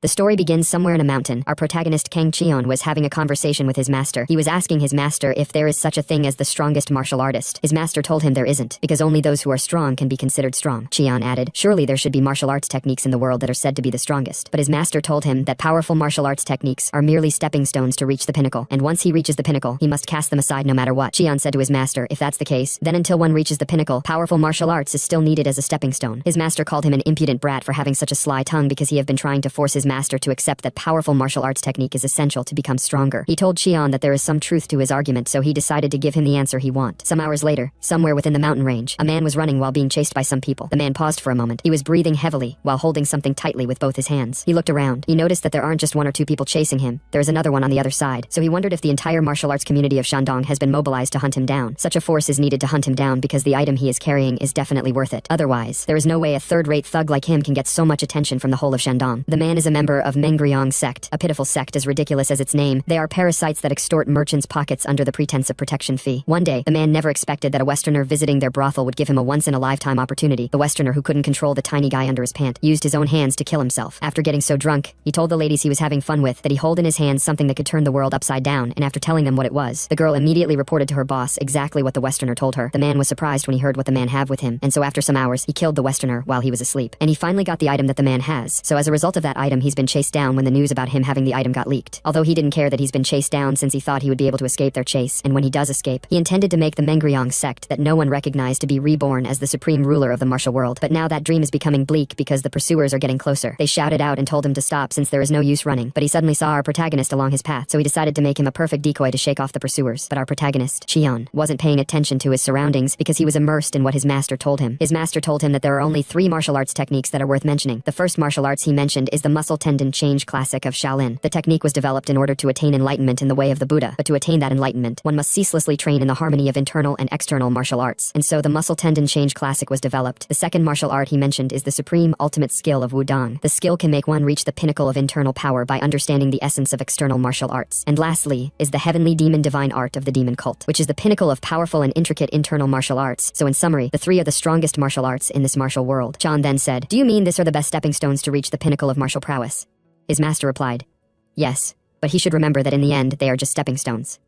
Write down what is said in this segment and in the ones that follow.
The story begins somewhere in a mountain. Our protagonist Kang Cheon was having a conversation with his master. He was asking his master if there is such a thing as the strongest martial artist. His master told him there isn't, because only those who are strong can be considered strong. Cheon added, surely there should be martial arts techniques in the world that are said to be the strongest. But his master told him that powerful martial arts techniques are merely stepping stones to reach the pinnacle, and once he reaches the pinnacle, he must cast them aside no matter what. Cheon said to his master, if that's the case, then until one reaches the pinnacle, powerful martial arts is still needed as a stepping stone. His master called him an impudent brat for having such a sly tongue because he had been trying to force his master to accept that powerful martial arts technique is essential to become stronger. He told Cheon that there is some truth to his argument, so he decided to give him the answer he wanted. Some hours later, somewhere within the mountain range, a man was running while being chased by some people. The man paused for a moment. He was breathing heavily while holding something tightly with both his hands. He looked around. He noticed that there aren't just one or two people chasing him. There is another one on the other side. So he wondered if the entire martial arts community of Shandong has been mobilized to hunt him down. Such a force is needed to hunt him down because the item he is carrying is definitely worth it. Otherwise, there is no way a third-rate thug like him can get so much attention from the whole of Shandong. The man is a member of Mengryong sect, a pitiful sect as ridiculous as its name. They are parasites that extort merchants' pockets under the pretense of protection fee. One day, the man never expected that a Westerner visiting their brothel would give him a once-in-a-lifetime opportunity. The Westerner, who couldn't control the tiny guy under his pant, used his own hands to kill himself. After getting so drunk, he told the ladies he was having fun with that he hold in his hands something that could turn the world upside down, and after telling them what it was, the girl immediately reported to her boss exactly what the Westerner told her. The man was surprised when he heard what the man had with him, and so after some hours, he killed the Westerner while he was asleep. And he finally got the item that the man has, so as a result of that item, he's been chased down when the news about him having the item got leaked. Although he didn't care that he's been chased down since he thought he would be able to escape their chase, and when he does escape, he intended to make the Mengryong sect that no one recognized to be reborn as the supreme ruler of the martial world. But now that dream is becoming bleak because the pursuers are getting closer. They shouted out and told him to stop since there is no use running, but he suddenly saw our protagonist along his path, so he decided to make him a perfect decoy to shake off the pursuers. But our protagonist, Cheon, wasn't paying attention to his surroundings because he was immersed in what his master told him. His master told him that there are only 3 martial arts techniques that are worth mentioning. The first martial arts he mentioned is the muscle tendon change classic of Shaolin. The technique was developed in order to attain enlightenment in the way of the Buddha, but to attain that enlightenment, one must ceaselessly train in the harmony of internal and external martial arts. And so the muscle tendon change classic was developed. The second martial art he mentioned is the supreme ultimate skill of Wudong. The skill can make one reach the pinnacle of internal power by understanding the essence of external martial arts. And lastly, is the heavenly demon divine art of the demon cult, which is the pinnacle of powerful and intricate internal martial arts. So in summary, the 3 are the strongest martial arts in this martial world. Chan then said, do you mean this are the best stepping stones to reach the pinnacle of martial prowess? His master replied, yes, but he should remember that in the end they are just stepping stones.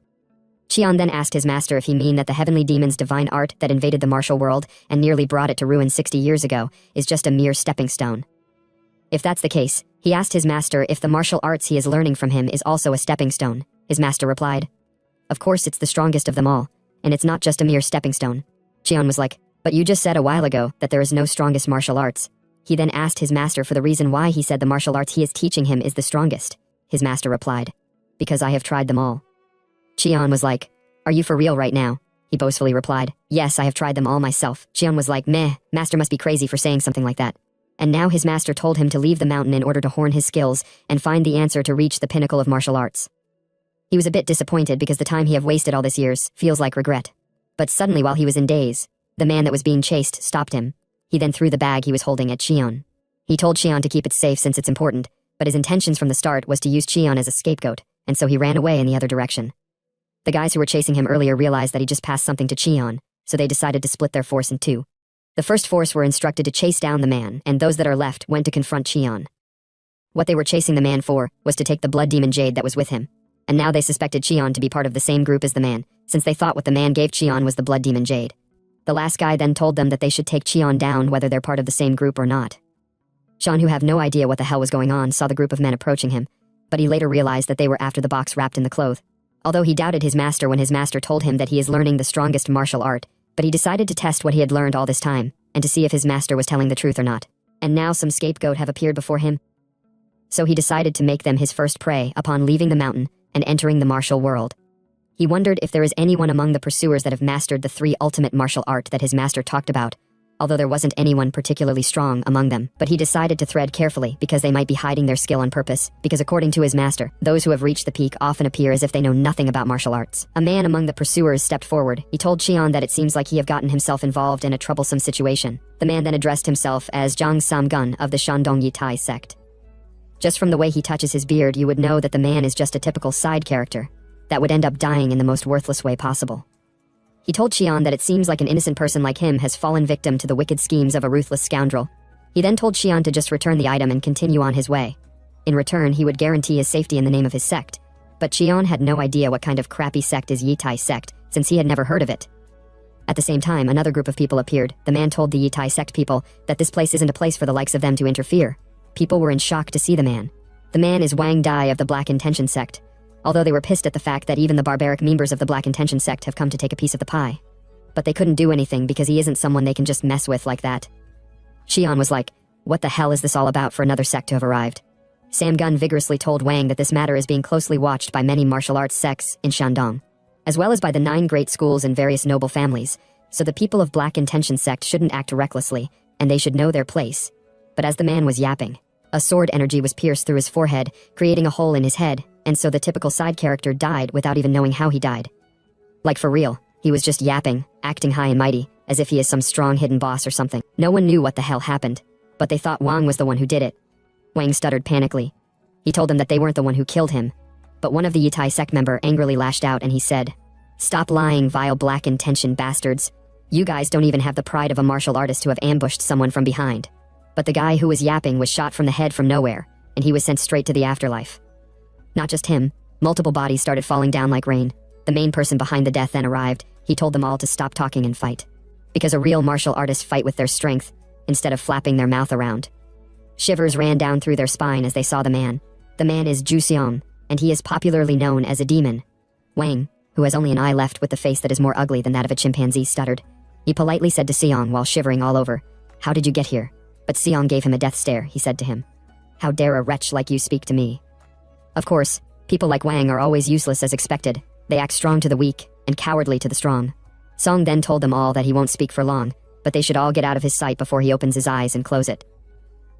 Cheon then asked his master if he mean that the heavenly demon's divine art that invaded the martial world and nearly brought it to ruin 60 years ago is just a mere stepping stone. If that's the case, he asked his master if the martial arts he is learning from him is also a stepping stone. His master replied, of course it's the strongest of them all, and it's not just a mere stepping stone. Cheon was like, but you just said a while ago that there is no strongest martial arts. He then asked his master for the reason why he said the martial arts he is teaching him is the strongest. His master replied, because I have tried them all. Cheon was like, are you for real right now? He boastfully replied, yes, I have tried them all myself. Cheon was like, meh, master must be crazy for saying something like that. And now his master told him to leave the mountain in order to hone his skills and find the answer to reach the pinnacle of martial arts. He was a bit disappointed because the time he have wasted all this years feels like regret. But suddenly while he was in daze, the man that was being chased stopped him. He then threw the bag he was holding at Cheon. He told Cheon to keep it safe since it's important, but his intentions from the start was to use Cheon as a scapegoat, and so he ran away in the other direction. The guys who were chasing him earlier realized that he just passed something to Cheon, so they decided to split their force in 2. The first force were instructed to chase down the man, and those that are left went to confront Cheon. What they were chasing the man for was to take the blood demon jade that was with him, and now they suspected Cheon to be part of the same group as the man, since they thought what the man gave Cheon was the blood demon jade. The last guy then told them that they should take Cheon down whether they're part of the same group or not. Sean, who have no idea what the hell was going on, saw the group of men approaching him, but he later realized that they were after the box wrapped in the cloth. Although he doubted his master when his master told him that he is learning the strongest martial art, but he decided to test what he had learned all this time, and to see if his master was telling the truth or not. And now some scapegoat have appeared before him. So he decided to make them his first prey upon leaving the mountain and entering the martial world. He wondered if there is anyone among the pursuers that have mastered the 3 ultimate martial art that his master talked about, although there wasn't anyone particularly strong among them. But he decided to tread carefully because they might be hiding their skill on purpose, because according to his master, those who have reached the peak often appear as if they know nothing about martial arts. A man among the pursuers stepped forward. He told Cheon that it seems like he have gotten himself involved in a troublesome situation. The man then addressed himself as Zhang Samgun of the Shandong Yitai sect. Just from the way he touches his beard, you would know that the man is just a typical side character that would end up dying in the most worthless way possible. He told Cheon that it seems like an innocent person like him has fallen victim to the wicked schemes of a ruthless scoundrel. He then told Cheon to just return the item and continue on his way. In return, he would guarantee his safety in the name of his sect. But Qian had no idea what kind of crappy sect is Yitai sect, since he had never heard of it. At the same time, another group of people appeared. The man told the Yitai sect people that this place isn't a place for the likes of them to interfere. People were in shock to see the man. The man is Wang Dai of the Black Intention sect, although they were pissed at the fact that even the barbaric members of the Black Intention sect have come to take a piece of the pie. But they couldn't do anything because he isn't someone they can just mess with like that. Qian was like, what the hell is this all about for another sect to have arrived? Sam Gun vigorously told Wang that this matter is being closely watched by many martial arts sects in Shandong, as well as by the 9 great schools and various noble families, so the people of Black Intention sect shouldn't act recklessly, and they should know their place. But as the man was yapping, a sword energy was pierced through his forehead, creating a hole in his head, and so the typical side character died without even knowing how he died. Like for real, he was just yapping, acting high and mighty, as if he is some strong hidden boss or something. No one knew what the hell happened, but they thought Wang was the one who did it. Wang stuttered panically. He told them that they weren't the one who killed him, but one of the Yitai sect member angrily lashed out and he said, "Stop lying, vile Black Intention bastards. You guys don't even have the pride of a martial artist to have ambushed someone from behind." But the guy who was yapping was shot from the head from nowhere, and he was sent straight to the afterlife. Not just him, multiple bodies started falling down like rain. The main person behind the death then arrived. He told them all to stop talking and fight. Because a real martial artist fight with their strength, instead of flapping their mouth around. Shivers ran down through their spine as they saw the man. The man is Zhu Xiong, and he is popularly known as a demon. Wang, who has only an eye left with the face that is more ugly than that of a chimpanzee, stuttered. He politely said to Xiong while shivering all over, "How did you get here?" But Xiong gave him a death stare. He said to him, "How dare a wretch like you speak to me?" Of course, people like Wang are always useless as expected. They act strong to the weak, and cowardly to the strong. Song then told them all that he won't speak for long, but they should all get out of his sight before he opens his eyes and close it.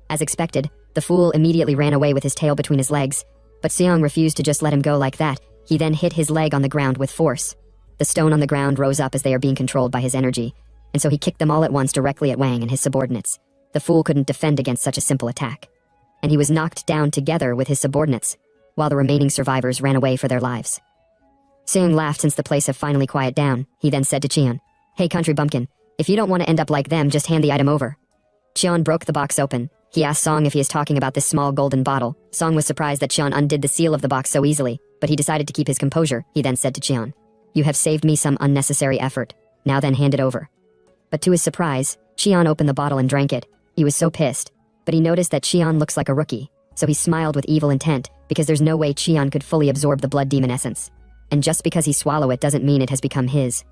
As expected, the fool immediately ran away with his tail between his legs, but Xiong refused to just let him go like that. He then hit his leg on the ground with force. The stone on the ground rose up as they are being controlled by his energy, and so he kicked them all at once directly at Wang and his subordinates. The fool couldn't defend against such a simple attack, and he was knocked down together with his subordinates, while the remaining survivors ran away for their lives. Xiong laughed since the place had finally quieted down. He then said to Qian, "Hey country bumpkin, if you don't want to end up like them, just hand the item over." Qian broke the box open. He asked Song if he is talking about this small golden bottle. Song was surprised that Qian undid the seal of the box so easily, but he decided to keep his composure. He then said to Qian, "You have saved me some unnecessary effort. Now then hand it over." But to his surprise, Qian opened the bottle and drank it. He was so pissed, but he noticed that Qian looks like a rookie, so he smiled with evil intent, because there's no way Qian could fully absorb the blood demon essence. And just because he swallow it doesn't mean it has become his.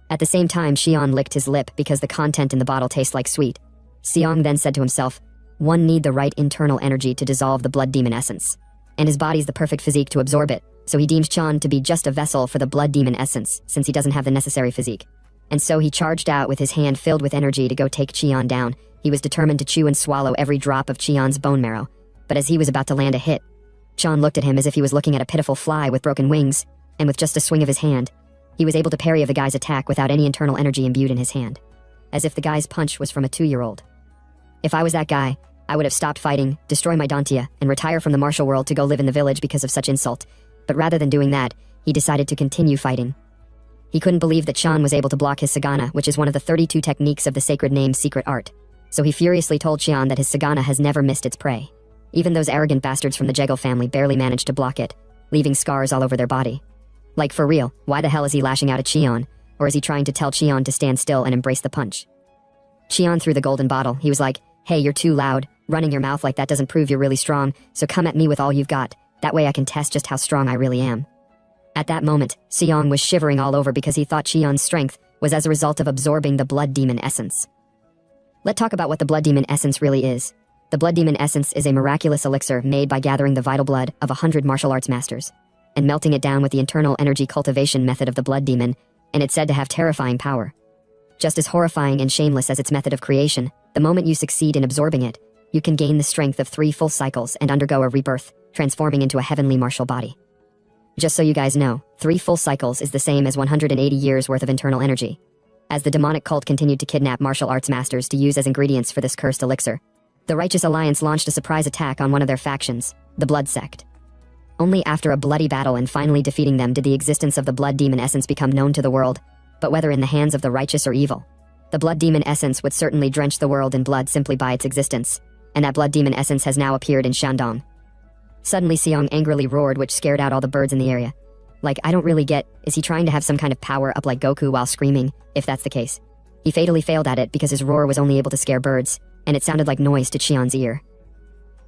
At the same time, Qian licked his lip because the content in the bottle tastes like sweet. Xiong then said to himself, "One need the right internal energy to dissolve the blood demon essence, and his body's the perfect physique to absorb it, so he deems Qian to be just a vessel for the blood demon essence, since he doesn't have the necessary physique." And so he charged out with his hand filled with energy to go take Qian down. He was determined to chew and swallow every drop of Qian's bone marrow, but as he was about to land a hit, Qian looked at him as if he was looking at a pitiful fly with broken wings, and with just a swing of his hand, he was able to parry of the guy's attack without any internal energy imbued in his hand, as if the guy's punch was from a 2-year-old. If I was that guy, I would have stopped fighting, destroy my Dantia, and retire from the martial world to go live in the village because of such insult. But rather than doing that, he decided to continue fighting. He couldn't believe that Qian was able to block his Sagana, which is one of the 32 techniques of the sacred name's secret art. So he furiously told Qian that his Sagana has never missed its prey. Even those arrogant bastards from the Jegal family barely managed to block it, leaving scars all over their body. Like for real, why the hell is he lashing out at Qian? Or is he trying to tell Qian to stand still and embrace the punch? Qian threw the golden bottle. He was like, "Hey, you're too loud. Running your mouth like that doesn't prove you're really strong, so come at me with all you've got. That way I can test just how strong I really am." At that moment, Xiong was shivering all over because he thought Qian's strength was as a result of absorbing the blood demon essence. Let's talk about what the blood demon essence really is. The blood demon essence is a miraculous elixir made by gathering the vital blood of 100 martial arts masters and melting it down with the internal energy cultivation method of the blood demon, and it's said to have terrifying power. Just as horrifying and shameless as its method of creation, the moment you succeed in absorbing it, you can gain the strength of 3 full cycles and undergo a rebirth, transforming into a heavenly martial body. Just so you guys know, 3 full cycles is the same as 180 years worth of internal energy. As the demonic cult continued to kidnap martial arts masters to use as ingredients for this cursed elixir, the Righteous Alliance launched a surprise attack on one of their factions, the Blood Sect. Only after a bloody battle and finally defeating them did the existence of the blood demon essence become known to the world, but whether in the hands of the righteous or evil, the blood demon essence would certainly drench the world in blood simply by its existence, and that blood demon essence has now appeared in Shandong. Suddenly Seong angrily roared, which scared out all the birds in the area. Like, I don't really get, is he trying to have some kind of power up like Goku while screaming, if that's the case? He fatally failed at it because his roar was only able to scare birds, and it sounded like noise to Cheon's ear.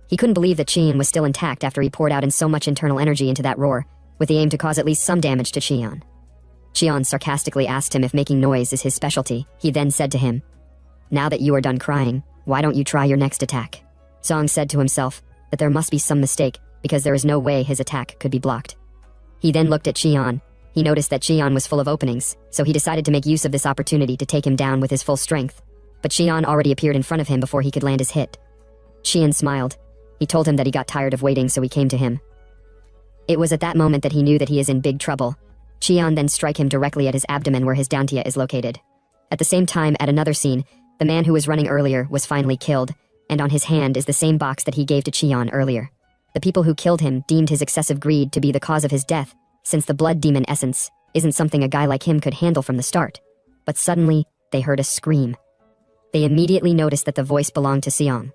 He couldn't believe that Cheon was still intact after he poured out in so much internal energy into that roar, with the aim to cause at least some damage to Cheon. Cheon sarcastically asked him if making noise is his specialty. He then said to him, "Now that you are done crying, why don't you try your next attack?" Song said to himself that there must be some mistake, because there is no way his attack could be blocked. He then looked at Cheon. He noticed that Cheon was full of openings, so he decided to make use of this opportunity to take him down with his full strength. But Cheon already appeared in front of him before he could land his hit. Cheon smiled. He told him that he got tired of waiting, so he came to him. It was at that moment that he knew that he is in big trouble. Cheon then struck him directly at his abdomen where his dantia is located. At the same time, at another scene, the man who was running earlier was finally killed, and on his hand is the same box that he gave to Cheon earlier. The people who killed him deemed his excessive greed to be the cause of his death, since the blood demon essence isn't something a guy like him could handle from the start. But suddenly, they heard a scream. They immediately noticed that the voice belonged to Seong.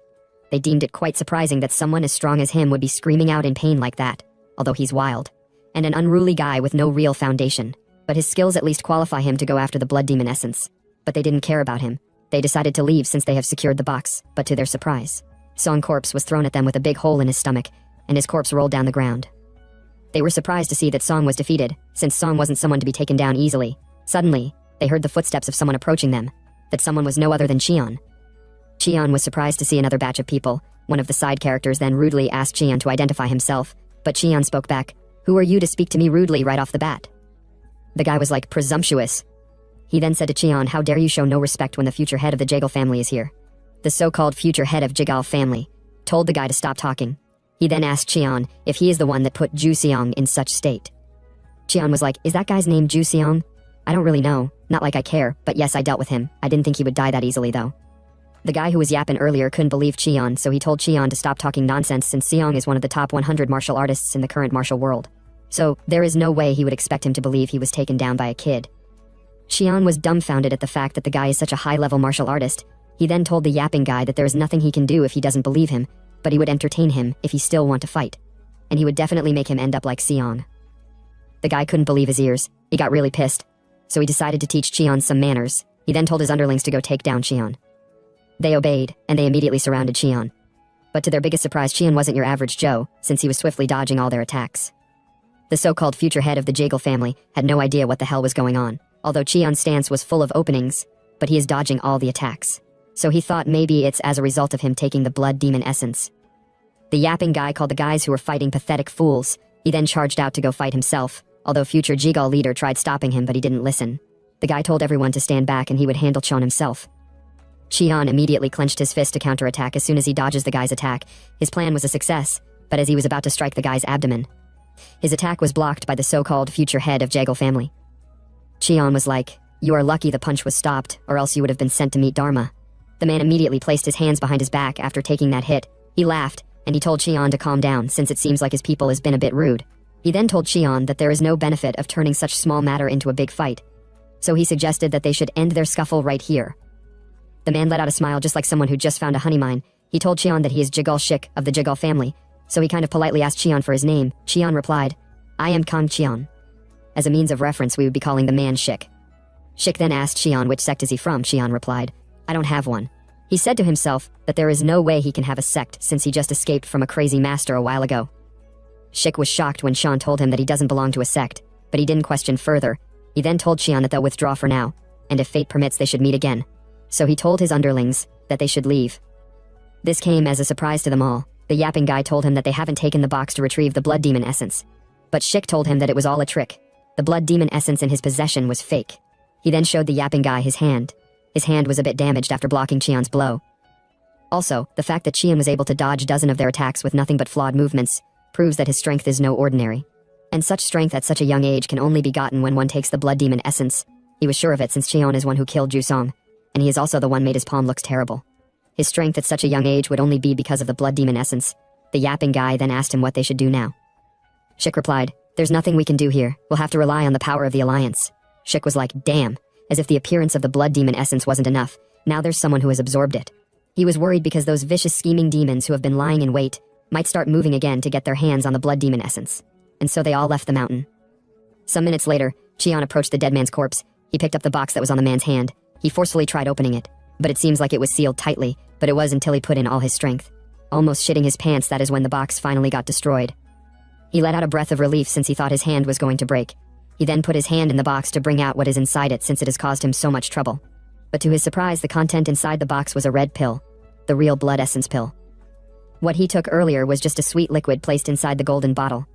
They deemed it quite surprising that someone as strong as him would be screaming out in pain like that, although he's wild, and an unruly guy with no real foundation. But his skills at least qualify him to go after the blood demon essence. But they didn't care about him. They decided to leave since they have secured the box, but to their surprise, Song's corpse was thrown at them with a big hole in his stomach, and his corpse rolled down the ground. They were surprised to see that Song was defeated, since Song wasn't someone to be taken down easily. Suddenly, they heard the footsteps of someone approaching them. That someone was no other than Cheon. Cheon was surprised to see another batch of people. One of the side characters then rudely asked Cheon to identify himself, but Cheon spoke back, "Who are you to speak to me rudely right off the bat?" The guy was like, presumptuous. He then said to Cheon, "How dare you show no respect when the future head of the Jagal family is here?" The so-called future head of Jagal family told the guy to stop talking. He then asked Cheon if he is the one that put Ju Seong in such state. Cheon was like, "Is that guy's name Ju Seong? I don't really know, not like I care, but yes, I dealt with him. I didn't think he would die that easily though." The guy who was yapping earlier couldn't believe Cheon, so he told Cheon to stop talking nonsense since Seong is one of the top 100 martial artists in the current martial world. So, there is no way he would expect him to believe he was taken down by a kid. Cheon was dumbfounded at the fact that the guy is such a high-level martial artist. He then told the yapping guy that there is nothing he can do if he doesn't believe him, but he would entertain him if he still want to fight. And he would definitely make him end up like Seong. The guy couldn't believe his ears. He got really pissed. So he decided to teach Cheon some manners. He then told his underlings to go take down Cheon. They obeyed, and they immediately surrounded Cheon. But to their biggest surprise, Cheon wasn't your average Joe, since he was swiftly dodging all their attacks. The so-called future head of the Jagal family had no idea what the hell was going on, although Cheon's stance was full of openings, but he is dodging all the attacks. So he thought maybe it's as a result of him taking the blood demon essence. The yapping guy called the guys who were fighting pathetic fools. He then charged out to go fight himself, although future Jagal leader tried stopping him, but he didn't listen. The guy told everyone to stand back and he would handle Cheon himself. Cheon immediately clenched his fist to counterattack as soon as he dodges the guy's attack. His plan was a success, but as he was about to strike the guy's abdomen, his attack was blocked by the so-called future head of Jagal family. Cheon was like, "You are lucky the punch was stopped, or else you would have been sent to meet Dharma." The man immediately placed his hands behind his back after taking that hit. He laughed, and he told Cheon to calm down since it seems like his people has been a bit rude. He then told Cheon that there is no benefit of turning such small matter into a big fight. So he suggested that they should end their scuffle right here. The man let out a smile just like someone who just found a honey mine. He told Cheon that he is Jagal Shik of the Jagal family, so he kind of politely asked Cheon for his name. Cheon replied, "I am Kang Cheon." As a means of reference, we would be calling the man Shik. Shik then asked Cheon which sect is he from. Cheon replied, "I don't have one." He said to himself that there is no way he can have a sect since he just escaped from a crazy master a while ago. Shik was shocked when Cheon told him that he doesn't belong to a sect, but he didn't question further. He then told Cheon that they'll withdraw for now, and if fate permits they should meet again. So he told his underlings that they should leave. This came as a surprise to them all. The yapping guy told him that they haven't taken the box to retrieve the blood demon essence. But Shik told him that it was all a trick. The blood demon essence in his possession was fake. He then showed the yapping guy his hand. His hand was a bit damaged after blocking Cheon's blow. Also, the fact that Cheon was able to dodge a dozen of their attacks with nothing but flawed movements proves that his strength is no ordinary. And such strength at such a young age can only be gotten when one takes the blood demon essence. He was sure of it since Cheon is one who killed Jusong, and he is also the one made his palm looks terrible. His strength at such a young age would only be because of the blood demon essence. The yapping guy then asked him what they should do now. Shik replied, "There's nothing we can do here. We'll have to rely on the power of the alliance." Shik was like, "Damn," as if the appearance of the blood demon essence wasn't enough. Now there's someone who has absorbed it. He was worried because those vicious scheming demons who have been lying in wait might start moving again to get their hands on the blood demon essence. And so they all left the mountain. Some minutes later, Cheon approached the dead man's corpse. He picked up the box that was on the man's hand. He forcefully tried opening it, but it seems like it was sealed tightly, but it was until he put in all his strength. Almost shitting his pants, that is when the box finally got destroyed. He let out a breath of relief since he thought his hand was going to break. He then put his hand in the box to bring out what is inside it since it has caused him so much trouble. But to his surprise, the content inside the box was a red pill. The real blood essence pill. What he took earlier was just a sweet liquid placed inside the golden bottle.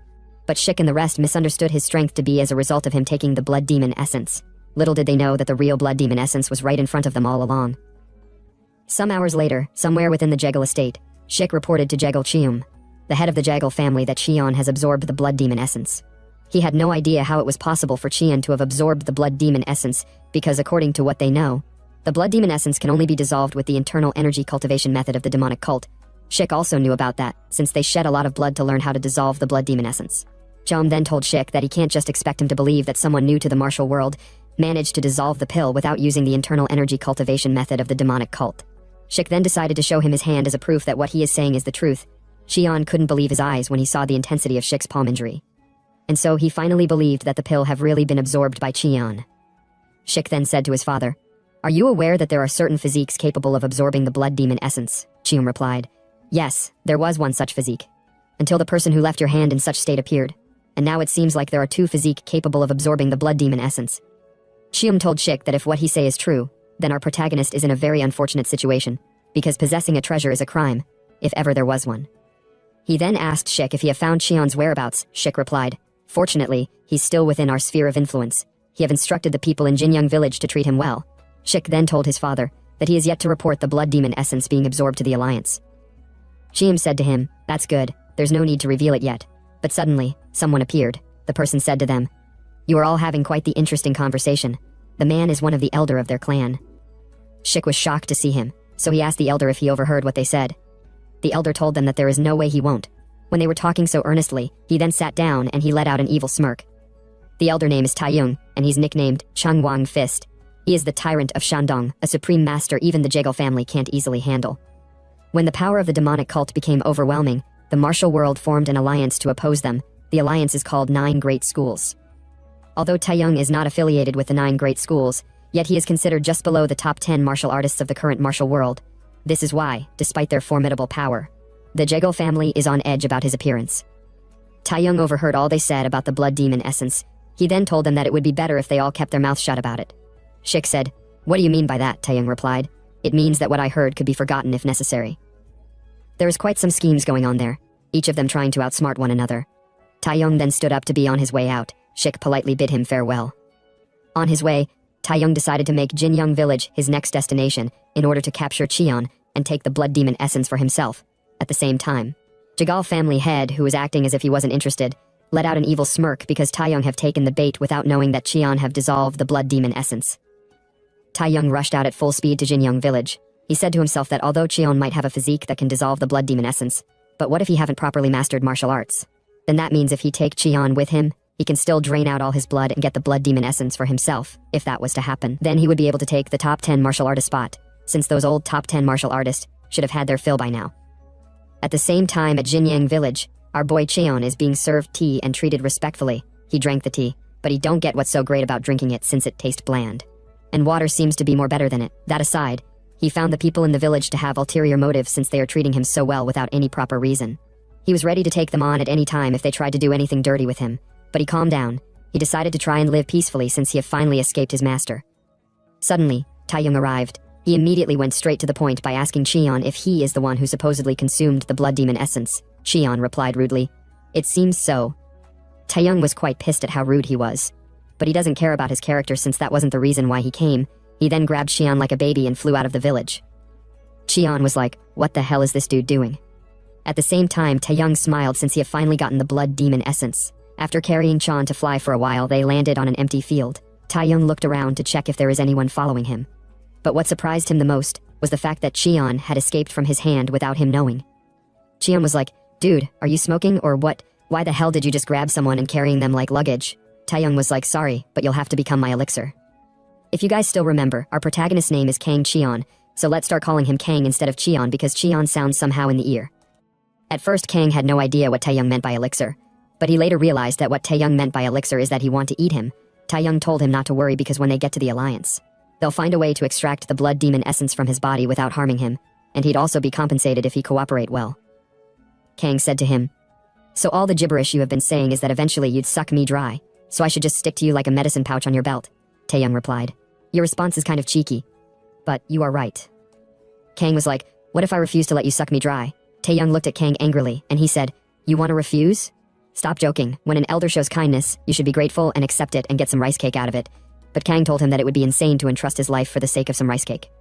But Schick and the rest misunderstood his strength to be as a result of him taking the blood demon essence. Little did they know that the real blood demon essence was right in front of them all along. Some hours later, somewhere within the Jegal estate, Schick reported to Jegal Cheum, the head of the Jegal family, that Cheon has absorbed the blood demon essence. He had no idea how it was possible for Cheon to have absorbed the blood demon essence because, according to what they know, the blood demon essence can only be dissolved with the internal energy cultivation method of the demonic cult. Schick also knew about that, since they shed a lot of blood to learn how to dissolve the blood demon essence. Cheom then told Schick that he can't just expect him to believe that someone new to the martial world managed to dissolve the pill without using the internal energy cultivation method of the demonic cult. Schick then decided to show him his hand as a proof that what he is saying is the truth. Cheon couldn't believe his eyes when he saw the intensity of Schick's palm injury. And so he finally believed that the pill have really been absorbed by Cheon. Schick then said to his father, "Are you aware that there are certain physiques capable of absorbing the blood demon essence?" Cheom replied, "Yes, there was one such physique. Until the person who left your hand in such state appeared. And now it seems like there are two physiques capable of absorbing the blood demon essence." Cheom told Schick that if what he say is true, then our protagonist is in a very unfortunate situation, because possessing a treasure is a crime, if ever there was one. He then asked Schick if he have found Cheon's whereabouts. Schick replied, "Fortunately, he's still within our sphere of influence. He have instructed the people in Jinyang village to treat him well." Schick then told his father that he is yet to report the blood demon essence being absorbed to the Alliance. Cheom said to him, "That's good, there's no need to reveal it yet." But suddenly, someone appeared. The person said to them, "You are all having quite the interesting conversation. The man is one of the elder of their clan." Schick was shocked to see him, so he asked the elder if he overheard what they said. The elder told them that there is no way he won't. When they were talking so earnestly, he then sat down and he let out an evil smirk. The elder name is Taiyung, and he's nicknamed Changwang Fist. He is the tyrant of Shandong, a supreme master even the Jegal family can't easily handle. When the power of the demonic cult became overwhelming, the martial world formed an alliance to oppose them. The alliance is called 9 Great Schools. Although Taiyung is not affiliated with the 9 Great Schools, yet he is considered just below the top 10 martial artists of the current martial world. This is why, despite their formidable power, the Jegal family is on edge about his appearance. Taiyung overheard all they said about the blood demon essence. He then told them that it would be better if they all kept their mouths shut about it. Schick said, "What do you mean by that?" Taiyung replied, "It means that what I heard could be forgotten if necessary." There is quite some schemes going on there, each of them trying to outsmart one another. Taiyung then stood up to be on his way out. Schick politely bid him farewell. On his way, Taiyung decided to make Jinyang village his next destination in order to capture Cheon and take the blood demon essence for himself. At the same time, Jegal family head, who was acting as if he wasn't interested, let out an evil smirk because Taiyung have taken the bait without knowing that Cheon have dissolved the blood demon essence. Taiyung rushed out at full speed to Jinyang village. He said to himself that although Cheon might have a physique that can dissolve the blood demon essence, but what if he haven't properly mastered martial arts? Then that means if he take Cheon with him, he can still drain out all his blood and get the blood demon essence for himself. If that was to happen, then he would be able to take the top 10 martial artist spot, since those old top 10 martial artists should have had their fill by now. At the same time at Jinyang village, our boy Cheon is being served tea and treated respectfully. He drank the tea, but he don't get what's so great about drinking it since it tastes bland. And water seems to be more better than it. That aside, he found the people in the village to have ulterior motives since they are treating him so well without any proper reason. He was ready to take them on at any time if they tried to do anything dirty with him, but he calmed down. He decided to try and live peacefully since he had finally escaped his master. Suddenly, Taiyung arrived. He immediately went straight to the point by asking Cheon if he is the one who supposedly consumed the blood demon essence. Cheon replied rudely, "It seems so." Taiyung was quite pissed at how rude he was, but he doesn't care about his character since that wasn't the reason why he came. He then grabbed Cheon like a baby and flew out of the village. Cheon was like, "What the hell is this dude doing?" At the same time, Taiyung smiled since he had finally gotten the blood demon essence. After carrying Cheon to fly for a while, they landed on an empty field. Taiyung looked around to check if there is anyone following him. But what surprised him the most was the fact that Cheon had escaped from his hand without him knowing. Cheon was like, "Dude, are you smoking or what? Why the hell did you just grab someone and carrying them like luggage?" Taiyung was like, "Sorry, but you'll have to become my elixir." If you guys still remember, our protagonist's name is Kang Cheon, so let's start calling him Kang instead of Cheon because Cheon sounds somehow in the ear. At first, Kang had no idea what Taeyong meant by elixir, but he later realized that what Taeyong meant by elixir is that he want to eat him. Taeyong told him not to worry because when they get to the Alliance, they'll find a way to extract the blood demon essence from his body without harming him, and he'd also be compensated if he cooperate well. Kang said to him, "So all the gibberish you have been saying is that eventually you'd suck me dry, so I should just stick to you like a medicine pouch on your belt?" Taeyong replied. "Your response is kind of cheeky, but you are right." Kang was like, "What if I refuse to let you suck me dry?" Taeyong looked at Kang angrily, and he said, "You want to refuse? Stop joking. When an elder shows kindness, you should be grateful and accept it and get some rice cake out of it." But Kang told him that it would be insane to entrust his life for the sake of some rice cake.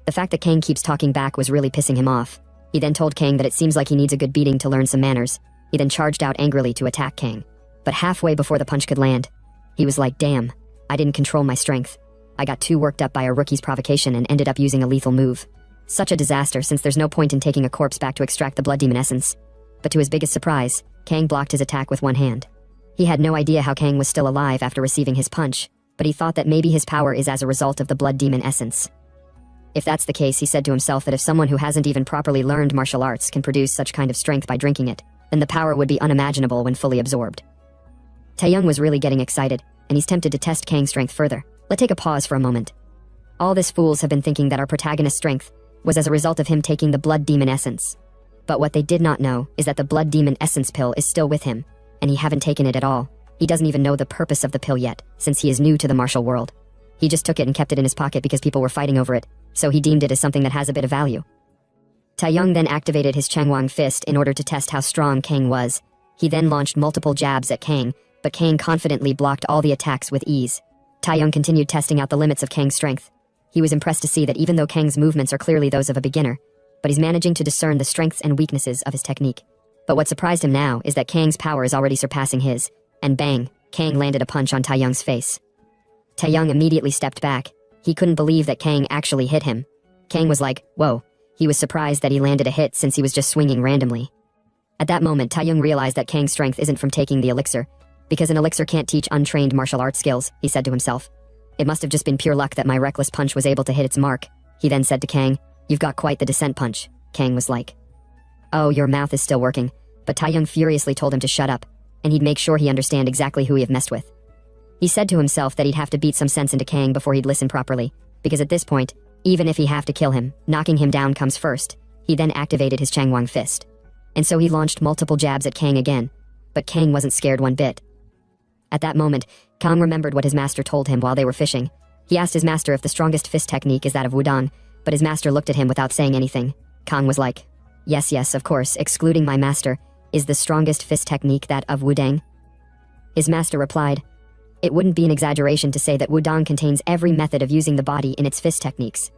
The fact that Kang keeps talking back was really pissing him off. He then told Kang that it seems like he needs a good beating to learn some manners. He then charged out angrily to attack Kang. But halfway before the punch could land, he was like, "Damn, I didn't control my strength. I got too worked up by a rookie's provocation and ended up using a lethal move. Such a disaster, since there's no point in taking a corpse back to extract the blood demon essence." But to his biggest surprise, Kang blocked his attack with one hand. He had no idea how Kang was still alive after receiving his punch, but he thought that maybe his power is as a result of the blood demon essence. If that's the case, he said to himself that if someone who hasn't even properly learned martial arts can produce such kind of strength by drinking it, then the power would be unimaginable when fully absorbed. Taeyong was really getting excited, and he's tempted to test Kang's strength further. Let's take a pause for a moment. All this fools have been thinking that our protagonist's strength was as a result of him taking the blood demon essence. But what they did not know is that the blood demon essence pill is still with him, and he haven't taken it at all. He doesn't even know the purpose of the pill yet, since he is new to the martial world. He just took it and kept it in his pocket because people were fighting over it, so he deemed it as something that has a bit of value. Taeyong then activated his Changwang fist in order to test how strong Kang was. He then launched multiple jabs at Kang, but Kang confidently blocked all the attacks with ease. Taeyong continued testing out the limits of Kang's strength. He was impressed to see that even though Kang's movements are clearly those of a beginner, but he's managing to discern the strengths and weaknesses of his technique. But what surprised him now is that Kang's power is already surpassing his, and bang, Kang landed a punch on Taeyong's face. Taeyong immediately stepped back. He couldn't believe that Kang actually hit him. Kang was like, whoa. He was surprised that he landed a hit since he was just swinging randomly. At that moment, Taeyong realized that Kang's strength isn't from taking the elixir, because an elixir can't teach untrained martial arts skills, he said to himself. It must have just been pure luck that my reckless punch was able to hit its mark. He then said to Kang, "You've got quite the descent punch." Kang was like, "Oh, your mouth is still working." But Taeyong furiously told him to shut up, and he'd make sure he understand exactly who he have messed with. He said to himself that he'd have to beat some sense into Kang before he'd listen properly, because at this point, even if he have to kill him, knocking him down comes first. He then activated his Changwang fist. And so he launched multiple jabs at Kang again, but Kang wasn't scared one bit. At that moment, Kang remembered what his master told him while they were fishing. He asked his master if the strongest fist technique is that of Wudang, but his master looked at him without saying anything. Kang was like, yes, of course, excluding my master, is the strongest fist technique that of Wudang?" His master replied, "It wouldn't be an exaggeration to say that Wudang contains every method of using the body in its fist techniques."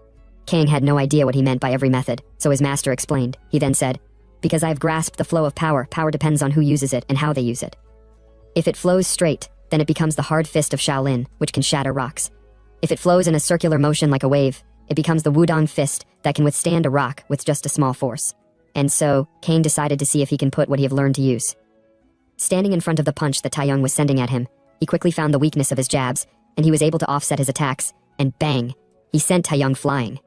Kang had no idea what he meant by every method, so his master explained. He then said, "Because I have grasped the flow of power, power depends on who uses it and how they use it. If it flows straight, then it becomes the hard fist of Shaolin, which can shatter rocks. If it flows in a circular motion like a wave, it becomes the Wudang fist that can withstand a rock with just a small force." And so, Kang decided to see if he can put what he have learned to use. Standing in front of the punch that Taeyong was sending at him, he quickly found the weakness of his jabs, and he was able to offset his attacks, and bang, he sent Taeyong flying.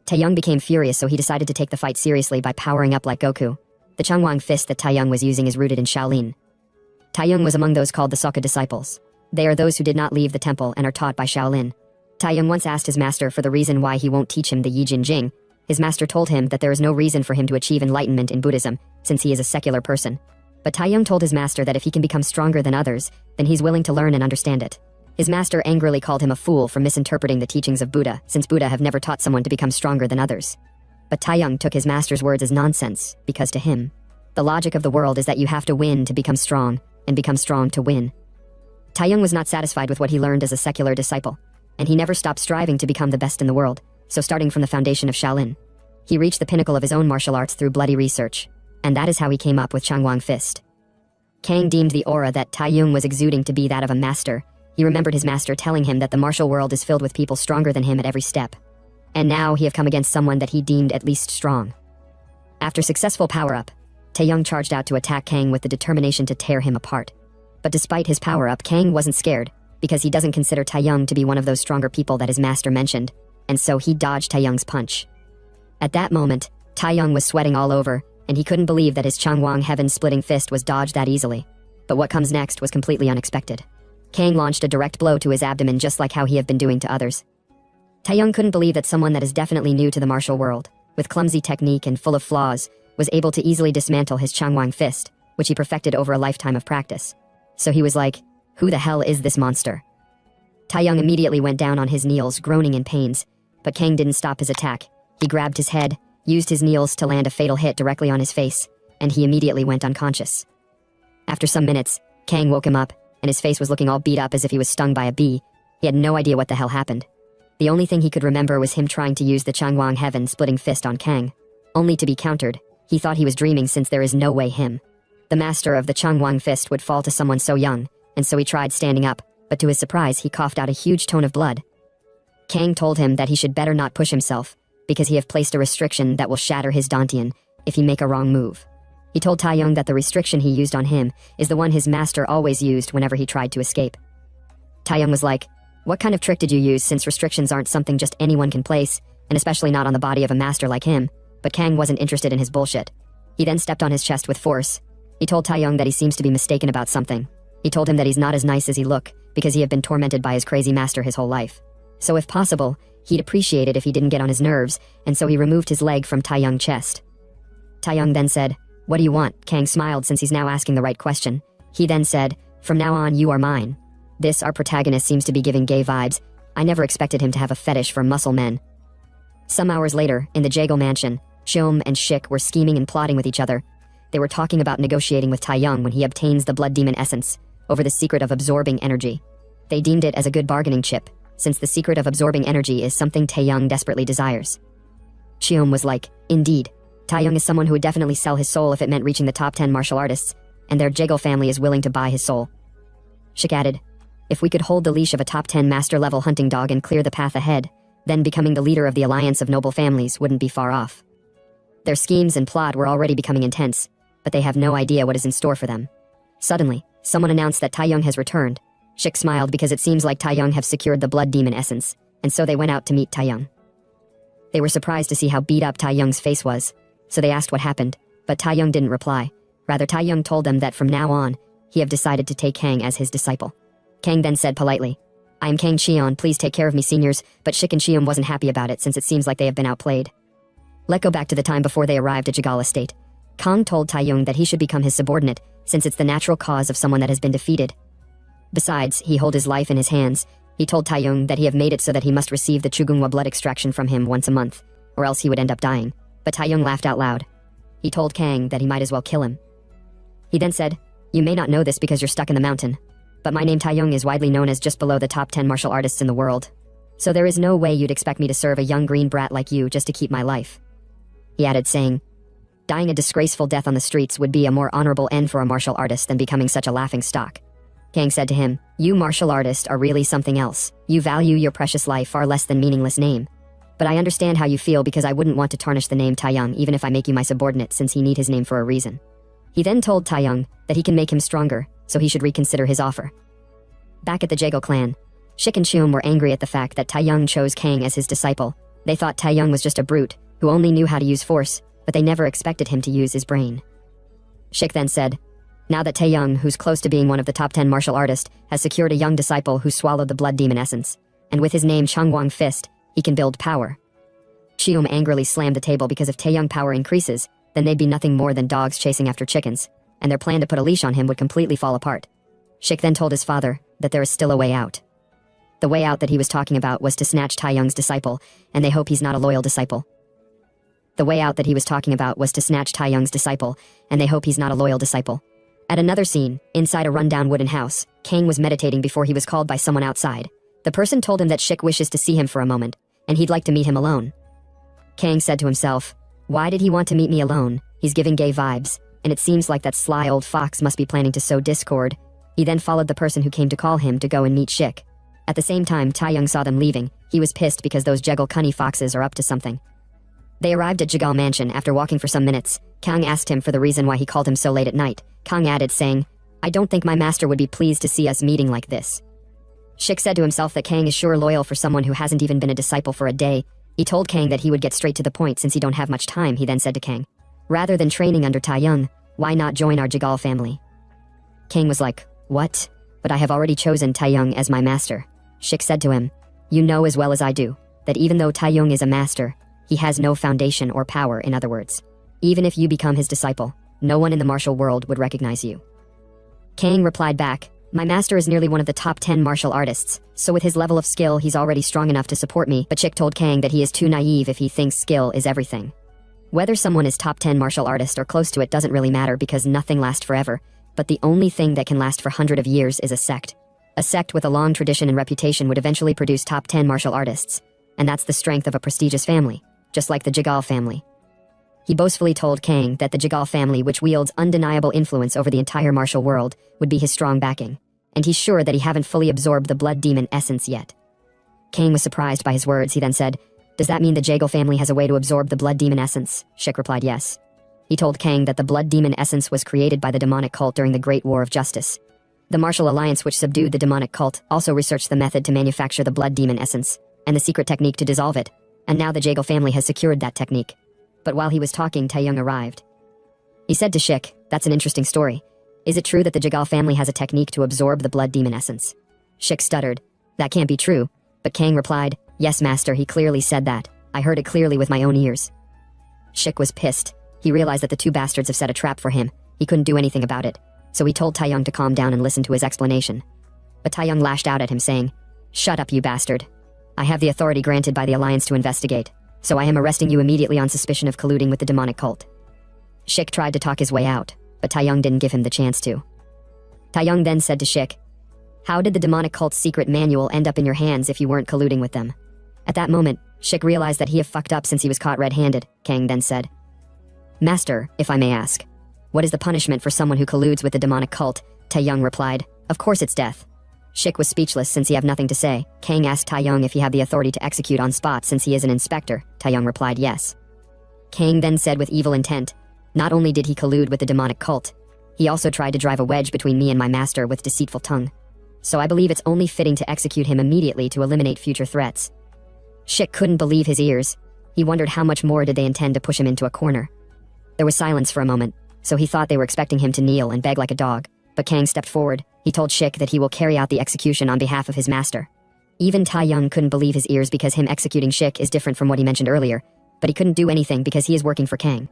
Taeyong became furious, so he decided to take the fight seriously by powering up like Goku. The Changwang fist that Taeyong was using is rooted in Shaolin. Taeyong was among those called the Soka disciples. They are those who did not leave the temple and are taught by Shaolin. Taeyong once asked his master for the reason why he won't teach him the Yijin Jing. His master told him that there is no reason for him to achieve enlightenment in Buddhism, since he is a secular person. But Taeyong told his master that if he can become stronger than others, then he's willing to learn and understand it. His master angrily called him a fool for misinterpreting the teachings of Buddha, since Buddha have never taught someone to become stronger than others. But Taeyong took his master's words as nonsense, because to him, the logic of the world is that you have to win to become strong, and become strong to win. Taeyong was not satisfied with what he learned as a secular disciple, and he never stopped striving to become the best in the world, so starting from the foundation of Shaolin, he reached the pinnacle of his own martial arts through bloody research, and that is how he came up with Changwang Fist. Kang deemed the aura that Taeyong was exuding to be that of a master. He remembered his master telling him that the martial world is filled with people stronger than him at every step. And now he have come against someone that he deemed at least strong. After successful power-up, Taeyong charged out to attack Kang with the determination to tear him apart. But despite his power-up, Kang wasn't scared, because he doesn't consider Taeyong to be one of those stronger people that his master mentioned, and so he dodged Taeyong's punch. At that moment, Taeyong was sweating all over, and he couldn't believe that his Changwang heaven-splitting fist was dodged that easily. But what comes next was completely unexpected. Kang launched a direct blow to his abdomen just like how he had been doing to others. Taeyong couldn't believe that someone that is definitely new to the martial world, with clumsy technique and full of flaws, was able to easily dismantle his Changwang fist, which he perfected over a lifetime of practice. So he was like, who the hell is this monster? Taeyong immediately went down on his knees, groaning in pains, but Kang didn't stop his attack. He grabbed his head, used his knees to land a fatal hit directly on his face, and he immediately went unconscious. After some minutes, Kang woke him up, and his face was looking all beat up as if he was stung by a bee. He had no idea what the hell happened. The only thing he could remember was him trying to use the Changwang heaven-splitting fist on Kang. Only to be countered, he thought he was dreaming since there is no way him, the master of the Changwang fist, would fall to someone so young, and so he tried standing up, but to his surprise he coughed out a huge ton of blood. Kang told him that he should better not push himself, because he have placed a restriction that will shatter his Dantian if he make a wrong move. He told Taeyong that the restriction he used on him is the one his master always used whenever he tried to escape. Taeyong was like, what kind of trick did you use, since restrictions aren't something just anyone can place, and especially not on the body of a master like him? But Kang wasn't interested in his bullshit. He then stepped on his chest with force. He told Taeyong that he seems to be mistaken about something. He told him that he's not as nice as he look, because he had been tormented by his crazy master his whole life. So if possible, he'd appreciate it if he didn't get on his nerves, and so he removed his leg from Taeyong's chest. Taeyong then said, what do you want? Kang smiled since he's now asking the right question. He then said, from now on you are mine. This, our protagonist, seems to be giving gay vibes. I never expected him to have a fetish for muscle men. Some hours later, in the Jaegel mansion, Xiom and Shik were scheming and plotting with each other. They were talking about negotiating with Taeyong when he obtains the blood demon essence, over the secret of absorbing energy. They deemed it as a good bargaining chip, since the secret of absorbing energy is something Taeyong desperately desires. Xiom was like, indeed, Taeyong is someone who would definitely sell his soul if it meant reaching the top 10 martial artists, and their Jaegel family is willing to buy his soul. Shik added, if we could hold the leash of a top 10 master-level hunting dog and clear the path ahead, then becoming the leader of the alliance of noble families wouldn't be far off. Their schemes and plot were already becoming intense, but they have no idea what is in store for them. Suddenly, someone announced that Taeyong has returned. Shik smiled because it seems like Taeyong have secured the blood demon essence, and so they went out to meet Taeyong. They were surprised to see how beat up Taeyong's face was, so they asked what happened, but Taeyong didn't reply. Rather, Taeyong told them that from now on, he have decided to take Kang as his disciple. Kang then said politely, I am Kang Cheon, please take care of me seniors, but Shik and Xiom wasn't happy about it since it seems like they have been outplayed. Let's go back to the time before they arrived at Jagal Estate. Kang told Taeyong that he should become his subordinate, since it's the natural cause of someone that has been defeated. Besides, he hold his life in his hands. He told Taeyong that he have made it so that he must receive the Chugungwa blood extraction from him once a month, or else he would end up dying. But Taeyong laughed out loud. He told Kang that he might as well kill him. He then said, you may not know this because you're stuck in the mountain, but my name Taeyong is widely known as just below the top 10 martial artists in the world. So there is no way you'd expect me to serve a young green brat like you just to keep my life. He added, saying, dying a disgraceful death on the streets would be a more honorable end for a martial artist than becoming such a laughing stock. Kang said to him, you martial artists are really something else. You value your precious life far less than meaningless name. But I understand how you feel because I wouldn't want to tarnish the name Taeyong even if I make you my subordinate since he need his name for a reason. He then told Taeyong that he can make him stronger, so he should reconsider his offer. Back at the Jaegel clan, Shik and Xiom were angry at the fact that Taeyong chose Kang as his disciple. They thought Taeyong was just a brute, who only knew how to use force, but they never expected him to use his brain. Shik then said, now that Taeyong, who's close to being one of the top 10 martial artists, has secured a young disciple who swallowed the blood demon essence, and with his name Changwang Fist, he can build power. Xiom angrily slammed the table because if Taeyong power increases, then they'd be nothing more than dogs chasing after chickens, and their plan to put a leash on him would completely fall apart. Shik then told his father that there is still a way out. The way out that he was talking about was to snatch Taeyong's disciple, and they hope he's not a loyal disciple. The way out that he was talking about was to snatch Taeyong's disciple, and they hope he's not a loyal disciple. At another scene, inside a rundown wooden house, Kang was meditating before he was called by someone outside. The person told him that Shik wishes to see him for a moment, and he'd like to meet him alone. Kang said to himself, why did he want to meet me alone? He's giving gay vibes, and it seems like that sly old fox must be planning to sow discord. He then followed the person who came to call him to go and meet Shik. At the same time Taeyong saw them leaving, he was pissed because those Jaegel cunny foxes are up to something. They arrived at Jagal Mansion after walking for some minutes. Kang asked him for the reason why he called him so late at night. Kang added, saying, I don't think my master would be pleased to see us meeting like this. Shik said to himself that Kang is sure loyal for someone who hasn't even been a disciple for a day. He told Kang that he would get straight to the point since he don't have much time. He then said to Kang, Rather than training under Taeyong, why not join our Jagal family? Kang was like, what? But I have already chosen Taeyong as my master. Shik said to him, you know as well as I do, that even though Taeyong is a master, he has no foundation or power, in other words. Even if you become his disciple, no one in the martial world would recognize you. Kang replied back, my master is nearly one of the top 10 martial artists, so with his level of skill he's already strong enough to support me, but Shik told Kang that he is too naive if he thinks skill is everything. Whether someone is top 10 martial artist or close to it doesn't really matter because nothing lasts forever, but the only thing that can last for hundreds of years is a sect. A sect with a long tradition and reputation would eventually produce top 10 martial artists, and that's the strength of a prestigious family, just like the Jagal family. He boastfully told Kang that the Jagal family, which wields undeniable influence over the entire martial world, would be his strong backing, and he's sure that he haven't fully absorbed the blood demon essence yet. Kang was surprised by his words. He then said, does that mean the Jagal family has a way to absorb the blood demon essence? Shik replied yes. He told Kang that the blood demon essence was created by the demonic cult during the Great War of Justice. The martial alliance which subdued the demonic cult also researched the method to manufacture the blood demon essence, and the secret technique to dissolve it, and now the Jagal family has secured that technique. But while he was talking, Taeyong arrived. He said to Shik, that's an interesting story. Is it true that the Jagal family has a technique to absorb the blood demon essence? Shik stuttered, that can't be true, but Kang replied, yes master, he clearly said that. I heard it clearly with my own ears. Shik was pissed. He realized that the two bastards have set a trap for him. He couldn't do anything about it, so he told Taeyong to calm down and listen to his explanation. But Taeyong lashed out at him saying, shut up you bastard. I have the authority granted by the alliance to investigate, so I am arresting you immediately on suspicion of colluding with the demonic cult. Shik tried to talk his way out, but Taeyong didn't give him the chance to. Taeyong then said to Shik, how did the demonic cult's secret manual end up in your hands if you weren't colluding with them? At that moment, Shik realized that he had fucked up since he was caught red-handed. Kang then said, master, if I may ask, what is the punishment for someone who colludes with the demonic cult? Taeyong replied, of course it's death. Shik was speechless since he had nothing to say. Kang asked Taeyong if he had the authority to execute on spot since he is an inspector. Taeyong replied yes. Kang then said with evil intent, not only did he collude with the demonic cult, he also tried to drive a wedge between me and my master with deceitful tongue. So I believe it's only fitting to execute him immediately to eliminate future threats. Shik couldn't believe his ears. He wondered how much more did they intend to push him into a corner. There was silence for a moment, so he thought they were expecting him to kneel and beg like a dog. But Kang stepped forward. He told Shik that he will carry out the execution on behalf of his master. Even Taeyong couldn't believe his ears because him executing Shik is different from what he mentioned earlier, but he couldn't do anything because he is working for Kang.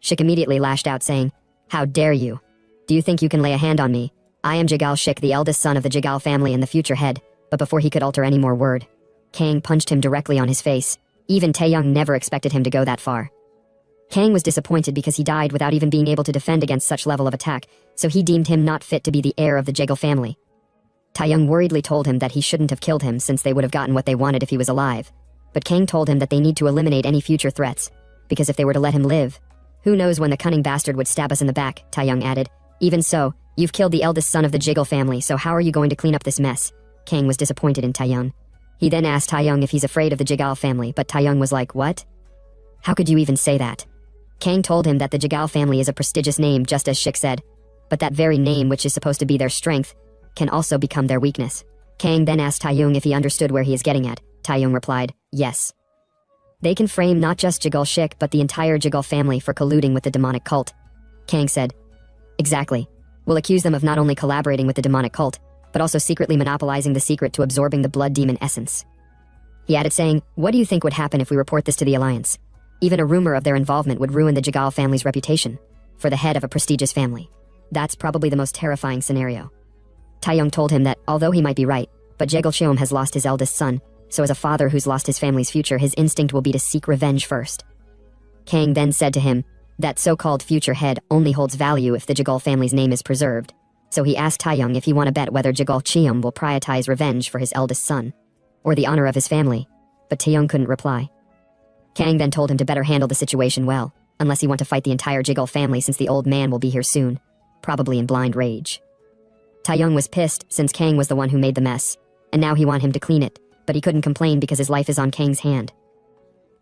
Shik immediately lashed out saying, how dare you? Do you think you can lay a hand on me? I am Jagal Shik, the eldest son of the Jagal family and the future head. But before he could utter any more word, Kang punched him directly on his face. Even Taeyong never expected him to go that far. Kang was disappointed because he died without even being able to defend against such level of attack, so he deemed him not fit to be the heir of the Jagal family. Taeyong worriedly told him that he shouldn't have killed him since they would have gotten what they wanted if he was alive. But Kang told him that they need to eliminate any future threats, because if they were to let him live, who knows when the cunning bastard would stab us in the back, Taeyong added. Even so, you've killed the eldest son of the Jagal family, so how are you going to clean up this mess? Kang was disappointed in Taeyong. He then asked Taeyong if he's afraid of the Jagal family, but Taeyong was like, what? How could you even say that? Kang told him that the Jagal family is a prestigious name, just as Shik said, but that very name, which is supposed to be their strength, can also become their weakness. Kang then asked Taeyong if he understood where he is getting at. Taeyong replied, yes. They can frame not just Jagal Shik but the entire Jagal family for colluding with the demonic cult. Kang said, exactly. We'll accuse them of not only collaborating with the demonic cult, but also secretly monopolizing the secret to absorbing the blood demon essence. He added saying, what do you think would happen if we report this to the Alliance? Even a rumor of their involvement would ruin the Jagal family's reputation, for the head of a prestigious family. That's probably the most terrifying scenario. Taeyong told him that, although he might be right, but Jagal Cheom has lost his eldest son, so as a father who's lost his family's future, his instinct will be to seek revenge first. Kang then said to him, that so-called future head only holds value if the Jagal family's name is preserved, so he asked Taeyong if he want to bet whether Jagal Cheom will prioritize revenge for his eldest son, or the honor of his family, but Taeyong couldn't reply. Kang then told him to better handle the situation well, unless he want to fight the entire Jagal family since the old man will be here soon, probably in blind rage. Taeyong was pissed since Kang was the one who made the mess, and now he want him to clean it, but he couldn't complain because his life is on Kang's hand.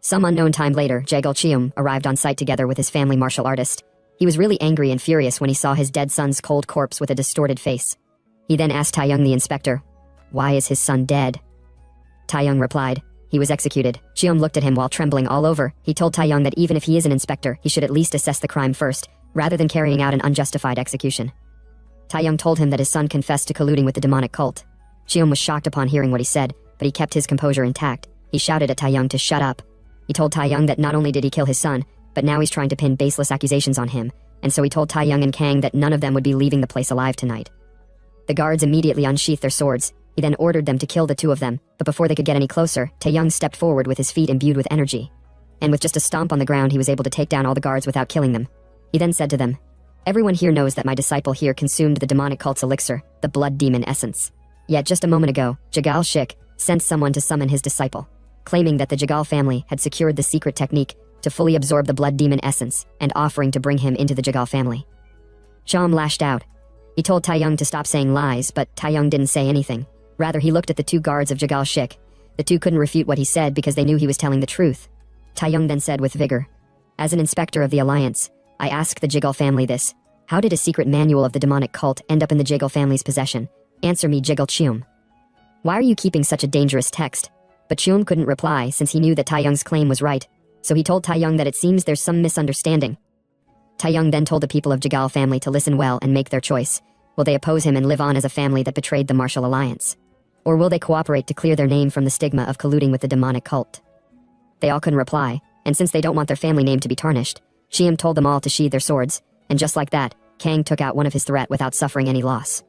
Some unknown time later, Jagal Cheom arrived on site together with his family martial artist. He was really angry and furious when he saw his dead son's cold corpse with a distorted face. He then asked Taeyong the inspector, why is his son dead? Taeyong replied, He was executed. Cheom looked at him while trembling all over. He told Taeyong that even if he is an inspector, he should at least assess the crime first, rather than carrying out an unjustified execution. Taeyong told him that his son confessed to colluding with the demonic cult. Cheom was shocked upon hearing what he said, but he kept his composure intact. He shouted at Taeyong to shut up. He told Taeyong that not only did he kill his son, but now he's trying to pin baseless accusations on him, and so he told Taeyong and Kang that none of them would be leaving the place alive tonight. The guards immediately unsheathed their swords. He then ordered them to kill the two of them, but before they could get any closer, Taeyong stepped forward with his feet imbued with energy. And with just a stomp on the ground, he was able to take down all the guards without killing them. He then said to them, "Everyone here knows that my disciple here consumed the demonic cult's elixir, the blood demon essence. Yet just a moment ago, Jagal Shik sent someone to summon his disciple, claiming that the Jagal family had secured the secret technique to fully absorb the blood demon essence and offering to bring him into the Jagal family." Chom lashed out. He told Taeyong to stop saying lies, but Taeyong didn't say anything. Rather, he looked at the two guards of Jagal Shik. The two couldn't refute what he said because they knew he was telling the truth. Taeyong then said with vigor, "As an inspector of the Alliance, I ask the Jagal family this. How did a secret manual of the demonic cult end up in the Jagal family's possession? Answer me, Jagal Cheom. Why are you keeping such a dangerous text?" But Cheom couldn't reply since he knew that Taeyong's claim was right, so he told Taeyong that it seems there's some misunderstanding. Taeyong then told the people of Jagal family to listen well and make their choice. Will they oppose him and live on as a family that betrayed the martial alliance? Or will they cooperate to clear their name from the stigma of colluding with the demonic cult? They all couldn't reply, and since they don't want their family name to be tarnished, Cheom told them all to sheathe their swords, and just like that, Kang took out one of his threat without suffering any loss.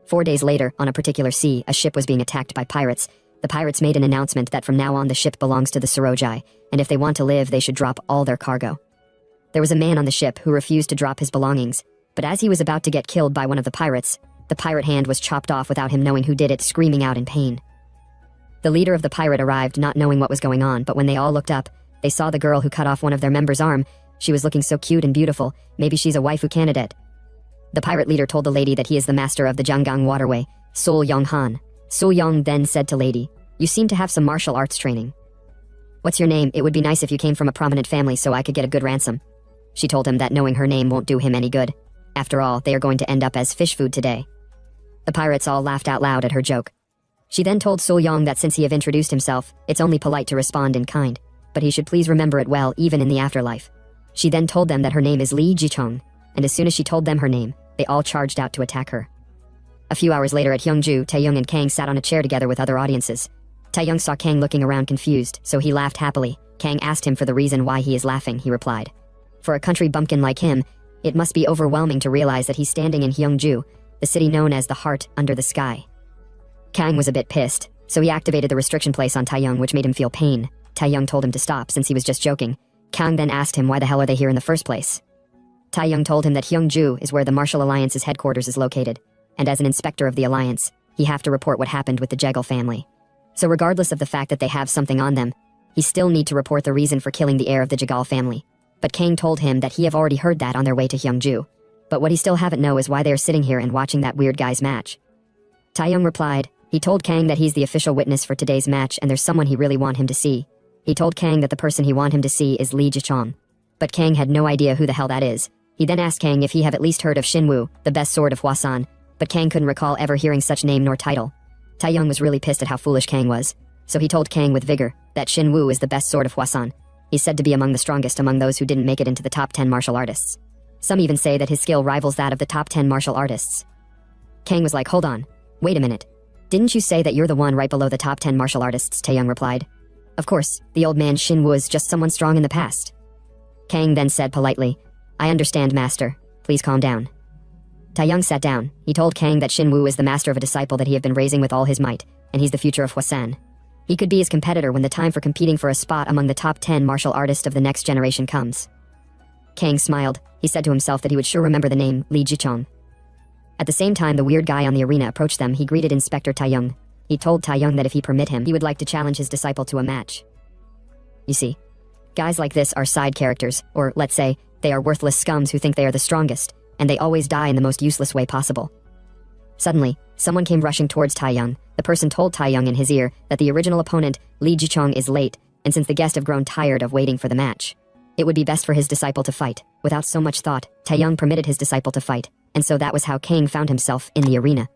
4 days later, on a particular sea, a ship was being attacked by pirates. The pirates made an announcement that from now on the ship belongs to the Surojai, and if they want to live, they should drop all their cargo. There was a man on the ship who refused to drop his belongings, but as he was about to get killed by one of the pirates, the pirate hand was chopped off without him knowing who did it, screaming out in pain. The leader of the pirate arrived not knowing what was going on, but when they all looked up, they saw the girl who cut off one of their members' arm. She was looking so cute and beautiful, maybe she's a waifu candidate. The pirate leader told the lady that he is the master of the Jianggang waterway, Sol Yong-han. Sol Yong then said to lady, "You seem to have some martial arts training. What's your name? It would be nice if you came from a prominent family so I could get a good ransom." She told him that knowing her name won't do him any good. After all, they are going to end up as fish food today. The pirates all laughed out loud at her joke. She then told Sol Yong that since he have introduced himself, it's only polite to respond in kind, but he should please remember it well even in the afterlife. She then told them that her name is Li Jichong, and as soon as she told them her name, they all charged out to attack her. A few hours later at Hyungju, Taeyong and Kang sat on a chair together with other audiences. Taeyong saw Kang looking around confused, so he laughed happily. Kang asked him for the reason why he is laughing, he replied. For a country bumpkin like him, it must be overwhelming to realize that he's standing in Hyungju, the city known as the heart under the sky. Kang was a bit pissed, so he activated the restriction place on Taeyong, which made him feel pain. Taeyong told him to stop since he was just joking. Kang then asked him why the hell are they here in the first place. Taeyong told him that Hyungju is where the Martial Alliance's headquarters is located, and as an inspector of the Alliance, he have to report what happened with the Jegal family. So regardless of the fact that they have something on them, he still need to report the reason for killing the heir of the Jegal family. But Kang told him that he have already heard that on their way to Hyungju. But what he still haven't know is why they are sitting here and watching that weird guy's match. Taeyong replied, he told Kang that he's the official witness for today's match and there's someone he really want him to see. He told Kang that the person he want him to see is Li Jichong. But Kang had no idea who the hell that is. He then asked Kang if he have at least heard of Shinwu, the best sword of Hwasan, but Kang couldn't recall ever hearing such name nor title. Taeyong was really pissed at how foolish Kang was, so he told Kang with vigor that Shinwu is the best sword of Hwasan. He's said to be among the strongest among those who didn't make it into the top 10 martial artists. Some even say that his skill rivals that of the top 10 martial artists. Kang was like, hold on, wait a minute. Didn't you say that you're the one right below the top 10 martial artists? Taeyong replied. Of course, the old man Shinwu is just someone strong in the past. Kang then said politely, I understand, master. Please calm down. Taeyong sat down. He told Kang that Shinwu is the master of a disciple that he have been raising with all his might, and he's the future of Hwasan. He could be his competitor when the time for competing for a spot among the top 10 martial artists of the next generation comes. Kang smiled. He said to himself that he would sure remember the name Li Jichong. At the same time the weird guy on the arena approached them, he greeted Inspector Taeyong. He told Taeyong that if he permit him, he would like to challenge his disciple to a match. You see, guys like this are side characters, or let's say, they are worthless scums who think they are the strongest, and they always die in the most useless way possible. Suddenly, someone came rushing towards Taeyong. The person told Taeyong in his ear that the original opponent, Li Jichong, is late, and since the guest have grown tired of waiting for the match, it would be best for his disciple to fight. Without so much thought, Taeyong permitted his disciple to fight, and so that was how Kang found himself in the arena.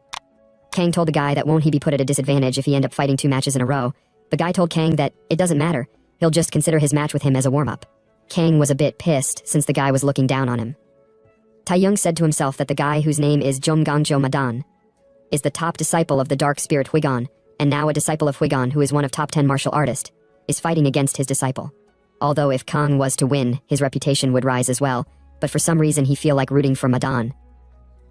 Kang told the guy that won't he be put at a disadvantage if he end up fighting 2 matches in a row, The guy told Kang that it doesn't matter, he'll just consider his match with him as a warm-up. Kang was a bit pissed since the guy was looking down on him. Taeyong said to himself that the guy whose name is Jomgangjo Madan is the top disciple of the dark spirit Huigon, and now a disciple of Huigon who is one of top 10 martial artists, is fighting against his disciple. Although if Kang was to win, his reputation would rise as well, but for some reason he feel like rooting for Madan.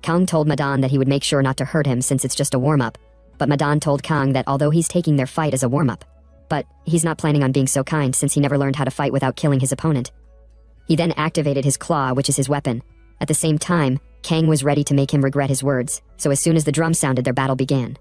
Kang told Madan that he would make sure not to hurt him since it's just a warm-up, but Madan told Kang that although he's taking their fight as a warm-up, but he's not planning on being so kind since he never learned how to fight without killing his opponent. He then activated his claw, which is his weapon. At the same time, Kang was ready to make him regret his words, so as soon as the drum sounded, their battle began.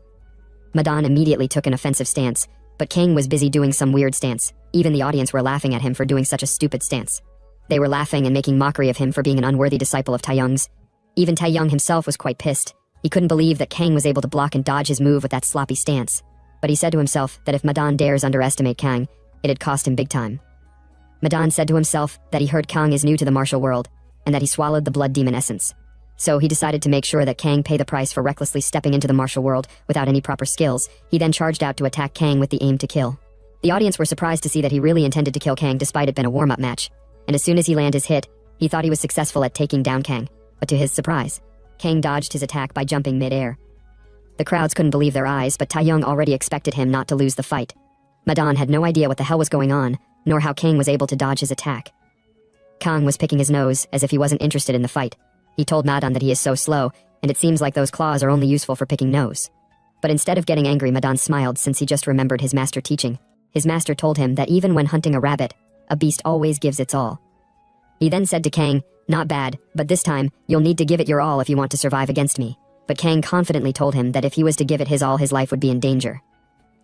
Madan immediately took an offensive stance, but Kang was busy doing some weird stance. Even the audience were laughing at him for doing such a stupid stance. They were laughing and making mockery of him for being an unworthy disciple of Taeyong's. Even Taeyong himself was quite pissed. He couldn't believe that Kang was able to block and dodge his move with that sloppy stance. But he said to himself that if Madan dares underestimate Kang, it'd cost him big time. Madan said to himself that he heard Kang is new to the martial world, and that he swallowed the blood demon essence. So he decided to make sure that Kang pay the price for recklessly stepping into the martial world without any proper skills. He then charged out to attack Kang with the aim to kill. The audience were surprised to see that he really intended to kill Kang despite it being a warm-up match. And as soon as he landed his hit, he thought he was successful at taking down Kang. But to his surprise, Kang dodged his attack by jumping mid-air. The crowds couldn't believe their eyes, but Taeyong already expected him not to lose the fight. Madan had no idea what the hell was going on, nor how Kang was able to dodge his attack. Kang was picking his nose as if he wasn't interested in the fight. He told Madan that he is so slow, and it seems like those claws are only useful for picking nose. But instead of getting angry, Madan smiled since he just remembered his master teaching. His master told him that even when hunting a rabbit, a beast always gives its all. He then said to Kang, "Not bad, but this time, you'll need to give it your all if you want to survive against me." But Kang confidently told him that if he was to give it his all, his life would be in danger.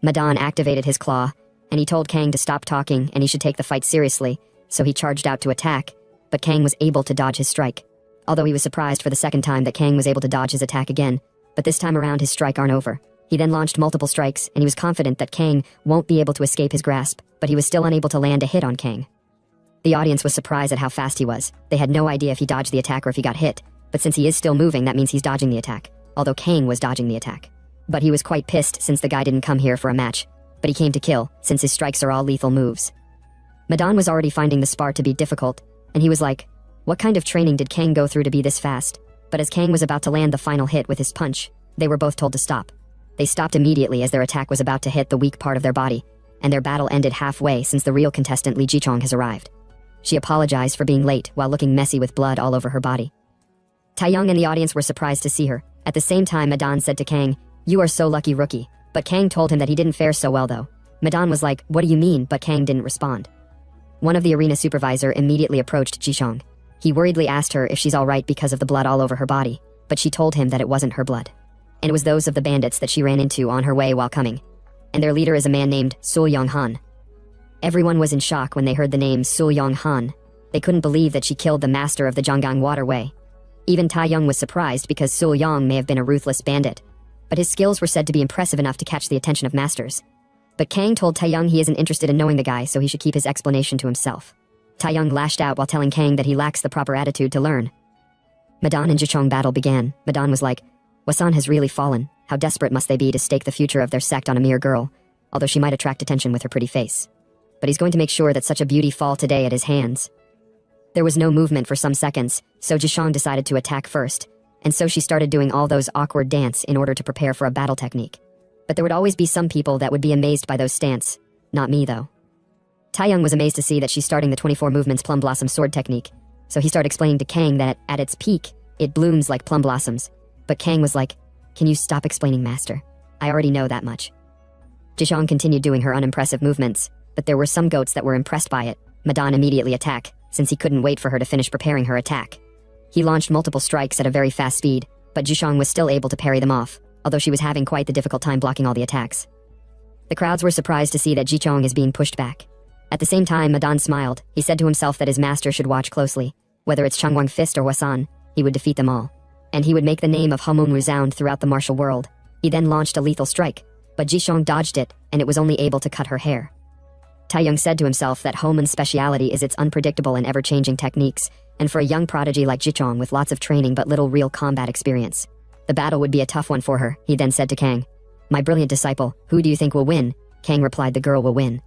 Madan activated his claw, and he told Kang to stop talking and he should take the fight seriously, so he charged out to attack, but Kang was able to dodge his strike. Although he was surprised for the second time that Kang was able to dodge his attack again, but this time around his strike aren't over. He then launched multiple strikes, and he was confident that Kang won't be able to escape his grasp, but he was still unable to land a hit on Kang. The audience was surprised at how fast he was. They had no idea if he dodged the attack or if he got hit, but since he is still moving, that means he's dodging the attack, although Kang was dodging the attack. But he was quite pissed since the guy didn't come here for a match, but he came to kill, since his strikes are all lethal moves. Madan was already finding the spar to be difficult, and he was like, what kind of training did Kang go through to be this fast? But as Kang was about to land the final hit with his punch, they were both told to stop. They stopped immediately as their attack was about to hit the weak part of their body, and their battle ended halfway since the real contestant Lee Jichong has arrived. She apologized for being late while looking messy with blood all over her body. Taeyong and the audience were surprised to see her. At the same time, Madan said to Kang, "You are so lucky, rookie." But Kang told him that he didn't fare so well though. Madan was like, "What do you mean?" But Kang didn't respond. One of the arena supervisor immediately approached Jichong. He worriedly asked her if she's alright because of the blood all over her body, but she told him that it wasn't her blood. And it was those of the bandits that she ran into on her way while coming. And their leader is a man named Sul Yong-han. Everyone was in shock when they heard the name Sul Yong-han. They couldn't believe that she killed the master of the Zhanggang waterway. Even Taeyong was surprised because Sul Yong may have been a ruthless bandit, but his skills were said to be impressive enough to catch the attention of masters. But Kang told Taeyong he isn't interested in knowing the guy, so he should keep his explanation to himself. Taeyong lashed out while telling Kang that he lacks the proper attitude to learn. Madan and Jichong battle began. Madan was like, "Wasan has really fallen. How desperate must they be to stake the future of their sect on a mere girl, although she might attract attention with her pretty face. But he's going to make sure that such a beauty fall today at his hands." There was no movement for some seconds, so Jichong decided to attack first, and so she started doing all those awkward dance in order to prepare for a battle technique. But there would always be some people that would be amazed by those stance. Not me though. Taeyong was amazed to see that she's starting the 24 movements plum blossom sword technique, so he started explaining to Kang that at its peak, it blooms like plum blossoms. But Kang was like, "Can you stop explaining, master? I already know that much." Jichong continued doing her unimpressive movements, but there were some goats that were impressed by it. Madan immediately attacked, since he couldn't wait for her to finish preparing her attack. He launched multiple strikes at a very fast speed, but Jichong was still able to parry them off, although she was having quite the difficult time blocking all the attacks. The crowds were surprised to see that Jichong is being pushed back. At the same time, Madan smiled. He said to himself that his master should watch closely. Whether it's Changwang Fist or Wasan, he would defeat them all. And he would make the name of Hamon resound throughout the martial world. He then launched a lethal strike, but Jichong dodged it, and it was only able to cut her hair. Taeyong said to himself that Homon's speciality is its unpredictable and ever-changing techniques, and for a young prodigy like Jichong with lots of training but little real combat experience, the battle would be a tough one for her. He then said to Kang, "My brilliant disciple, who do you think will win?" Kang replied the girl will win.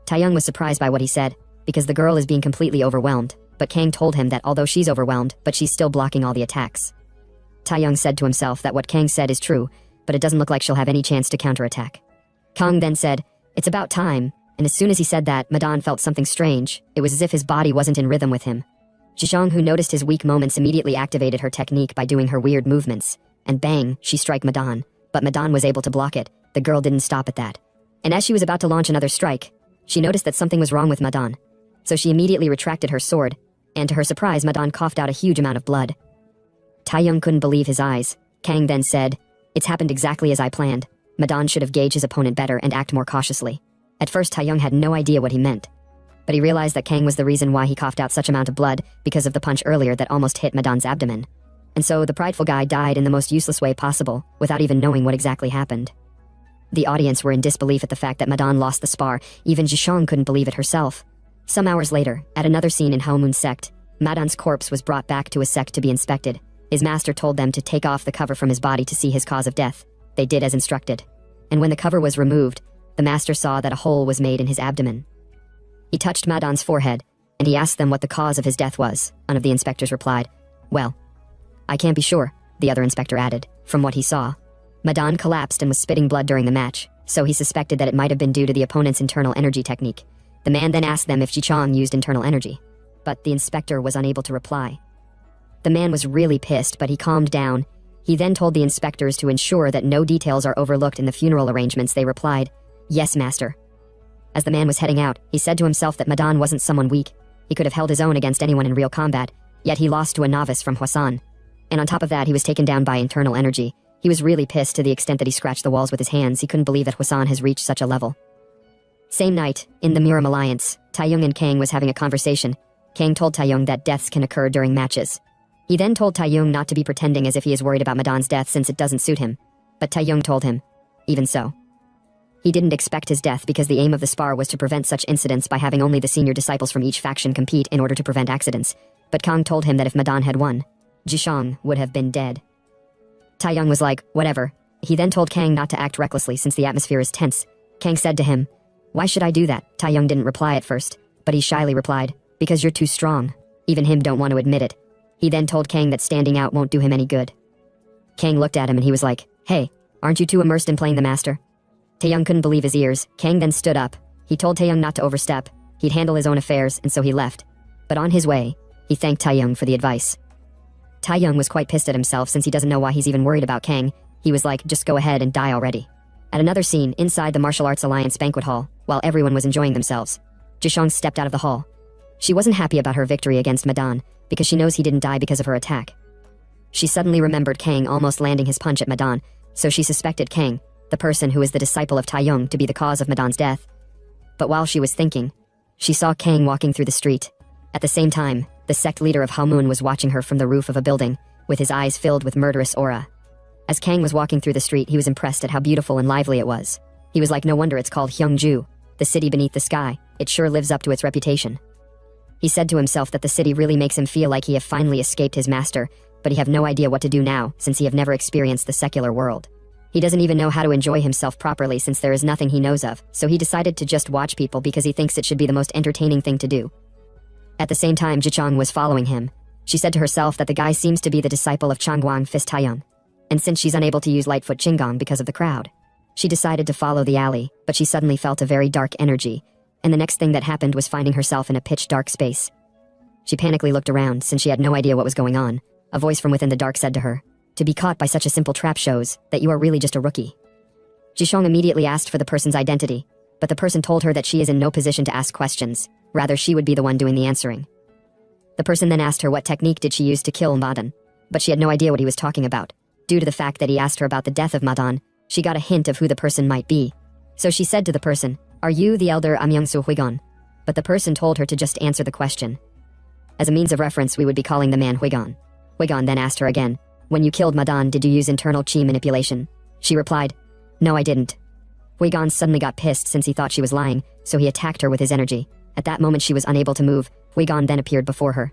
Taeyong was surprised by what he said, because the girl is being completely overwhelmed, but Kang told him that although she's overwhelmed, but she's still blocking all the attacks. Taeyong said to himself that what Kang said is true, but it doesn't look like she'll have any chance to counterattack. Kang then said, "It's about time," and as soon as he said that, Madan felt something strange. It was as if his body wasn't in rhythm with him. Zhishang, who noticed his weak moments, immediately activated her technique by doing her weird movements, and bang, she struck Madan, but Madan was able to block it. The girl didn't stop at that. And as she was about to launch another strike, she noticed that something was wrong with Madan. So she immediately retracted her sword, and to her surprise, Madan coughed out a huge amount of blood. Taeyong couldn't believe his eyes. Kang then said, "It's happened exactly as I planned. Madan should have gauged his opponent better and act more cautiously." At first, Taeyong had no idea what he meant, but he realized that Kang was the reason why he coughed out such amount of blood because of the punch earlier that almost hit Madan's abdomen. And so the prideful guy died in the most useless way possible, without even knowing what exactly happened. The audience were in disbelief at the fact that Madan lost the spar. Even Zhishang couldn't believe it herself. Some hours later, at another scene in Haomun's sect, Madan's corpse was brought back to his sect to be inspected. His master told them to take off the cover from his body to see his cause of death. They did as instructed. And when the cover was removed, the master saw that a hole was made in his abdomen. He touched Madan's forehead, and he asked them what the cause of his death was. One of the inspectors replied, "Well, I can't be sure," the other inspector added, "from what he saw. Madan collapsed and was spitting blood during the match, so he suspected that it might have been due to the opponent's internal energy technique." The man then asked them if Jichang used internal energy, but the inspector was unable to reply. The man was really pissed, but he calmed down. He then told the inspectors to ensure that no details are overlooked in the funeral arrangements. They replied, "Yes, master." As the man was heading out, he said to himself that Madan wasn't someone weak. He could have held his own against anyone in real combat, yet he lost to a novice from Hwasan. And on top of that, he was taken down by internal energy. He was really pissed to the extent that he scratched the walls with his hands. He couldn't believe that Hwasan has reached such a level. Same night, in the Miram Alliance, Taeyong and Kang was having a conversation. Kang told Taeyong that deaths can occur during matches. He then told Taeyong not to be pretending as if he is worried about Madan's death since it doesn't suit him. But Taeyong told him, even so. He didn't expect his death because the aim of the spar was to prevent such incidents by having only the senior disciples from each faction compete in order to prevent accidents. But Kang told him that if Madan had won, Zhishang would have been dead. Taeyong was like, whatever. He then told Kang not to act recklessly since the atmosphere is tense. Kang said to him, "Why should I do that?" Taeyong didn't reply at first, but he shyly replied, "Because you're too strong." Even him don't want to admit it. He then told Kang that standing out won't do him any good. Kang looked at him and he was like, "Hey, aren't you too immersed in playing the master?" Taeyong couldn't believe his ears. Kang then stood up. He told Taeyong not to overstep. He'd handle his own affairs, and so he left. But on his way, he thanked Taeyong for the advice. Taeyong was quite pissed at himself since he doesn't know why he's even worried about Kang. He was like, just go ahead and die already. At another scene, inside the Martial Arts Alliance banquet hall, while everyone was enjoying themselves, Zhishang stepped out of the hall. She wasn't happy about her victory against Madan, because she knows he didn't die because of her attack. She suddenly remembered Kang almost landing his punch at Madan, so she suspected Kang, the person who is the disciple of Taeyong, to be the cause of Madan's death. But while she was thinking, she saw Kang walking through the street. At the same time, the sect leader of Haomun was watching her from the roof of a building, with his eyes filled with murderous aura. As Kang was walking through the street, he was impressed at how beautiful and lively it was. He was like, no wonder it's called Hyungju, the city beneath the sky. It sure lives up to its reputation. He said to himself that the city really makes him feel like he have finally escaped his master, but he have no idea what to do now, since he have never experienced the secular world. He doesn't even know how to enjoy himself properly since there is nothing he knows of, so he decided to just watch people because he thinks it should be the most entertaining thing to do. At the same time, Jichang was following him. She said to herself that the guy seems to be the disciple of Changguang Fist Taeyong, and since she's unable to use Lightfoot Qinggong because of the crowd, she decided to follow the alley, but she suddenly felt a very dark energy, and the next thing that happened was finding herself in a pitch-dark space. She panically looked around since she had no idea what was going on. A voice from within the dark said to her, "To be caught by such a simple trap shows that you are really just a rookie." Jishong immediately asked for the person's identity, but the person told her that she is in no position to ask questions. Rather, she would be the one doing the answering. The person then asked her what technique did she use to kill Madan, but she had no idea what he was talking about. Due to the fact that he asked her about the death of Madan, she got a hint of who the person might be. So she said to the person, "Are you the elder Amyangsu Huigon?" But the person told her to just answer the question. As a means of reference, we would be calling the man Huigon. Huigon then asked her again, "When you killed Madan, did you use internal chi manipulation?" She replied, "No, I didn't." Huigon suddenly got pissed since he thought she was lying, so he attacked her with his energy. At that moment she was unable to move. Huigon then appeared before her.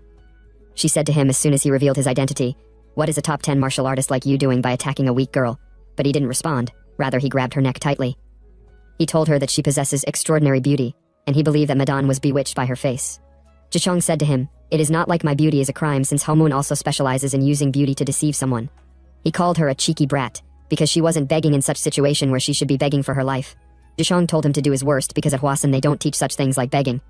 She said to him as soon as he revealed his identity, "What is a top 10 martial artist like you doing by attacking a weak girl?" But he didn't respond. Rather, he grabbed her neck tightly. He told her that she possesses extraordinary beauty, and he believed that Madan was bewitched by her face. Zhishong said to him, "It is not like my beauty is a crime since Homun also specializes in using beauty to deceive someone." He called her a cheeky brat, because she wasn't begging in such situation where she should be begging for her life. Zhishong told him to do his worst because at Hwasun they don't teach such things like begging.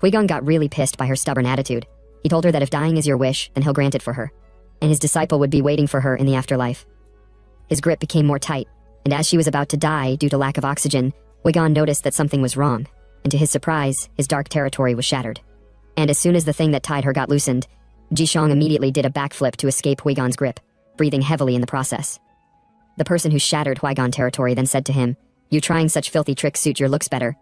Huigon got really pissed by her stubborn attitude. He told her that if dying is your wish, then he'll grant it for her, and his disciple would be waiting for her in the afterlife. His grip became more tight, and as she was about to die due to lack of oxygen, Huigon noticed that something was wrong, and to his surprise, his dark territory was shattered. And as soon as the thing that tied her got loosened, Zhishong immediately did a backflip to escape Huigon's grip, breathing heavily in the process. The person who shattered Huigon territory then said to him, "You trying such filthy tricks suit your looks better."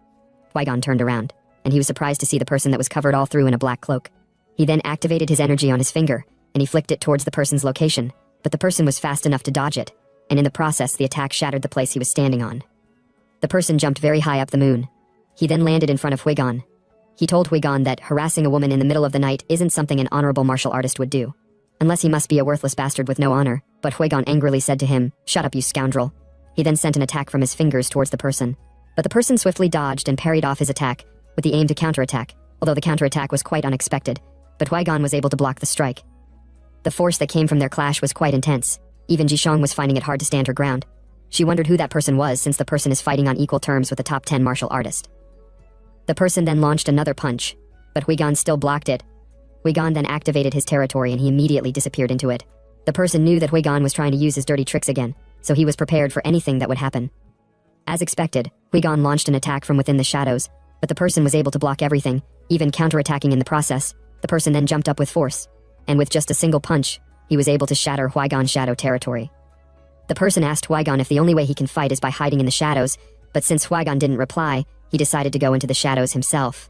Huigon turned around, and he was surprised to see the person that was covered all through in a black cloak. He then activated his energy on his finger, and he flicked it towards the person's location, but the person was fast enough to dodge it, and in the process the attack shattered the place he was standing on. The person jumped very high up the moon. He then landed in front of Huigon. He told Huigon that harassing a woman in the middle of the night isn't something an honorable martial artist would do. Unless he must be a worthless bastard with no honor, but Huigon angrily said to him, "Shut up, you scoundrel." He then sent an attack from his fingers towards the person. But the person swiftly dodged and parried off his attack, with the aim to counterattack, although the counterattack was quite unexpected, but Huigon was able to block the strike. The force that came from their clash was quite intense. Even Zhishong was finding it hard to stand her ground. She wondered who that person was since the person is fighting on equal terms with a top 10 martial artist. The person then launched another punch, but Huigon still blocked it. Huigon then activated his territory and he immediately disappeared into it. The person knew that Huigon was trying to use his dirty tricks again, so he was prepared for anything that would happen. As expected, Huigon launched an attack from within the shadows, but the person was able to block everything, even counterattacking in the process. The person then jumped up with force, and with just a single punch, he was able to shatter Huigon's shadow territory. The person asked Huigon if the only way he can fight is by hiding in the shadows, but since Huigon didn't reply, he decided to go into the shadows himself.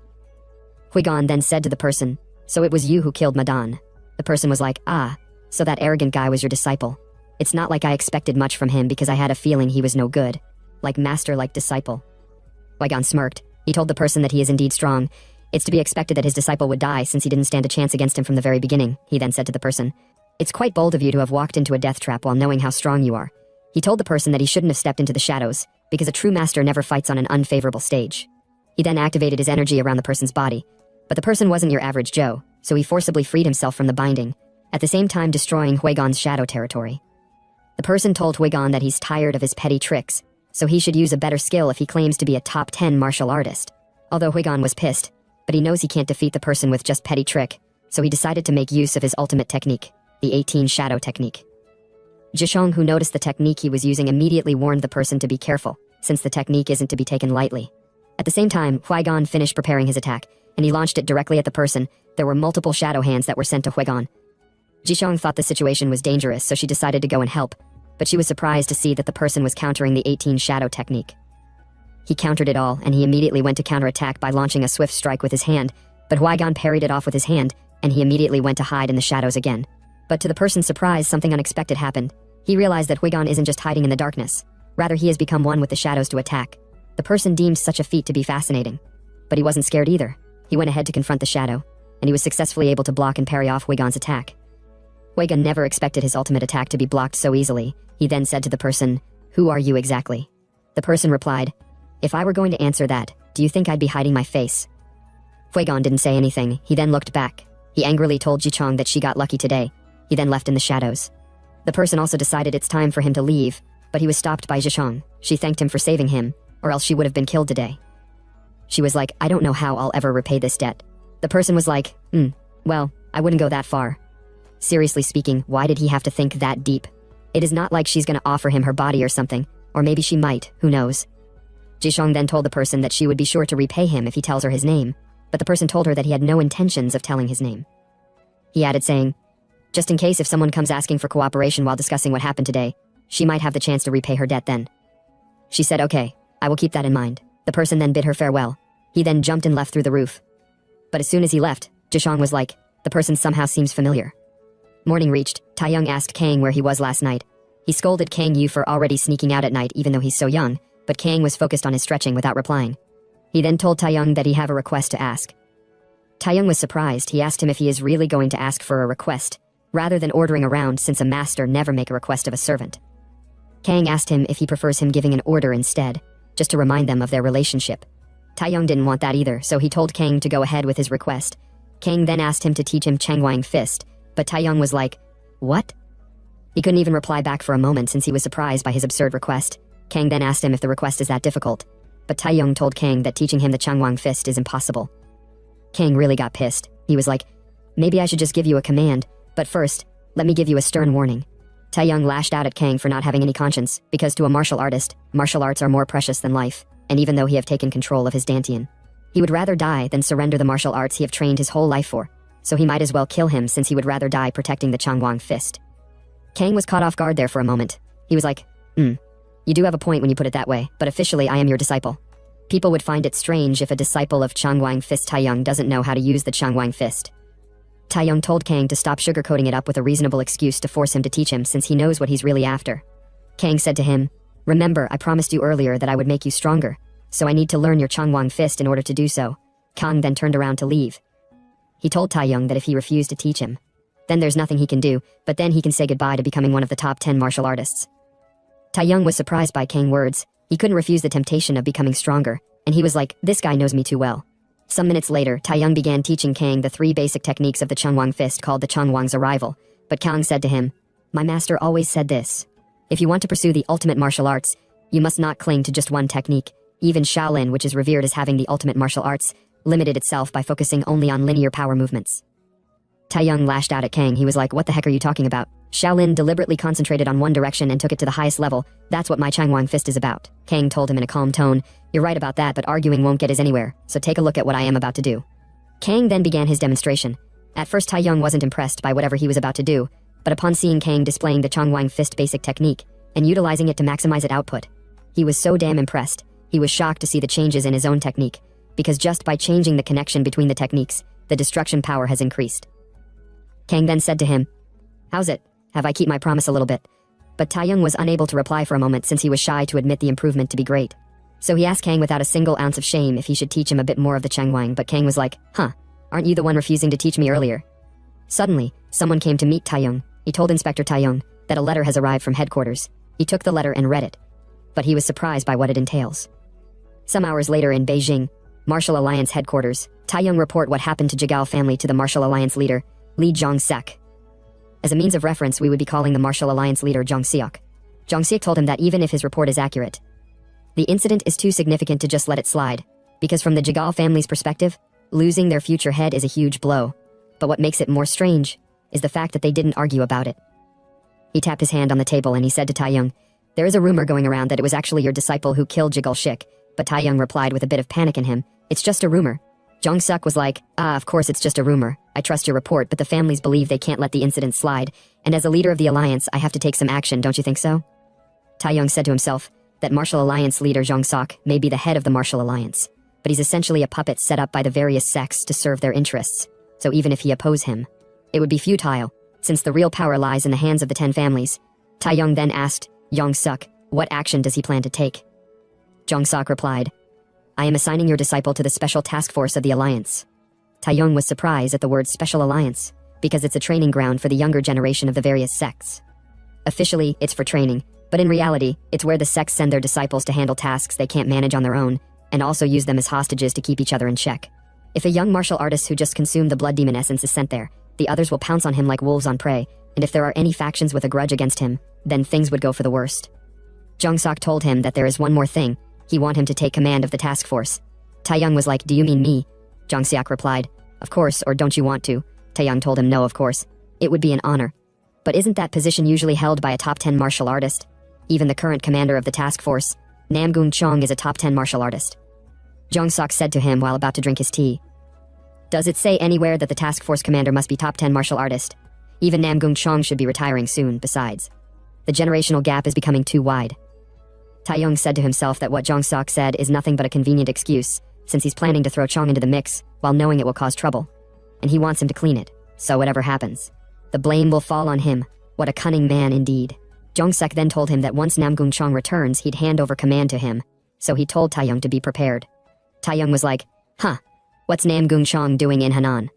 Huigon then said to the person, "So it was you who killed Madan." The person was like, "Ah, so that arrogant guy was your disciple. It's not like I expected much from him because I had a feeling he was no good. Like master, like disciple." Huigon smirked. He told the person that he is indeed strong. It's to be expected that his disciple would die since he didn't stand a chance against him from the very beginning. He then said to the person, "It's quite bold of you to have walked into a death trap while knowing how strong you are." He told the person that he shouldn't have stepped into the shadows, because a true master never fights on an unfavorable stage. He then activated his energy around the person's body, but the person wasn't your average Joe, so he forcibly freed himself from the binding, at the same time destroying Huigon's shadow territory. The person told Huigon that he's tired of his petty tricks, so he should use a better skill if he claims to be a top 10 martial artist. Although Huigon was pissed, but he knows he can't defeat the person with just petty trick, so he decided to make use of his ultimate technique, the 18 shadow technique. Zhishong, who noticed the technique he was using, immediately warned the person to be careful, since the technique isn't to be taken lightly. At the same time, Huigon finished preparing his attack, and he launched it directly at the person. There were multiple shadow hands that were sent to Huigon. Zhishong thought the situation was dangerous, so she decided to go and help, but she was surprised to see that the person was countering the 18 shadow technique. He countered it all, and he immediately went to counterattack by launching a swift strike with his hand, but Huigon parried it off with his hand, and he immediately went to hide in the shadows again. But to the person's surprise, something unexpected happened. He realized that Huigon isn't just hiding in the darkness, rather he has become one with the shadows to attack. The person deemed such a feat to be fascinating. But he wasn't scared either. He went ahead to confront the shadow, and he was successfully able to block and parry off Huigon's attack. Huigon never expected his ultimate attack to be blocked so easily. He then said to the person, "Who are you exactly?" The person replied, "If I were going to answer that, do you think I'd be hiding my face?" Huigon didn't say anything. He then looked back. He angrily told Zhichong that she got lucky today. He then left in the shadows. The person also decided it's time for him to leave, but he was stopped by Zhishong. She thanked him for saving him, or else she would have been killed today. She was like, "I don't know how I'll ever repay this debt." The person was like, well, I wouldn't go that far." Seriously speaking, why did he have to think that deep? It is not like she's gonna offer him her body or something, or maybe she might, who knows. Zhishong then told the person that she would be sure to repay him if he tells her his name, but the person told her that he had no intentions of telling his name. He added saying, "Just in case if someone comes asking for cooperation while discussing what happened today, she might have the chance to repay her debt then." She said, "Okay, I will keep that in mind." The person then bid her farewell. He then jumped and left through the roof. But as soon as he left, Zhishong was like, "The person somehow seems familiar." Morning reached. Taeyong asked Kang where he was last night. He scolded Kang Yu for already sneaking out at night even though he's so young, but Kang was focused on his stretching without replying. He then told Taeyong that he have a request to ask. Taeyong was surprised. He asked him if he is really going to ask for a request, rather than ordering around, since a master never make a request of a servant. Kang asked him if he prefers him giving an order instead. just to remind them of their relationship. Taeyong didn't want that either, so he told Kang to go ahead with his request. Kang then asked him to teach him Changwang Fist, but Taeyong was like, "What?" He couldn't even reply back for a moment since he was surprised by his absurd request. Kang then asked him if the request is that difficult, but Taeyong told Kang that teaching him the Changwang Fist is impossible. Kang really got pissed. He was like, "Maybe I should just give you a command, but first, let me give you a stern warning." Taeyong lashed out at Kang for not having any conscience, because to a martial artist, martial arts are more precious than life, and even though he have taken control of his dantian, he would rather die than surrender the martial arts he have trained his whole life for, so he might as well kill him since he would rather die protecting the Changwang Fist. Kang was caught off guard there for a moment. He was like, you do have a point when you put it that way, but officially I am your disciple. People would find it strange if a disciple of Changwang Fist Taeyong doesn't know how to use the Changwang Fist. Taeyong told Kang to stop sugarcoating it up with a reasonable excuse to force him to teach him since he knows what he's really after. Kang said to him, "Remember, I promised you earlier that I would make you stronger, so I need to learn your Changwang Fist in order to do so." Kang then turned around to leave. He told Taeyong that if he refused to teach him, then there's nothing he can do, but then he can say goodbye to becoming one of the top 10 martial artists. Taeyong was surprised by Kang's words. He couldn't refuse the temptation of becoming stronger, and he was like, "This guy knows me too well." Some minutes later, Taeyong began teaching Kang the 3 basic techniques of the Changwang Fist called the Changwang's Arrival, but Kang said to him, "My master always said this. If you want to pursue the ultimate martial arts, you must not cling to just one technique. Even Shaolin, which is revered as having the ultimate martial arts, limited itself by focusing only on linear power movements." Taeyong lashed out at Kang. He was like, "What the heck are you talking about? Shaolin deliberately concentrated on one direction and took it to the highest level. That's what my Changwang Fist is about." Kang told him in a calm tone, "You're right about that, but arguing won't get us anywhere, so take a look at what I am about to do." Kang then began his demonstration. At first Taeyong wasn't impressed by whatever he was about to do, but upon seeing Kang displaying the Changwang Fist basic technique, and utilizing it to maximize its output, he was so damn impressed. He was shocked to see the changes in his own technique, because just by changing the connection between the techniques, the destruction power has increased. Kang then said to him, "How's it? Have I keep my promise a little bit?" But Taeyong was unable to reply for a moment since he was shy to admit the improvement to be great. So he asked Kang without a single ounce of shame if he should teach him a bit more of the Changwang, but Kang was like, "Aren't you the one refusing to teach me earlier?" Suddenly, someone came to meet Taeyong. He told Inspector Taeyong that a letter has arrived from headquarters. He took the letter and read it, but he was surprised by what it entails. Some hours later in Beijing, Martial Alliance headquarters, Taeyong report what happened to Jigao family to the Martial Alliance leader, Li Zhongseok. As a means of reference, we would be calling the Martial Alliance leader Zhongseok. Zhongseok told him that even if his report is accurate, the incident is too significant to just let it slide, because from the Jigao family's perspective, losing their future head is a huge blow. But what makes it more strange is the fact that they didn't argue about it. He tapped his hand on the table and he said to Taeyong, "There is a rumor going around that it was actually your disciple who killed Jigao Shik," but Taeyong replied with a bit of panic in him, "It's just a rumor." Zhongseok was like, "Of course it's just a rumor. I trust your report, but the families believe they can't let the incident slide, and as a leader of the alliance, I have to take some action, don't you think so?" Taeyong said to himself that Martial Alliance leader Zhongseok may be the head of the Martial Alliance, but he's essentially a puppet set up by the various sects to serve their interests, so even if he oppose him, it would be futile, since the real power lies in the hands of the 10 families. Taeyong then asked Zhongseok, what action does he plan to take? Zhongseok replied, "I am assigning your disciple to the Special Task Force of the Alliance." Taeyong was surprised at the word Special Alliance, because it's a training ground for the younger generation of the various sects. Officially, it's for training, but in reality, it's where the sects send their disciples to handle tasks they can't manage on their own, and also use them as hostages to keep each other in check. If a young martial artist who just consumed the blood demon essence is sent there, the others will pounce on him like wolves on prey, and if there are any factions with a grudge against him, then things would go for the worst. Zhongseok told him that there is one more thing. He want him to take command of the task force. Taeyong was like, "Do you mean me?" Zhongseok replied, "Of course, or don't you want to?" Taeyong told him no, of course. It would be an honor. But isn't that position usually held by a top 10 martial artist? Even the current commander of the task force, Namgung Chong, is a top 10 martial artist. Zhongseok said to him while about to drink his tea, "Does it say anywhere that the task force commander must be top 10 martial artist? Even Namgung Chong should be retiring soon, besides. The generational gap is becoming too wide." Taeyong said to himself that what Zhongseok said is nothing but a convenient excuse, since he's planning to throw Chong into the mix, while knowing it will cause trouble. And he wants him to clean it, so whatever happens, the blame will fall on him. What a cunning man indeed. Zhongseok then told him that once Namgung Chong returns, he'd hand over command to him, so he told Taeyong to be prepared. Taeyong was like, "What's Namgung Chong doing in Henan?"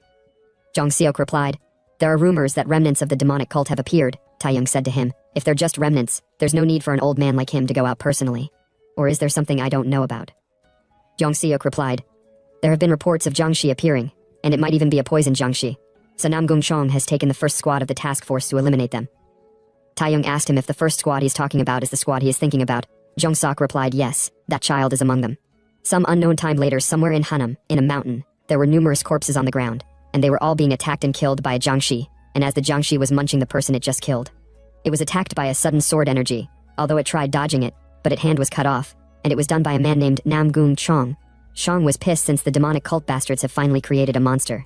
Zhongseok replied, "There are rumors that remnants of the demonic cult have appeared." Taeyong said to him, "If they're just remnants, there's no need for an old man like him to go out personally." Or is there something I don't know about? Jong Seok replied, there have been reports of Jiangxi appearing, and it might even be a poisoned Jiangxi. So Namgung Chong has taken the first squad of the task force to eliminate them. Taeyong asked him if the first squad he's talking about is the squad he is thinking about. Jong Sok replied yes, that child is among them. Some unknown time later, somewhere in Hanam, in a mountain, there were numerous corpses on the ground, and they were all being attacked and killed by a Jiangxi, and as the Jiangxi was munching the person it just killed. It was attacked by a sudden sword energy, although it tried dodging it, but its hand was cut off, and it was done by a man named Namgung Chong. Chong was pissed since the demonic cult bastards have finally created a monster.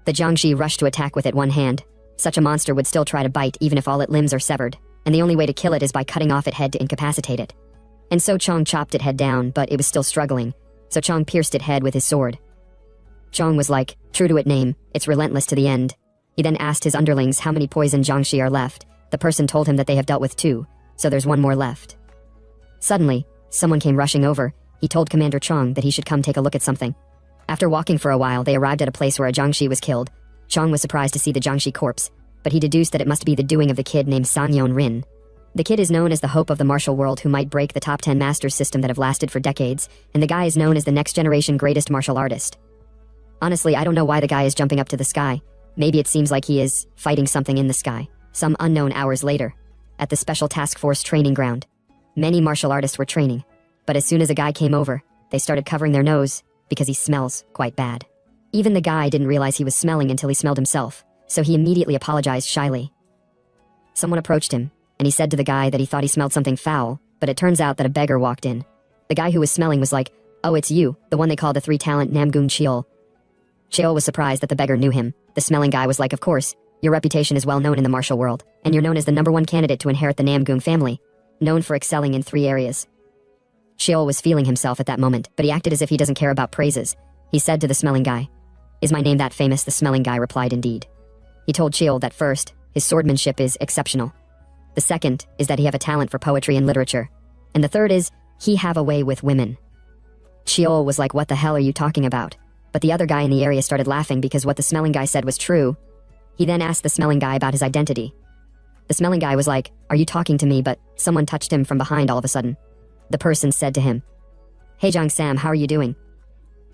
The Jiangxi rushed to attack with it one hand. Such a monster would still try to bite even if all its limbs are severed, and the only way to kill it is by cutting off its head to incapacitate it. And so Chong chopped its head down, but it was still struggling, so Chong pierced its head with his sword. Chong was like, true to its name, it's relentless to the end. He then asked his underlings how many poisoned Jiangxi are left. The person told him that they have dealt with 2, so there's 1 more left. Suddenly, someone came rushing over. He told Commander Chong that he should come take a look at something. After walking for a while, they arrived at a place where a Jiangxi was killed. Chong was surprised to see the Jiangxi corpse, but he deduced that it must be the doing of the kid named Sanyon Rin. The kid is known as the hope of the martial world who might break the top 10 masters system that have lasted for decades, and the guy is known as the next generation greatest martial artist. Honestly, I don't know why the guy is jumping up to the sky. Maybe it seems like he is fighting something in the sky. Some unknown hours later, at the Special Task Force training ground, many martial artists were training, but as soon as a guy came over, they started covering their nose because he smells quite bad. Even the guy didn't realize he was smelling until he smelled himself, so he immediately apologized shyly. Someone approached him, and he said to the guy that he thought he smelled something foul, but it turns out that a beggar walked in. The guy who was smelling was like, oh, it's you, the one they call the 3-talent Namgung Cheol. Cheol was surprised that the beggar knew him. The smelling guy was like, of course, your reputation is well known in the martial world, and you're known as the #1 candidate to inherit the Namgung family, known for excelling in 3 areas. Cheol was feeling himself at that moment, but he acted as if he doesn't care about praises. He said to the smelling guy, is my name that famous? The smelling guy replied indeed. He told Cheol that first, his swordmanship is exceptional. The second is that he have a talent for poetry and literature. And the third is, he have a way with women. Cheol was like, what the hell are you talking about? But the other guy in the area started laughing because what the smelling guy said was true. He then asked the smelling guy about his identity. The smelling guy was like, are you talking to me? But someone touched him from behind all of a sudden. The person said to him, hey Jang Sam, how are you doing?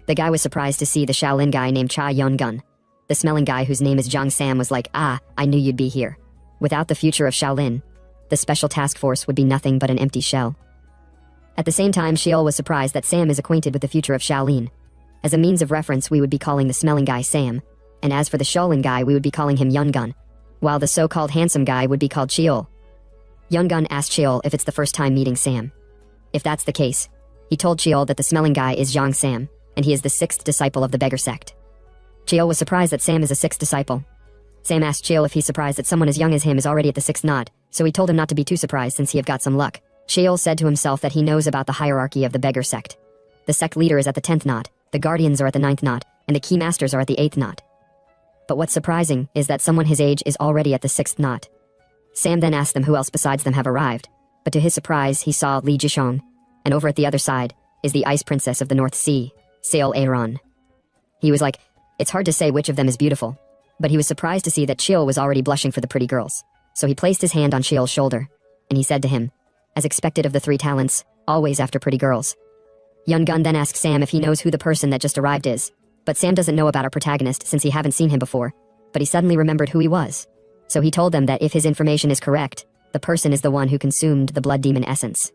The guy was surprised to see the Shaolin guy named Cha Yun Gun. The smelling guy whose name is Jang Sam was like, ah, I knew you'd be here. Without the future of Shaolin, the special task force would be nothing but an empty shell. At the same time, Sheol was surprised that Sam is acquainted with the future of Shaolin. As a means of reference, we would be calling the smelling guy Sam, and as for the Shaolin guy, we would be calling him Yungun, while the so-called handsome guy would be called Cheol. Yungun asked Cheol if it's the first time meeting Sam. If that's the case, he told Cheol that the smelling guy is Zhang Sam, and he is the 6th disciple of the beggar sect. Cheol was surprised that Sam is a 6th disciple. Sam asked Cheol if he's surprised that someone as young as him is already at the 6th knot, so he told him not to be too surprised since he have got some luck. Cheol said to himself that he knows about the hierarchy of the beggar sect. The sect leader is at the 10th knot, the guardians are at the 9th knot, and the key masters are at the 8th knot. But what's surprising is that someone his age is already at the 6th knot. Sam then asked them who else besides them have arrived, but to his surprise he saw Li Jishong, and over at the other side is the ice princess of the North Sea, Seol Aeron. He was like, it's hard to say which of them is beautiful, but he was surprised to see that Cheol was already blushing for the pretty girls. So he placed his hand on Cheol's shoulder, and he said to him, as expected of the 3 talents, always after pretty girls. Yungun then asked Sam if he knows who the person that just arrived is, but Sam doesn't know about our protagonist since he haven't seen him before, but he suddenly remembered who he was. So he told them that if his information is correct, the person is the one who consumed the blood demon essence.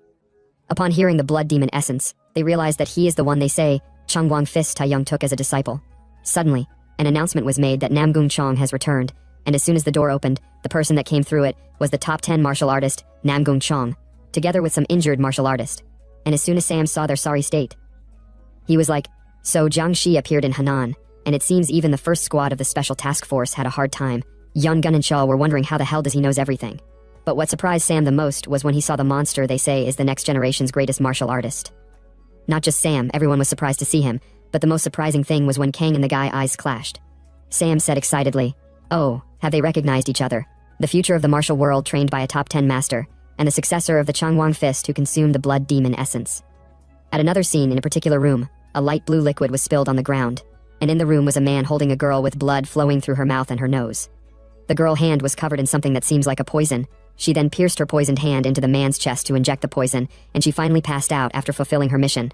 Upon hearing the blood demon essence, they realized that he is the one they say Changwang Fist Taeyong took as a disciple. Suddenly, an announcement was made that Namgung Chong has returned, and as soon as the door opened, the person that came through it was the top 10 martial artist, Namgung Chong, together with some injured martial artist. And as soon as Sam saw their sorry state, he was like, so Jiang Shi appeared in Henan, and it seems even the first squad of the special task force had a hard time. Yungun and Shaw were wondering how the hell does he knows everything. But what surprised Sam the most was when he saw the monster they say is the next generation's greatest martial artist. Not just Sam, everyone was surprised to see him, but the most surprising thing was when Kang and the guy eyes clashed. Sam said excitedly, oh, have they recognized each other? The future of the martial world trained by a top 10 master, and the successor of the Changwang Fist who consumed the blood demon essence. At another scene in a particular room, a light blue liquid was spilled on the ground, and in the room was a man holding a girl with blood flowing through her mouth and her nose. The girl's hand was covered in something that seems like a poison, She then pierced her poisoned hand into the man's chest to inject the poison, and she finally passed out after fulfilling her mission.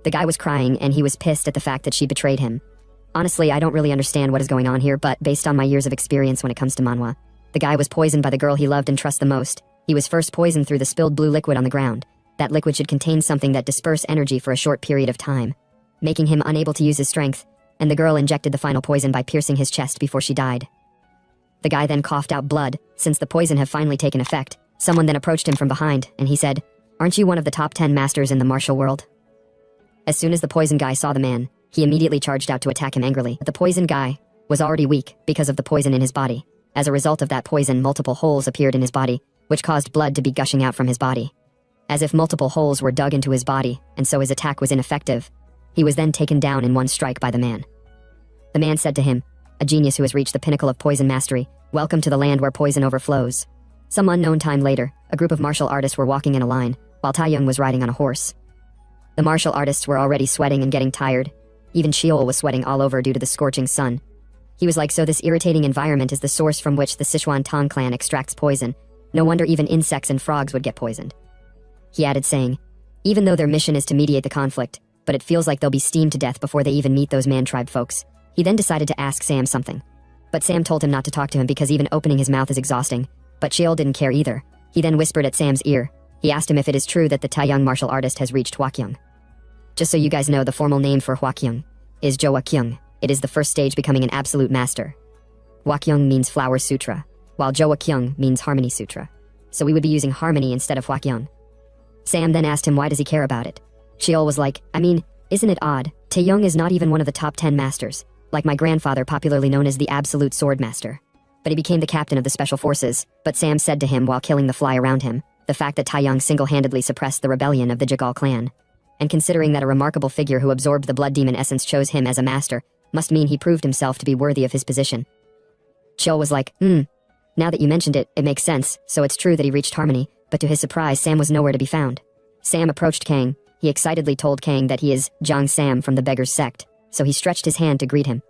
The guy was crying, and he was pissed at the fact that she betrayed him. Honestly, I don't really understand what is going on here, but based on my years of experience when it comes to manhwa, the guy was poisoned by the girl he loved and trusts the most. He was first poisoned through the spilled blue liquid on the ground. That liquid should contain something that disperse energy for a short period of time, making him unable to use his strength, and the girl injected the final poison by piercing his chest before she died. The guy then coughed out blood. Since the poison had finally taken effect, someone then approached him from behind, and he said, "Aren't you one of the top 10 masters in the martial world?" As soon as the poison guy saw the man, he immediately charged out to attack him angrily. But the poison guy was already weak because of the poison in his body. As a result of that poison, multiple holes appeared in his body, which caused blood to be gushing out from his body. As if multiple holes were dug into his body, and so his attack was ineffective. He was then taken down in one strike by the man. The man said to him, "A genius who has reached the pinnacle of poison mastery, welcome to the land where poison overflows." Some unknown time later, a group of martial artists were walking in a line, while Taeyong was riding on a horse. The martial artists were already sweating and getting tired. Even Sheol was sweating all over due to the scorching sun. He was like, so this irritating environment is the source from which the Sichuan Tang clan extracts poison. No wonder even insects and frogs would get poisoned. He added, saying, even though their mission is to mediate the conflict, but it feels like they'll be steamed to death before they even meet those man-tribe folks. He then decided to ask Sam something. But Sam told him not to talk to him because even opening his mouth is exhausting. But Sheol didn't care either. He then whispered at Sam's ear. He asked him if it is true that the Taeyong martial artist has reached Hwakyung. Just so you guys know, the formal name for Hwakyung is Jowakyung. It is the first stage becoming an absolute master. Hwakyung means Flower Sutra, while Jowakyung means Harmony Sutra. So we would be using Harmony instead of Hwakyung. Sam then asked him why does he care about it. Sheol was like, I mean, isn't it odd? Taeyong is not even one of the top 10 masters, like my grandfather popularly known as the Absolute Sword Master. But he became the captain of the Special Forces. But Sam said to him while killing the fly around him, the fact that Taeyong single-handedly suppressed the rebellion of the Jagal clan. And considering that a remarkable figure who absorbed the blood demon essence chose him as a master, must mean he proved himself to be worthy of his position. Sheol was like, now that you mentioned it, it makes sense, so it's true that he reached Harmony, but to his surprise Sam was nowhere to be found. Sam approached Kang. He excitedly told Kang that he is Jong Sam from the Beggar's Sect, so he stretched his hand to greet him.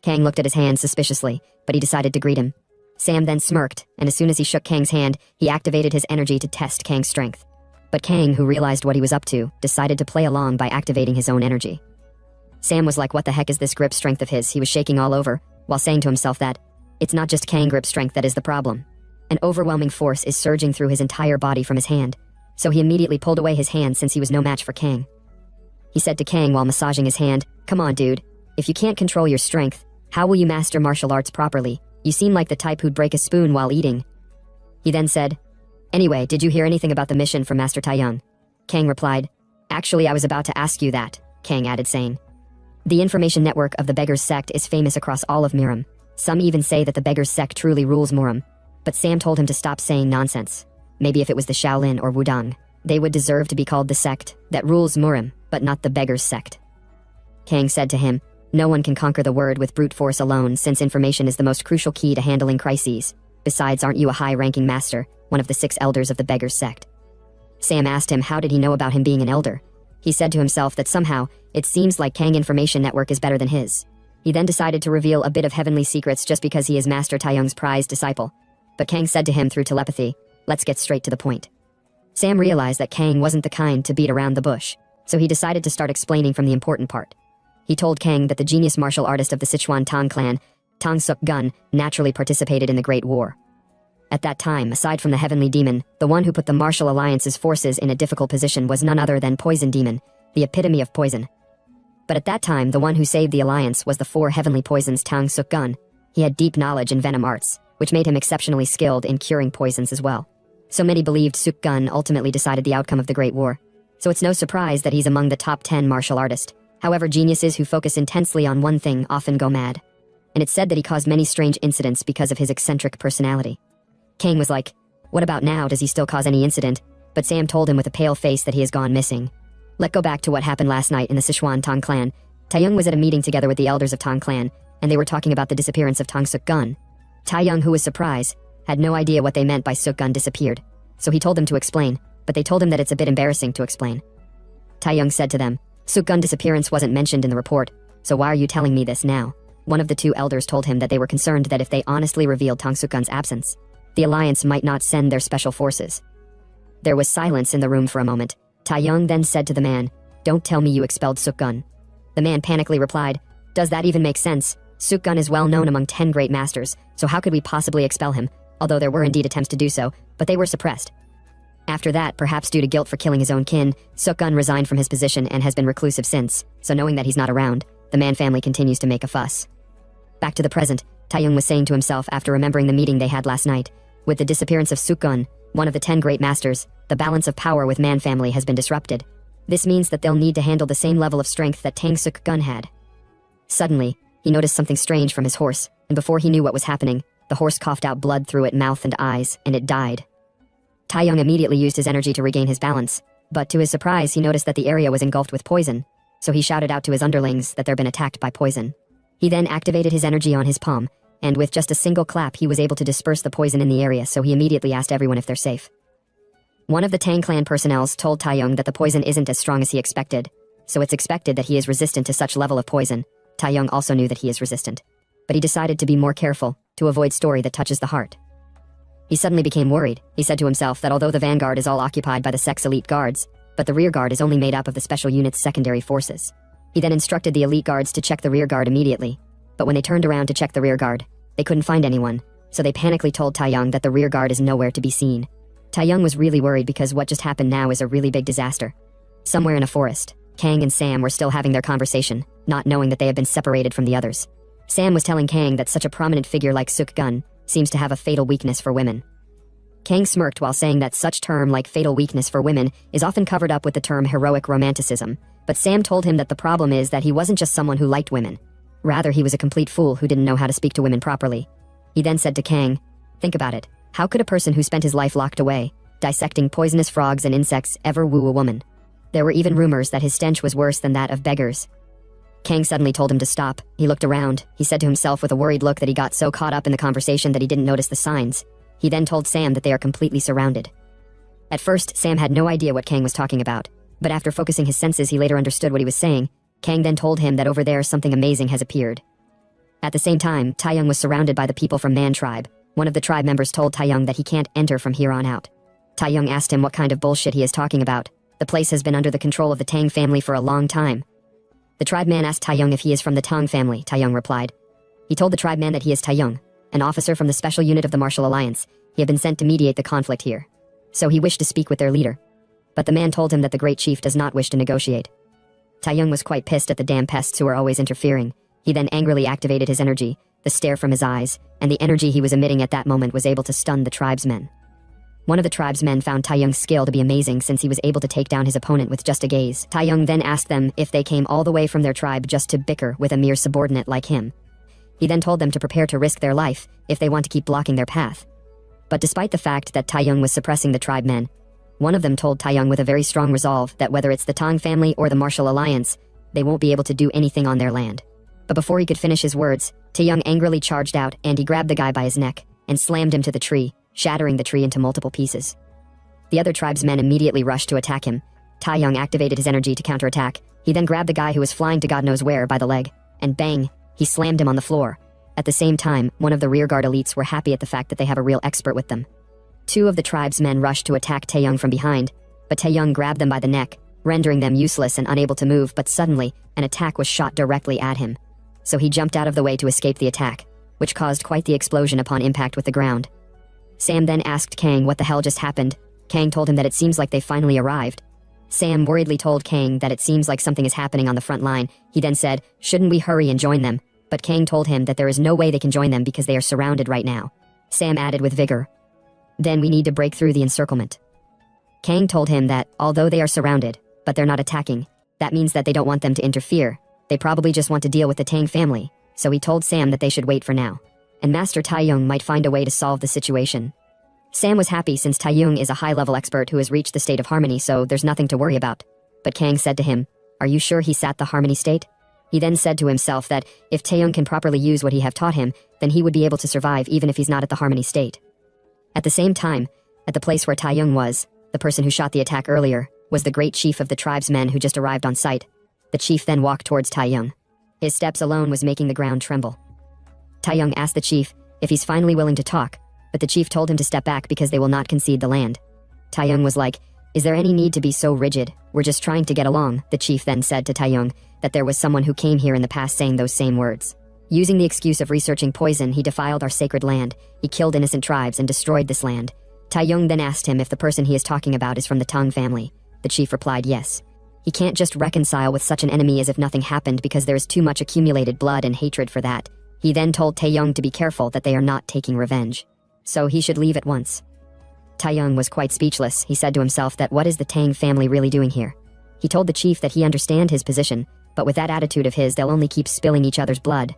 Kang looked at his hand suspiciously, but he decided to greet him. Sam then smirked, and as soon as he shook Kang's hand, he activated his energy to test Kang's strength. But Kang, who realized what he was up to, decided to play along by activating his own energy. Sam was like, what the heck is this grip strength of his? He was shaking all over, while saying to himself that, it's not just Kang grip strength that is the problem. An overwhelming force is surging through his entire body from his hand, so he immediately pulled away his hand since he was no match for Kang. He said to Kang while massaging his hand, come on dude, if you can't control your strength, how will you master martial arts properly? You seem like the type who'd break a spoon while eating. He then said, anyway, did you hear anything about the mission from Master Taeyong? Kang replied, actually I was about to ask you that, Kang added saying. The information network of the Beggar's Sect is famous across all of Miram. Some even say that the Beggar's Sect truly rules Miram. But Sam told him to stop saying nonsense. Maybe if it was the Shaolin or Wudang, they would deserve to be called the sect that rules Miram, but not the Beggar's Sect. Kang said to him, no one can conquer the word with brute force alone since information is the most crucial key to handling crises. Besides, aren't you a high-ranking master, one of the 6 elders of the Beggar's Sect? Sam asked him how did he know about him being an elder. He said to himself that somehow, it seems like Kang information network is better than his. He then decided to reveal a bit of heavenly secrets just because he is Master Taeyong's prized disciple. But Kang said to him through telepathy, let's get straight to the point. Sam realized that Kang wasn't the kind to beat around the bush, so he decided to start explaining from the important part. He told Kang that the genius martial artist of the Sichuan Tang clan, Tang Suk Gun, naturally participated in the Great War. At that time, aside from the Heavenly Demon, the one who put the Martial Alliance's forces in a difficult position was none other than Poison Demon, the epitome of poison. But at that time, the one who saved the Alliance was the 4 heavenly poisons Tang Suk Gun. He had deep knowledge in venom arts, which made him exceptionally skilled in curing poisons as well. So many believed Suk Gun ultimately decided the outcome of the Great War. So it's no surprise that he's among the top 10 martial artists. However, geniuses who focus intensely on one thing often go mad. And it's said that he caused many strange incidents because of his eccentric personality. Kang was like, what about now, does he still cause any incident? But Sam told him with a pale face that he has gone missing. Let's go back to what happened last night in the Sichuan Tang clan. Taeyong was at a meeting together with the elders of Tang clan, and they were talking about the disappearance of Tang Suk Gun. Taeyong, who was surprised, had no idea what they meant by Suk Gun disappeared. So he told them to explain, but they told him that it's a bit embarrassing to explain. Taeyong said to them, Suk Gun disappearance wasn't mentioned in the report, so why are you telling me this now? One of the 2 elders told him that they were concerned that if they honestly revealed Tang Suk Gun's absence, The alliance might not send their special forces. There was silence in the room for a moment. Taeyong then said to the man, "Don't tell me you expelled Sukgun." The man panically replied, "Does that even make sense? Sukgun is well known among 10 great masters, so how could we possibly expel him? Although there were indeed attempts to do so, but they were suppressed." After that, perhaps due to guilt for killing his own kin, Sukgun resigned from his position and has been reclusive since, so knowing that he's not around, the Man family continues to make a fuss. Back to the present, Taeyong was saying to himself after remembering the meeting they had last night. With the disappearance of Sukgun, one of the 10 great masters, the balance of power with Man family has been disrupted. This means that they'll need to handle the same level of strength that Tang Sukgun had. Suddenly, he noticed something strange from his horse, and before he knew what was happening, the horse coughed out blood through its mouth and eyes, and it died. Taeyong immediately used his energy to regain his balance, but to his surprise he noticed that the area was engulfed with poison, so he shouted out to his underlings that they'd been attacked by poison. He then activated his energy on his palm, and with just a single clap he was able to disperse the poison in the area, so he immediately asked everyone if they're safe. One of the Tang clan personnel told Taeyong that the poison isn't as strong as he expected, so it's expected that he is resistant to such level of poison. Taeyong also knew that he is resistant, but he decided to be more careful, to avoid story that touches the heart. He suddenly became worried. He said to himself that although the vanguard is all occupied by the sex elite guards, but the rear guard is only made up of the special unit's secondary forces. He then instructed the elite guards to check the rear guard immediately, but when they turned around to check the rear guard, they couldn't find anyone, so they panically told Taeyong that the rear guard is nowhere to be seen. Taeyong was really worried because what just happened now is a really big disaster. Somewhere in a forest, Kang and Sam were still having their conversation, not knowing that they had been separated from the others. Sam was telling Kang that such a prominent figure like Sukgun seems to have a fatal weakness for women. Kang smirked while saying that such term like fatal weakness for women is often covered up with the term heroic romanticism, but Sam told him that the problem is that he wasn't just someone who liked women. Rather, he was a complete fool who didn't know how to speak to women properly. He then said to Kang, "Think about it. How could a person who spent his life locked away, dissecting poisonous frogs and insects, ever woo a woman? There were even rumors that his stench was worse than that of beggars." Kang suddenly told him to stop. He looked around. He said to himself with a worried look that he got so caught up in the conversation that he didn't notice the signs. He then told Sam that they are completely surrounded. At first, Sam had no idea what Kang was talking about, but after focusing his senses he later understood what he was saying. Kang then told him that over there something amazing has appeared. At the same time, Taeyong was surrounded by the people from Man tribe. One of the tribe members told Taeyong that he can't enter from here on out. Taeyong asked him what kind of bullshit he is talking about. The place has been under the control of the Tang family for a long time. The tribe man asked Taeyong if he is from the Tang family. Taeyong replied. He told the tribe man that he is Taeyong, an officer from the special unit of the Martial Alliance. He had been sent to mediate the conflict here, so he wished to speak with their leader. But the man told him that the great chief does not wish to negotiate. Taeyong was quite pissed at the damn pests who were always interfering. He then angrily activated his energy, the stare from his eyes, and the energy he was emitting at that moment was able to stun the tribesmen. One of the tribesmen found Taeyong's skill to be amazing since he was able to take down his opponent with just a gaze. Taeyong then asked them if they came all the way from their tribe just to bicker with a mere subordinate like him. He then told them to prepare to risk their life if they want to keep blocking their path. But despite the fact that Taeyong was suppressing the tribemen, one of them told Taeyong with a very strong resolve that whether it's the Tang family or the Martial Alliance, they won't be able to do anything on their land. But before he could finish his words, Taeyong angrily charged out and he grabbed the guy by his neck and slammed him to the tree, shattering the tree into multiple pieces. The other tribesmen immediately rushed to attack him. Taeyong activated his energy to counterattack. He then grabbed the guy who was flying to God knows where by the leg, and bang, he slammed him on the floor. At the same time, one of the rearguard elites were happy at the fact that they have a real expert with them. Two of the tribesmen rushed to attack Taeyong from behind, but Taeyong grabbed them by the neck, rendering them useless and unable to move, but suddenly, an attack was shot directly at him. So he jumped out of the way to escape the attack, which caused quite the explosion upon impact with the ground. Sam then asked Kang what the hell just happened. Kang told him that it seems like they finally arrived. Sam worriedly told Kang that it seems like something is happening on the front line. He then said, "Shouldn't we hurry and join them?" But Kang told him that there is no way they can join them because they are surrounded right now. Sam added with vigor, "Then we need to break through the encirclement." Kang told him that, although they are surrounded, but they're not attacking, that means that they don't want them to interfere. They probably just want to deal with the Tang family, so he told Sam that they should wait for now, and Master Taeyong might find a way to solve the situation. Sam was happy since Taeyong is a high-level expert who has reached the state of harmony, so there's nothing to worry about. But Kang said to him, "Are you sure he's at the harmony state?" He then said to himself that if Taeyong can properly use what he have taught him, then he would be able to survive even if he's not at the harmony state. At the same time, at the place where Taeyong was, the person who shot the attack earlier was the great chief of the tribesmen who just arrived on site. The chief then walked towards Taeyong. His steps alone was making the ground tremble. Taeyong asked the chief if he's finally willing to talk, but the chief told him to step back because they will not concede the land. Taeyong was like, "Is there any need to be so rigid? We're just trying to get along." The chief then said to Taeyong that there was someone who came here in the past saying those same words. Using the excuse of researching poison, he defiled our sacred land. He killed innocent tribes and destroyed this land. Taeyong then asked him if the person he is talking about is from the Tang family. The chief replied yes. He can't just reconcile with such an enemy as if nothing happened because there is too much accumulated blood and hatred for that. He then told Taeyong to be careful that they are not taking revenge. So he should leave at once. Taeyong was quite speechless. He said to himself that what is the Tang family really doing here? He told the chief that he understand his position, but with that attitude of his they'll only keep spilling each other's blood.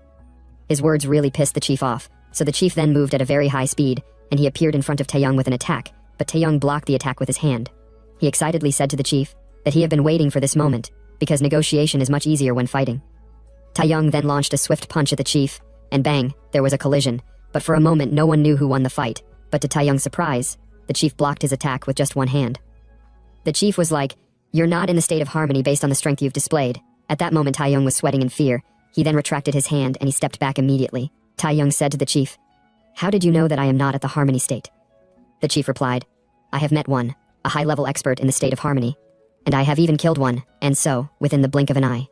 His words really pissed the chief off, so the chief then moved at a very high speed, and he appeared in front of Taeyong with an attack, but Taeyong blocked the attack with his hand. He excitedly said to the chief that he had been waiting for this moment, because negotiation is much easier when fighting. Taeyong then launched a swift punch at the chief, and bang, there was a collision, but for a moment no one knew who won the fight, but to Taeyong's surprise, the chief blocked his attack with just one hand. The chief was like, "You're not in a state of harmony based on the strength you've displayed." At that moment Taeyong was sweating in fear. He then retracted his hand and he stepped back immediately. Taeyong said to the chief, "How did you know that I am not at the harmony state?" The chief replied, "I have met one, a high-level expert in the state of harmony, and I have even killed one," and so, within the blink of an eye,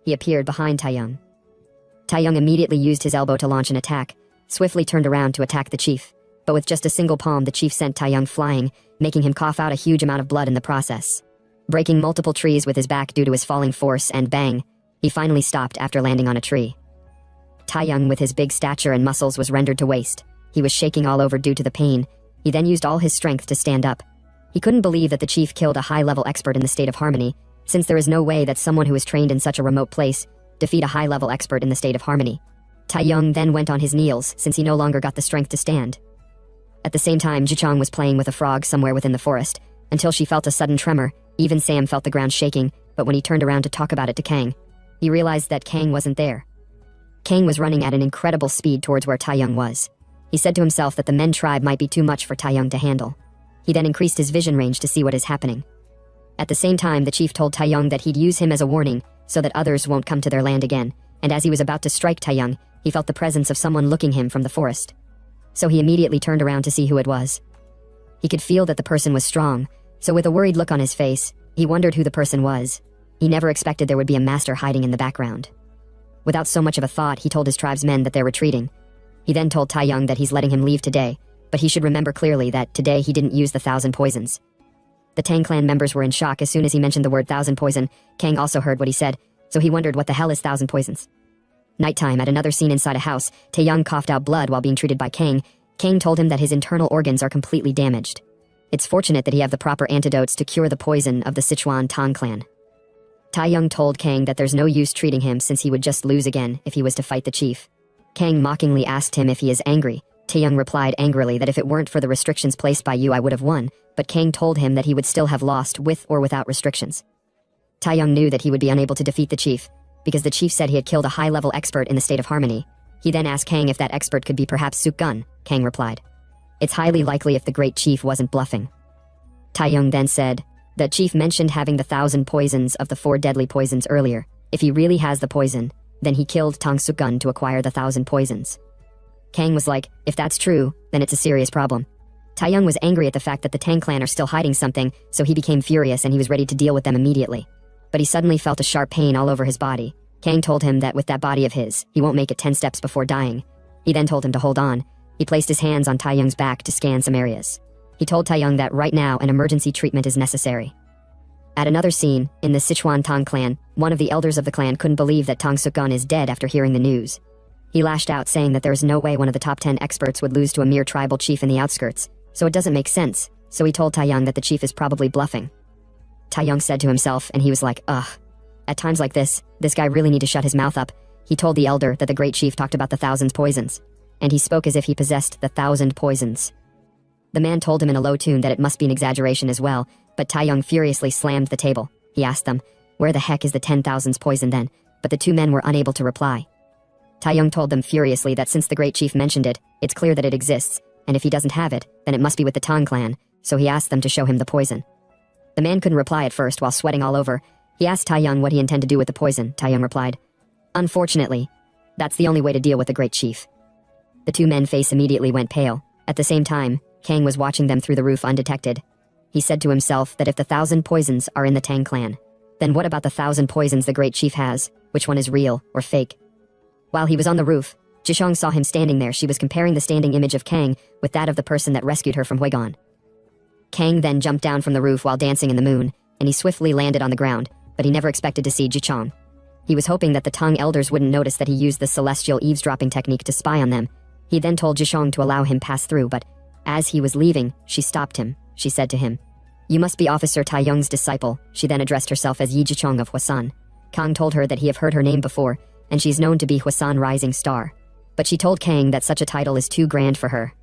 he appeared behind Taeyong. Taeyong immediately used his elbow to launch an attack, swiftly turned around to attack the chief, but with just a single palm the chief sent Taeyong flying, making him cough out a huge amount of blood in the process. Breaking multiple trees with his back due to his falling force and bang, he finally stopped after landing on a tree. Taeyong with his big stature and muscles was rendered to waste. He was shaking all over due to the pain. He then used all his strength to stand up. He couldn't believe that the chief killed a high-level expert in the state of harmony, since there is no way that someone who is trained in such a remote place defeat a high-level expert in the state of harmony. Taeyong then went on his knees since he no longer got the strength to stand. At the same time, Jichong was playing with a frog somewhere within the forest, until she felt a sudden tremor. Even Sam felt the ground shaking, but when he turned around to talk about it to Kang, he realized that Kang wasn't there. Kang was running at an incredible speed towards where Taeyong was. He said to himself that the men tribe might be too much for Taeyong to handle. He then increased his vision range to see what is happening. At the same time, the chief told Taeyong that he'd use him as a warning so that others won't come to their land again, and as he was about to strike Taeyong, he felt the presence of someone looking him from the forest. So he immediately turned around to see who it was. He could feel that the person was strong, so with a worried look on his face, he wondered who the person was. He never expected there would be a master hiding in the background. Without so much of a thought, he told his tribesmen that they're retreating. He then told Taeyong that he's letting him leave today, but he should remember clearly that today he didn't use the 1,000 poisons. The Tang clan members were in shock as soon as he mentioned the word 1,000 poison. Kang also heard what he said, so he wondered what the hell is 1,000 poisons. Nighttime, at another scene inside a house, Taeyong coughed out blood while being treated by Kang. Kang told him that his internal organs are completely damaged. It's fortunate that he have the proper antidotes to cure the poison of the Sichuan Tang clan. Taeyong told Kang that there's no use treating him since he would just lose again if he was to fight the chief. Kang mockingly asked him if he is angry. Taeyong replied angrily that if it weren't for the restrictions placed by you I would have won, but Kang told him that he would still have lost with or without restrictions. Taeyong knew that he would be unable to defeat the chief, because the chief said he had killed a high-level expert in the state of harmony. He then asked Kang if that expert could be perhaps Suk-gun. Kang replied, "It's highly likely if the great chief wasn't bluffing." Taeyong then said, "The chief mentioned having the 1,000 poisons of the 4 deadly poisons earlier. If he really has the poison, then he killed Tang Suk-gun to acquire the 1,000 poisons." Kang was like, "If that's true, then it's a serious problem." Taeyong was angry at the fact that the Tang clan are still hiding something, so he became furious and he was ready to deal with them immediately. But he suddenly felt a sharp pain all over his body. Kang told him that with that body of his, he won't make it 10 steps before dying. He then told him to hold on. He placed his hands on Taeyong's back to scan some areas. He told Taeyong that right now an emergency treatment is necessary. At another scene, in the Sichuan Tang clan, one of the elders of the clan couldn't believe that Tang Suk-gun is dead after hearing the news. He lashed out saying that there is no way one of the top 10 experts would lose to a mere tribal chief in the outskirts, so it doesn't make sense, so he told Taeyong that the chief is probably bluffing. Taeyong said to himself, and he was like, ugh. At times like this guy really need to shut his mouth up. He told the elder that the great chief talked about the 1,000 poisons, and he spoke as if he possessed the 1,000 poisons. The man told him in a low tune that it must be an exaggeration as well, but Taeyong furiously slammed the table. He asked them, where the heck is the 10,000 poison then? But the two men were unable to reply. Taeyong told them furiously that since the great chief mentioned it, it's clear that it exists, and if he doesn't have it, then it must be with the Tang clan, so he asked them to show him the poison. The man couldn't reply at first while sweating all over. He asked Taeyong what he intended to do with the poison. Taeyong replied, "Unfortunately, that's the only way to deal with the great chief." The two men's face immediately went pale. At the same time, Kang was watching them through the roof undetected. He said to himself that if the 1,000 poisons are in the Tang clan, then what about the 1,000 poisons the Great Chief has? Which one is real or fake? While he was on the roof, Jishong saw him standing there. She was comparing the standing image of Kang with that of the person that rescued her from Huigon. Kang then jumped down from the roof while dancing in the moon, and he swiftly landed on the ground, but he never expected to see Jichong. He was hoping that the Tang elders wouldn't notice that he used the celestial eavesdropping technique to spy on them. He then told Jishong to allow him pass through, but as he was leaving, she stopped him. She said to him, "You must be Officer Taiyong's disciple." She then addressed herself as Yi Jichong of Hwasan. Kang told her that he have heard her name before, and she's known to be Hwasan Rising Star. But she told Kang that such a title is too grand for her.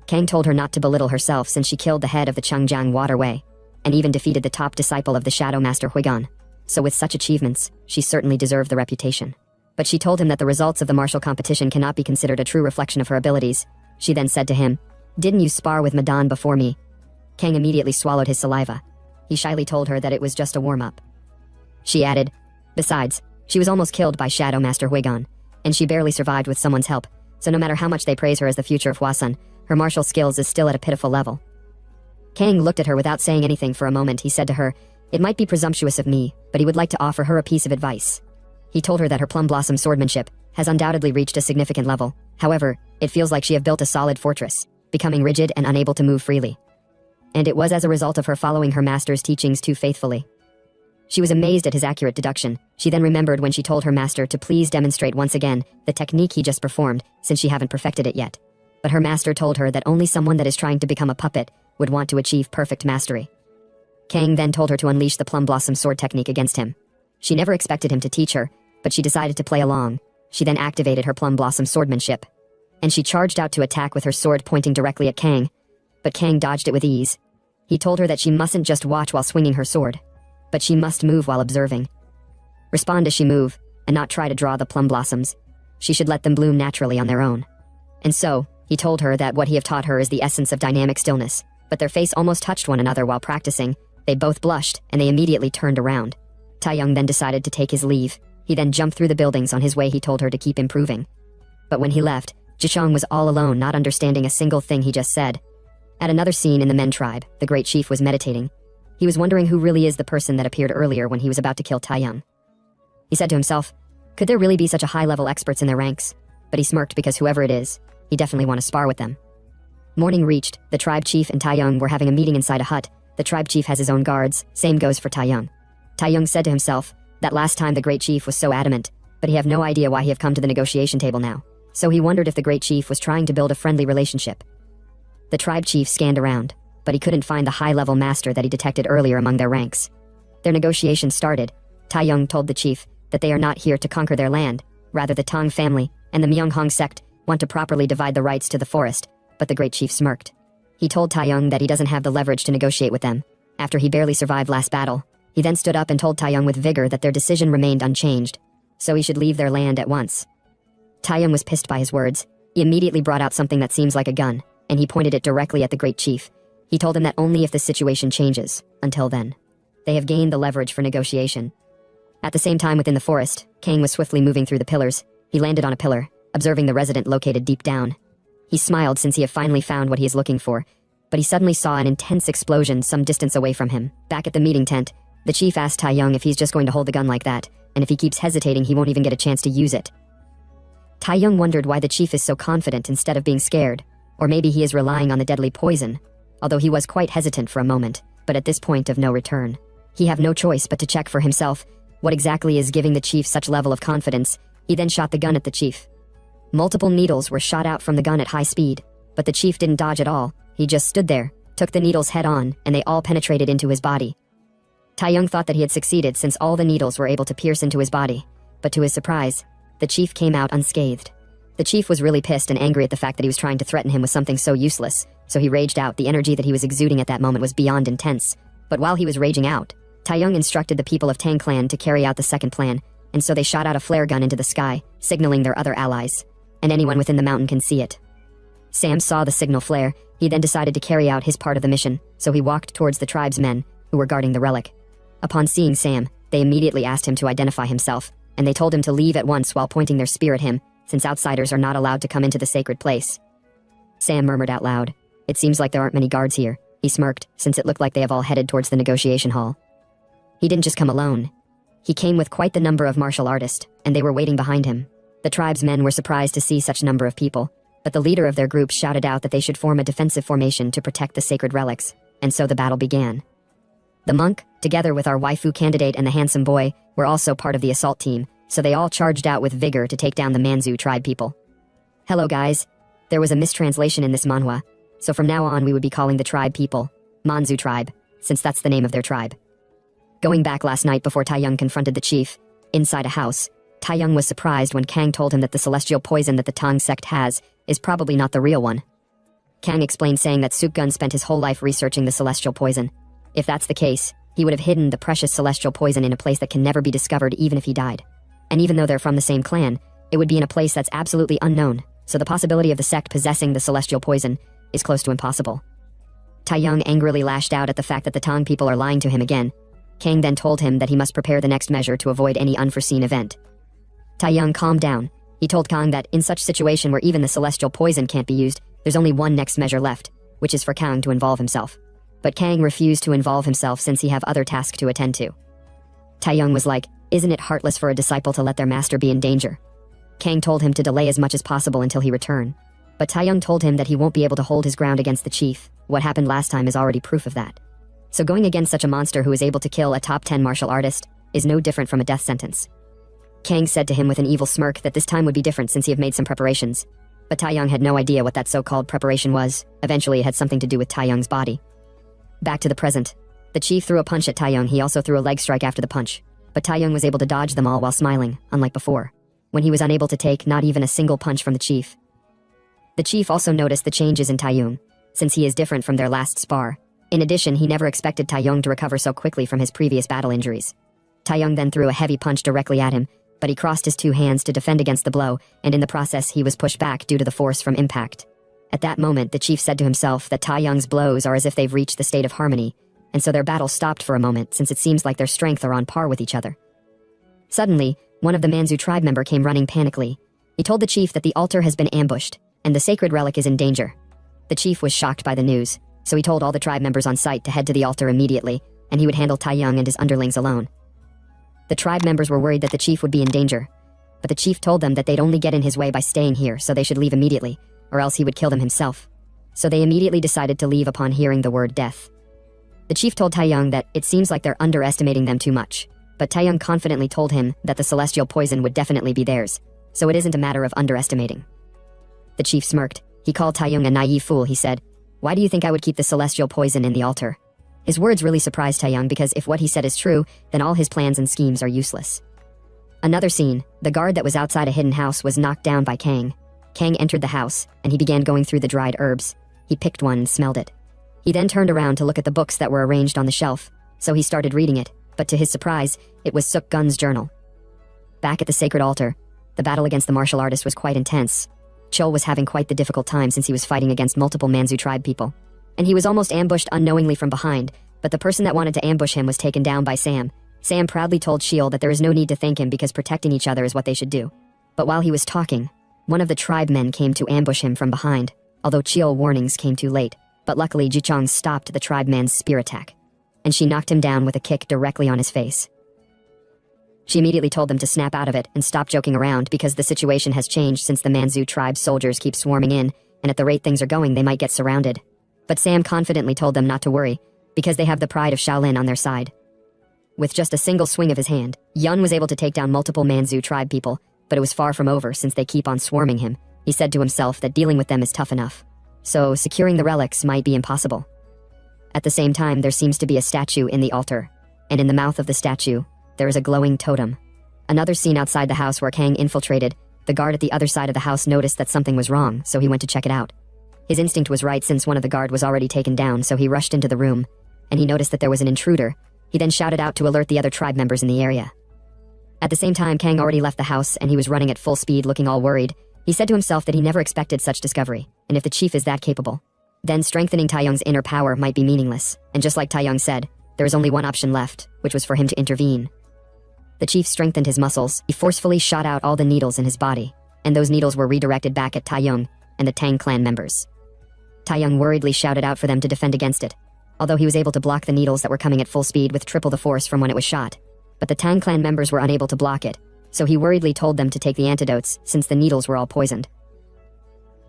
Kang told her not to belittle herself since she killed the head of the Changjiang Waterway, and even defeated the top disciple of the Shadow Master Huigon. So with such achievements, she certainly deserved the reputation. But she told him that the results of the martial competition cannot be considered a true reflection of her abilities. She then said to him, "Didn't you spar with Madan before me?" Kang immediately swallowed his saliva. He shyly told her that it was just a warm-up. She added, "Besides, she was almost killed by Shadow Master Huigon, and she barely survived with someone's help, so no matter how much they praise her as the future of Hwasun, her martial skills is still at a pitiful level." Kang looked at her without saying anything for a moment. He said to her, "It might be presumptuous of me, but he would like to offer her a piece of advice." He told her that her plum blossom swordmanship has undoubtedly reached a significant level. However, it feels like she have built a solid fortress, becoming rigid and unable to move freely. And it was as a result of her following her master's teachings too faithfully. She was amazed at his accurate deduction. She then remembered when she told her master to please demonstrate once again the technique he just performed, since she haven't perfected it yet. But her master told her that only someone that is trying to become a puppet would want to achieve perfect mastery. Kang then told her to unleash the plum blossom sword technique against him. She never expected him to teach her, but she decided to play along. She then activated her plum blossom swordmanship, and she charged out to attack with her sword pointing directly at Kang. But Kang dodged it with ease. He told her that she mustn't just watch while swinging her sword, but she must move while observing. Respond as she move, and not try to draw the plum blossoms. She should let them bloom naturally on their own. And so, he told her that what he have taught her is the essence of dynamic stillness, but their face almost touched one another while practicing. They both blushed, and they immediately turned around. Taeyong then decided to take his leave. He then jumped through the buildings. On his way he told her to keep improving. But when he left, Jishong was all alone, not understanding a single thing he just said. At another scene in the Men tribe, the great chief was meditating. He was wondering who really is the person that appeared earlier when he was about to kill Taeyong. He said to himself, could there really be such a high-level experts in their ranks? But he smirked because whoever it is, he definitely want to spar with them. Morning reached, the tribe chief and Taeyong were having a meeting inside a hut. The tribe chief has his own guards, same goes for Taeyong. Taeyong said to himself, that last time the great chief was so adamant, but he have no idea why he have come to the negotiation table now. So he wondered if the great chief was trying to build a friendly relationship. The tribe chief scanned around, but he couldn't find the high-level master that he detected earlier among their ranks. Their negotiation started. Taeyong told the chief that they are not here to conquer their land, rather the Tang family and the Myunghong sect want to properly divide the rights to the forest, but the great chief smirked. He told Taeyong that he doesn't have the leverage to negotiate with them. After he barely survived last battle, he then stood up and told Taeyong with vigor that their decision remained unchanged, so he should leave their land at once. Taeyong was pissed by his words. He immediately brought out something that seems like a gun, and he pointed it directly at the great chief. He told him that only if the situation changes. Until then, they have gained the leverage for negotiation. At the same time within the forest, Kang was swiftly moving through the pillars. He landed on a pillar, observing the resident located deep down. He smiled since he had finally found what he is looking for, but he suddenly saw an intense explosion some distance away from him. Back at the meeting tent, the chief asked Taeyong if he's just going to hold the gun like that, and if he keeps hesitating he won't even get a chance to use it. Taeyong wondered why the chief is so confident instead of being scared, or maybe he is relying on the deadly poison, although he was quite hesitant for a moment, but at this point of no return, he have no choice but to check for himself what exactly is giving the chief such level of confidence. He then shot the gun at the chief. Multiple needles were shot out from the gun at high speed, but the chief didn't dodge at all. He just stood there, took the needles head on, and they all penetrated into his body. Taeyong thought that he had succeeded since all the needles were able to pierce into his body, but to his surprise, the chief came out unscathed. The chief was really pissed and angry at the fact that he was trying to threaten him with something so useless, so he raged out. The energy that he was exuding at that moment was beyond intense. But while he was raging out, Taeyong instructed the people of Tang Clan to carry out the second plan, and so they shot out a flare gun into the sky, signaling their other allies, and anyone within the mountain can see it. Sam saw the signal flare. He then decided to carry out his part of the mission, so he walked towards the tribesmen who were guarding the relic. Upon seeing Sam, they immediately asked him to identify himself, and they told him to leave at once while pointing their spear at him, since outsiders are not allowed to come into the sacred place. Sam murmured out loud. It seems like there aren't many guards here. He smirked, since it looked like they have all headed towards the negotiation hall. He didn't just come alone. He came with quite the number of martial artists, and they were waiting behind him. The tribe's men were surprised to see such a number of people, but the leader of their group shouted out that they should form a defensive formation to protect the sacred relics, and so the battle began. The monk, together with our waifu candidate and the handsome boy, were also part of the assault team, so they all charged out with vigor to take down the Manzu tribe people. Hello guys. There was a mistranslation in this manhwa, so from now on we would be calling the tribe people Manzu tribe, since that's the name of their tribe. Going back last night before Taeyong confronted the chief, inside a house, Taeyong was surprised when Kang told him that the celestial poison that the Tang sect has is probably not the real one. Kang explained, saying that Sukgun spent his whole life researching the celestial poison. If that's the case, he would have hidden the precious celestial poison in a place that can never be discovered even if he died. And even though they're from the same clan, it would be in a place that's absolutely unknown, so the possibility of the sect possessing the celestial poison is close to impossible. Taeyong angrily lashed out at the fact that the Tang people are lying to him again. Kang then told him that he must prepare the next measure to avoid any unforeseen event. Taeyong calmed down. He told Kang that in such situation where even the celestial poison can't be used, there's only one next measure left, which is for Kang to involve himself. But Kang refused to involve himself since he have other tasks to attend to. Taeyong was like, isn't it heartless for a disciple to let their master be in danger? Kang told him to delay as much as possible until he return. But Taeyong told him that he won't be able to hold his ground against the chief. What happened last time is already proof of that. So going against such a monster who is able to kill a top 10 martial artist is no different from a death sentence. Kang said to him with an evil smirk that this time would be different since he had made some preparations. But Taeyong had no idea what that so-called preparation was. Eventually it had something to do with Taeyong's body. Back to the present. The chief threw a punch at Taeyong. He also threw a leg strike after the punch. But Taeyong was able to dodge them all while smiling, unlike before, when he was unable to take not even a single punch from the chief. The chief also noticed the changes in Taeyong, since he is different from their last spar. In addition, he never expected Taeyong to recover so quickly from his previous battle injuries. Taeyong then threw a heavy punch directly at him, but he crossed his two hands to defend against the blow, and in the process he was pushed back due to the force from impact. At that moment, the chief said to himself that Taeyong's blows are as if they've reached the state of harmony, and so their battle stopped for a moment since it seems like their strength are on par with each other. Suddenly, one of the Manzu tribe member came running panically. He told the chief that the altar has been ambushed, and the sacred relic is in danger. The chief was shocked by the news, so he told all the tribe members on site to head to the altar immediately, and he would handle Taeyong and his underlings alone. The tribe members were worried that the chief would be in danger, but the chief told them that they'd only get in his way by staying here, so they should leave immediately, or else he would kill them himself. So they immediately decided to leave upon hearing the word death. The chief told Taeyong that it seems like they're underestimating them too much, but Taeyong confidently told him that the celestial poison would definitely be theirs, so it isn't a matter of underestimating. The chief smirked. He called Taeyong a naive fool. He said, "Why do you think I would keep the celestial poison in the altar?" His words really surprised Taeyong because if what he said is true, then all his plans and schemes are useless. Another scene, the guard that was outside a hidden house was knocked down by Kang. Kang entered the house, and he began going through the dried herbs. He picked one and smelled it. He then turned around to look at the books that were arranged on the shelf, so he started reading it, but to his surprise, it was Sukgun's journal. Back at the sacred altar, the battle against the martial artist was quite intense. Chul was having quite the difficult time since he was fighting against multiple Manzu tribe people. And he was almost ambushed unknowingly from behind, but the person that wanted to ambush him was taken down by Sam. Sam proudly told Chul that there is no need to thank him because protecting each other is what they should do. But while he was talking, one of the tribe men came to ambush him from behind, although Chul warnings came too late. But luckily Jichong stopped the tribe man's spear attack, and she knocked him down with a kick directly on his face. She immediately told them to snap out of it and stop joking around because the situation has changed since the Manzu tribe soldiers keep swarming in, and at the rate things are going they might get surrounded. But Sam confidently told them not to worry, because they have the pride of Shaolin on their side. With just a single swing of his hand, Yun was able to take down multiple Manzu tribe people, but it was far from over since they keep on swarming him. He said to himself that dealing with them is tough enough, so securing the relics might be impossible. At the same time, there seems to be a statue in the altar, and in the mouth of the statue, there is a glowing totem. Another scene outside the house where Kang infiltrated, the guard at the other side of the house noticed that something was wrong, so he went to check it out. His instinct was right since one of the guard was already taken down, so he rushed into the room, and he noticed that there was an intruder. He then shouted out to alert the other tribe members in the area. At the same time, Kang already left the house, and he was running at full speed looking all worried. He said to himself that he never expected such discovery, and if the chief is that capable, then strengthening Taeyong's inner power might be meaningless, and just like Taeyong said, there was only one option left, which was for him to intervene. The chief strengthened his muscles. He forcefully shot out all the needles in his body, and those needles were redirected back at Taeyong and the Tang clan members. Taeyong worriedly shouted out for them to defend against it, although he was able to block the needles that were coming at full speed with triple the force from when it was shot. But the Tang clan members were unable to block it, so he worriedly told them to take the antidotes since the needles were all poisoned.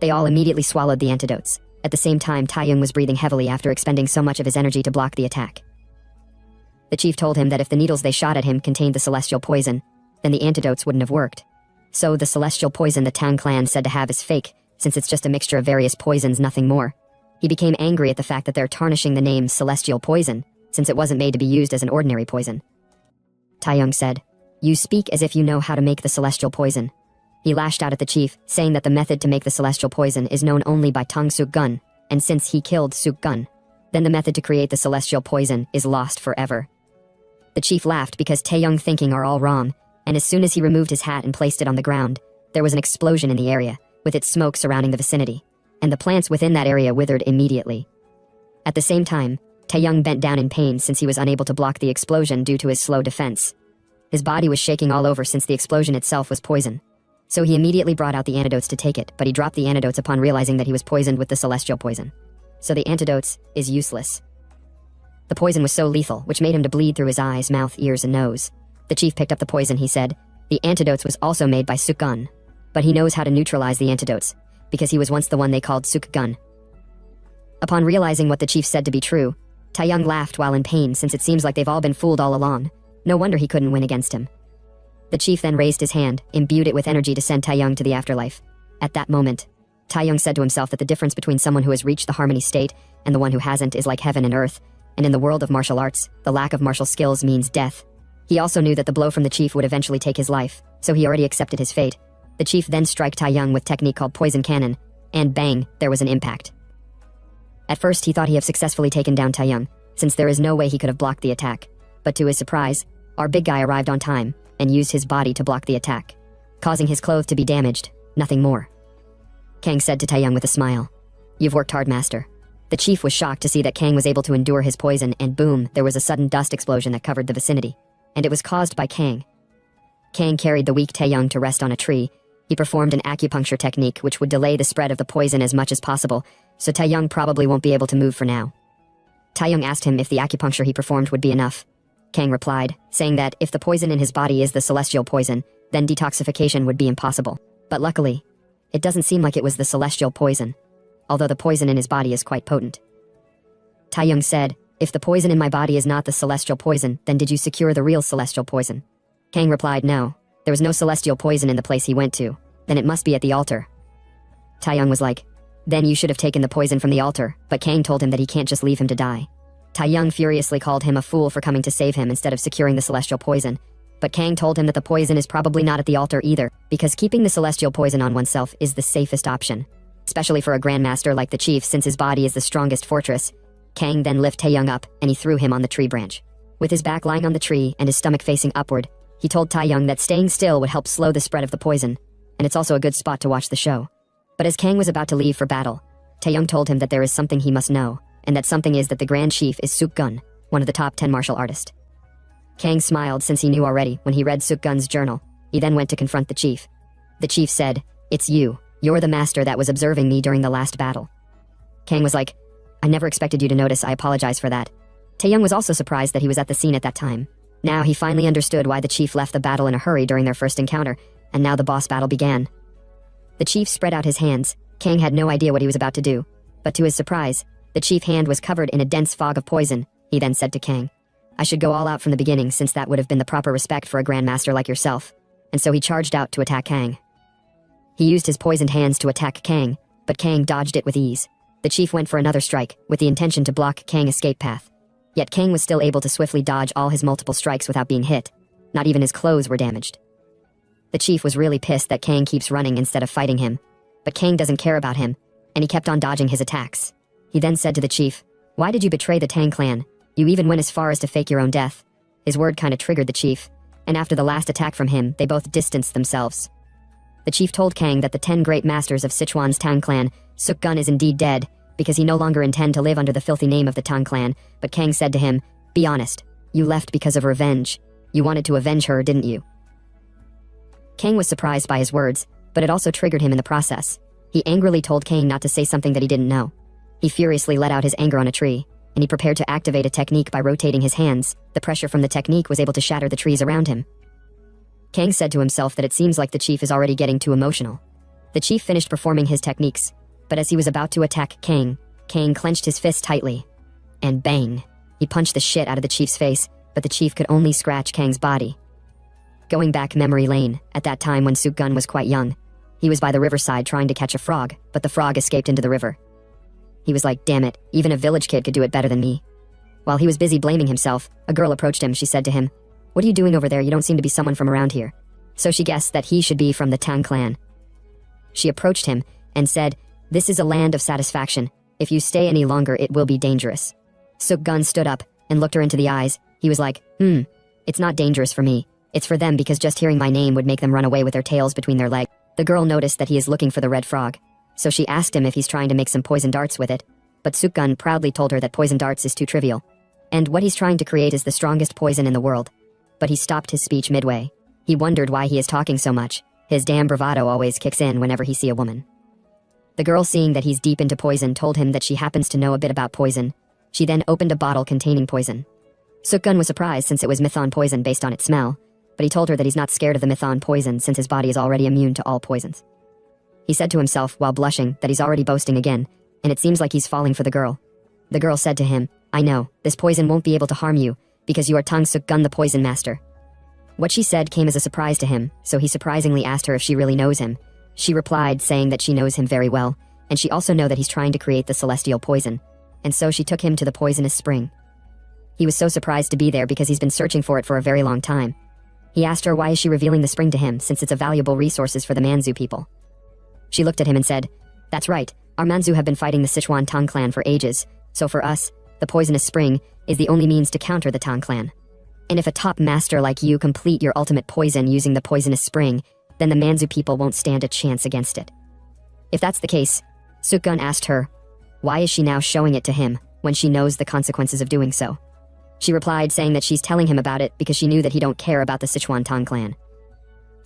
They all immediately swallowed the antidotes. At the same time, Taeyong was breathing heavily after expending so much of his energy to block the attack. The chief told him that if the needles they shot at him contained the celestial poison, then the antidotes wouldn't have worked. So the celestial poison the Tang clan said to have is fake, since it's just a mixture of various poisons, nothing more. He became angry at the fact that they're tarnishing the name celestial poison, since it wasn't made to be used as an ordinary poison. Taeyong said, "You speak as if you know how to make the celestial poison." He lashed out at the chief, saying that the method to make the celestial poison is known only by Tang Suk Gun, and since he killed Suk Gun, then the method to create the celestial poison is lost forever. The chief laughed because Taeyong's thinking are all wrong, and as soon as he removed his hat and placed it on the ground, there was an explosion in the area, with its smoke surrounding the vicinity, and the plants within that area withered immediately. At the same time, Taeyong bent down in pain since he was unable to block the explosion due to his slow defense. His body was shaking all over since the explosion itself was poison. So he immediately brought out the antidotes to take it, but he dropped the antidotes upon realizing that he was poisoned with the celestial poison. So the antidotes is useless. The poison was so lethal, which made him to bleed through his eyes, mouth, ears, and nose. The chief picked up the poison, he said. The antidotes was also made by Suk Gun, but he knows how to neutralize the antidotes, because he was once the one they called Suk Gun. Upon realizing what the chief said to be true, Taeyong laughed while in pain since it seems like they've all been fooled all along. No wonder he couldn't win against him. The chief then raised his hand, imbued it with energy to send Taeyong to the afterlife. At that moment, Taeyong said to himself that the difference between someone who has reached the harmony state and the one who hasn't is like heaven and earth, and in the world of martial arts, the lack of martial skills means death. He also knew that the blow from the chief would eventually take his life, so he already accepted his fate. The chief then struck Taeyong with technique called poison cannon, and bang, there was an impact. At first he thought he had successfully taken down Taeyong, since there is no way he could have blocked the attack, but to his surprise, our big guy arrived on time, and used his body to block the attack, causing his clothes to be damaged, nothing more. Kang said to Taeyong with a smile, "You've worked hard, master." The chief was shocked to see that Kang was able to endure his poison, and boom, there was a sudden dust explosion that covered the vicinity, and it was caused by Kang. Kang carried the weak Taeyong to rest on a tree. He performed an acupuncture technique which would delay the spread of the poison as much as possible, so Taeyong probably won't be able to move for now. Taeyong asked him if the acupuncture he performed would be enough. Kang replied, saying that if the poison in his body is the celestial poison, then detoxification would be impossible. But luckily, it doesn't seem like it was the celestial poison, although the poison in his body is quite potent. Taeyong said, "If the poison in my body is not the celestial poison, then did you secure the real celestial poison?" Kang replied, "No, there was no celestial poison in the place he went to. Then it must be at the altar." Taeyong was like, "Then you should have taken the poison from the altar," but Kang told him that he can't just leave him to die. Taeyong furiously called him a fool for coming to save him instead of securing the celestial poison, but Kang told him that the poison is probably not at the altar either, because keeping the celestial poison on oneself is the safest option, especially for a grandmaster like the chief since his body is the strongest fortress. Kang then lifted Taeyong up, and he threw him on the tree branch. With his back lying on the tree and his stomach facing upward, he told Taeyong that staying still would help slow the spread of the poison, and it's also a good spot to watch the show. But as Kang was about to leave for battle, Taeyong told him that there is something he must know, and that something is that the Grand Chief is Suk Gun, one of the top 10 martial artists. Kang smiled since he knew already when he read Suk Gun's journal. He then went to confront the chief. The chief said, "It's you. You're the master that was observing me during the last battle." Kang was like, "I never expected you to notice. I apologize for that." Taeyong was also surprised that he was at the scene at that time. Now he finally understood why the chief left the battle in a hurry during their first encounter, and now the boss battle began. The chief spread out his hands. Kang had no idea what he was about to do, but to his surprise, the chief's hand was covered in a dense fog of poison. He then said to Kang, "I should go all out from the beginning since that would have been the proper respect for a grandmaster like yourself," and so he charged out to attack Kang. He used his poisoned hands to attack Kang, but Kang dodged it with ease. The chief went for another strike, with the intention to block Kang's escape path. Yet Kang was still able to swiftly dodge all his multiple strikes without being hit. Not even his clothes were damaged. The chief was really pissed that Kang keeps running instead of fighting him, but Kang doesn't care about him, and he kept on dodging his attacks. He then said to the chief, "Why did you betray the Tang clan? You even went as far as to fake your own death." His word kinda triggered the chief, and after the last attack from him, they both distanced themselves. The chief told Kang that the 10 great masters of Sichuan's Tang clan, Suk Gun is indeed dead, because he no longer intend to live under the filthy name of the Tang clan, but Kang said to him, "Be honest, you left because of revenge. You wanted to avenge her, didn't you?" Kang was surprised by his words, but it also triggered him in the process. He angrily told Kang not to say something that he didn't know. He furiously let out his anger on a tree, and he prepared to activate a technique by rotating his hands. The pressure from the technique was able to shatter the trees around him. Kang said to himself that it seems like the chief is already getting too emotional. The chief finished performing his techniques, but as he was about to attack Kang clenched his fist tightly. And bang! He punched the shit out of the chief's face, but the chief could only scratch Kang's body. Going back memory lane, at that time when Suk-gun was quite young, he was by the riverside trying to catch a frog, but the frog escaped into the river. He was like, damn it, even a village kid could do it better than me. While he was busy blaming himself, a girl approached him. She said to him, "What are you doing over there? You don't seem to be someone from around here." So she guessed that he should be from the Tang clan. She approached him and said, "This is a land of satisfaction. If you stay any longer, it will be dangerous." Suk-gun stood up and looked her into the eyes. He was like, it's not dangerous for me. It's for them because just hearing my name would make them run away with their tails between their legs. The girl noticed that he is looking for the red frog, so she asked him if he's trying to make some poison darts with it, but Suk-gun proudly told her that poison darts is too trivial, and what he's trying to create is the strongest poison in the world. But he stopped his speech midway. He wondered why he is talking so much. His damn bravado always kicks in whenever he see a woman. The girl, seeing that he's deep into poison, told him that she happens to know a bit about poison. She then opened a bottle containing poison. Suk-gun was surprised since it was mython poison based on its smell, but he told her that he's not scared of the mython poison since his body is already immune to all poisons. He said to himself while blushing that he's already boasting again, and it seems like he's falling for the girl. The girl said to him, "I know, this poison won't be able to harm you, because you are Tang Suk-gun, the poison master." What she said came as a surprise to him, so he surprisingly asked her if she really knows him. She replied saying that she knows him very well, and she also know that he's trying to create the celestial poison, and so she took him to the poisonous spring. He was so surprised to be there because he's been searching for it for a very long time. He asked her why is she revealing the spring to him since it's a valuable resources for the Manzu people. She looked at him and said, "That's right, our Manzu have been fighting the Sichuan Tang clan for ages, so for us, the poisonous spring is the only means to counter the Tang clan. And if a top master like you complete your ultimate poison using the poisonous spring, then the Manzu people won't stand a chance against it." If that's the case, Suk-gun asked her, why is she now showing it to him when she knows the consequences of doing so? She replied saying that she's telling him about it because she knew that he don't care about the Sichuan Tang clan.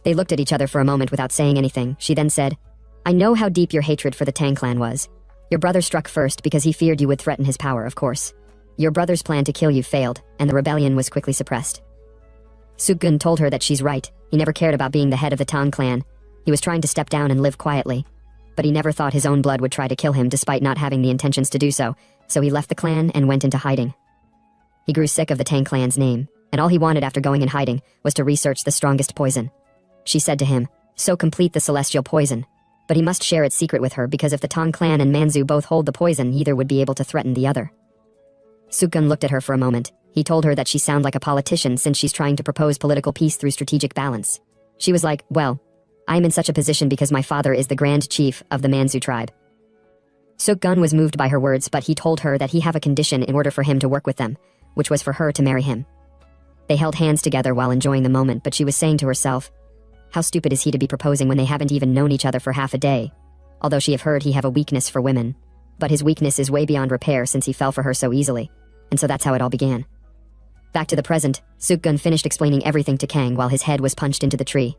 They looked at each other for a moment without saying anything. She then said, "I know how deep your hatred for the Tang clan was. Your brother struck first because he feared you would threaten his power, of course. Your brother's plan to kill you failed, and the rebellion was quickly suppressed." Suk-gun told her that she's right. He never cared about being the head of the Tang clan. He was trying to step down and live quietly. But he never thought his own blood would try to kill him despite not having the intentions to do so he left the clan and went into hiding. He grew sick of the Tang clan's name, and all he wanted after going in hiding was to research the strongest poison. She said to him, "So complete the celestial poison." But he must share its secret with her because if the Tang clan and Manzu both hold the poison, neither would be able to threaten the other. Suk-gun looked at her for a moment. He told her that she sounded like a politician since she's trying to propose political peace through strategic balance. She was like, "Well, I'm in such a position because my father is the grand chief of the Manzu tribe." Suk-gun was moved by her words, but he told her that he have a condition in order for him to work with them, which was for her to marry him. They held hands together while enjoying the moment, but she was saying to herself, how stupid is he to be proposing when they haven't even known each other for half a day? Although she have heard he have a weakness for women. But his weakness is way beyond repair since he fell for her so easily, and so that's how it all began. Back to the present, Suk-gun finished explaining everything to Kang while his head was punched into the tree.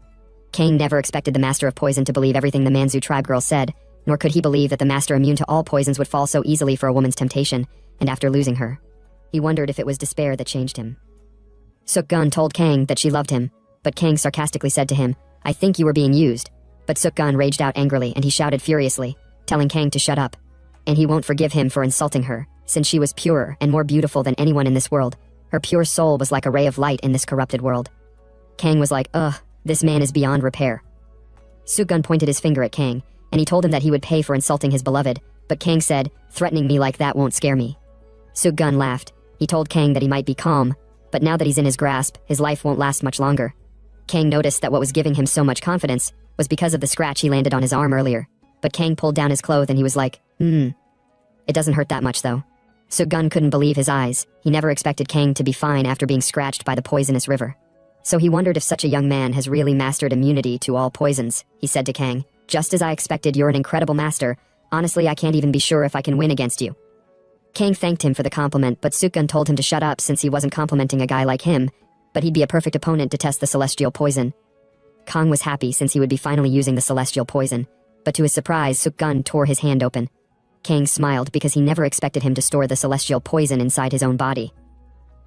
Kang never expected the master of poison to believe everything the Manzu tribe girl said, nor could he believe that the master immune to all poisons would fall so easily for a woman's temptation, and after losing her, he wondered if it was despair that changed him. Suk-gun told Kang that she loved him, but Kang sarcastically said to him, "I think you were being used." But Suk-gun raged out angrily and he shouted furiously, telling Kang to shut up. And he won't forgive him for insulting her, since she was purer and more beautiful than anyone in this world. Her pure soul was like a ray of light in this corrupted world. Kang was like, ugh, this man is beyond repair. Suk-gun pointed his finger at Kang, and he told him that he would pay for insulting his beloved, but Kang said, "Threatening me like that won't scare me." Suk-gun laughed. He told Kang that he might be calm, but now that he's in his grasp, his life won't last much longer. Kang noticed that what was giving him so much confidence was because of the scratch he landed on his arm earlier, but Kang pulled down his clothes and he was like, It doesn't hurt that much though. Suk-gun couldn't believe his eyes. He never expected Kang to be fine after being scratched by the poisonous river. So he wondered if such a young man has really mastered immunity to all poisons. He said to Kang, "Just as I expected, you're an incredible master. Honestly, I can't even be sure if I can win against you." Kang thanked him for the compliment, but Suk-gun told him to shut up since he wasn't complimenting a guy like him, but he'd be a perfect opponent to test the celestial poison. Kang was happy since he would be finally using the celestial poison, but to his surprise, Suk-gun tore his hand open. Kang smiled because he never expected him to store the celestial poison inside his own body.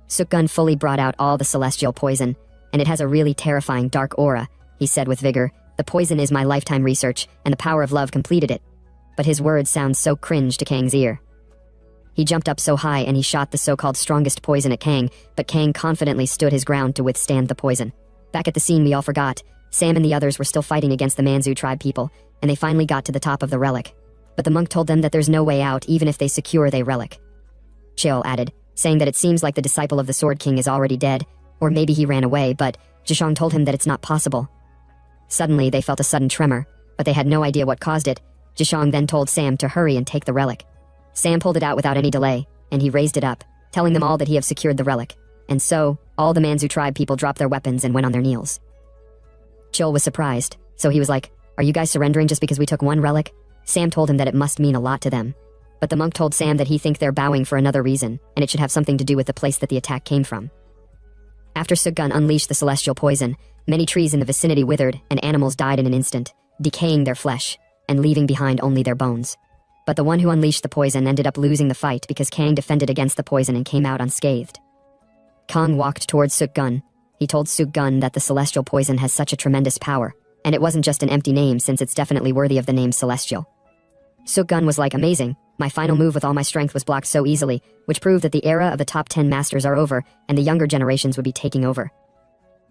Sukgun fully brought out all the celestial poison, and it has a really terrifying dark aura, he said with vigor. The poison is my lifetime research, and the power of love completed it. But his words sound so cringe to Kang's ear. He jumped up so high and he shot the so-called strongest poison at Kang, but Kang confidently stood his ground to withstand the poison. Back at the scene we all forgot, Sam and the others were still fighting against the Manzu tribe people, and they finally got to the top of the relic. But the monk told them that there's no way out even if they secure the relic. Cheol added, saying that it seems like the disciple of the Sword King is already dead, or maybe he ran away, but Zhishang told him that it's not possible. Suddenly they felt a sudden tremor, but they had no idea what caused it. Zhishang then told Sam to hurry and take the relic. Sam pulled it out without any delay, and he raised it up, telling them all that he had secured the relic. And so, all the Manzu tribe people dropped their weapons and went on their knees. Cheol was surprised, so he was like, "Are you guys surrendering just because we took one relic?" Sam told him that it must mean a lot to them. But the monk told Sam that he think they're bowing for another reason, and it should have something to do with the place that the attack came from. After Sukgun unleashed the celestial poison, many trees in the vicinity withered, and animals died in an instant, decaying their flesh, and leaving behind only their bones. But the one who unleashed the poison ended up losing the fight because Kang defended against the poison and came out unscathed. Kang walked towards Sukgun. He told Sukgun that the celestial poison has such a tremendous power, and it wasn't just an empty name since it's definitely worthy of the name celestial. Sukgun was like, "Amazing, my final move with all my strength was blocked so easily," which proved that the era of the top 10 masters are over, and the younger generations would be taking over.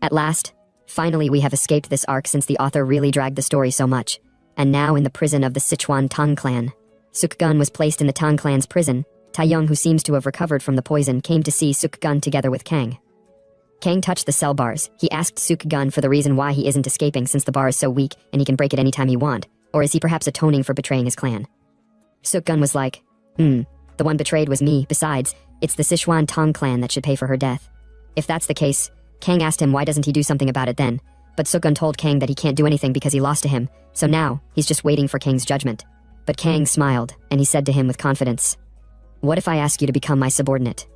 At last, finally we have escaped this arc since the author really dragged the story so much, and now in the prison of the Sichuan Tang clan. Sukgun was placed in the Tang clan's prison. Taeyong, who seems to have recovered from the poison, came to see Sukgun together with Kang. Kang touched the cell bars. He asked Sukgun for the reason why he isn't escaping since the bar is so weak and he can break it anytime he want, or is he perhaps atoning for betraying his clan? Sukgun was like, the one betrayed was me. Besides, it's the Sichuan Tang clan that should pay for her death. If that's the case, Kang asked him why doesn't he do something about it then, but Sukgun told Kang that he can't do anything because he lost to him, so now he's just waiting for Kang's judgment. But Kang smiled, and he said to him with confidence, "What if I ask you to become my subordinate?"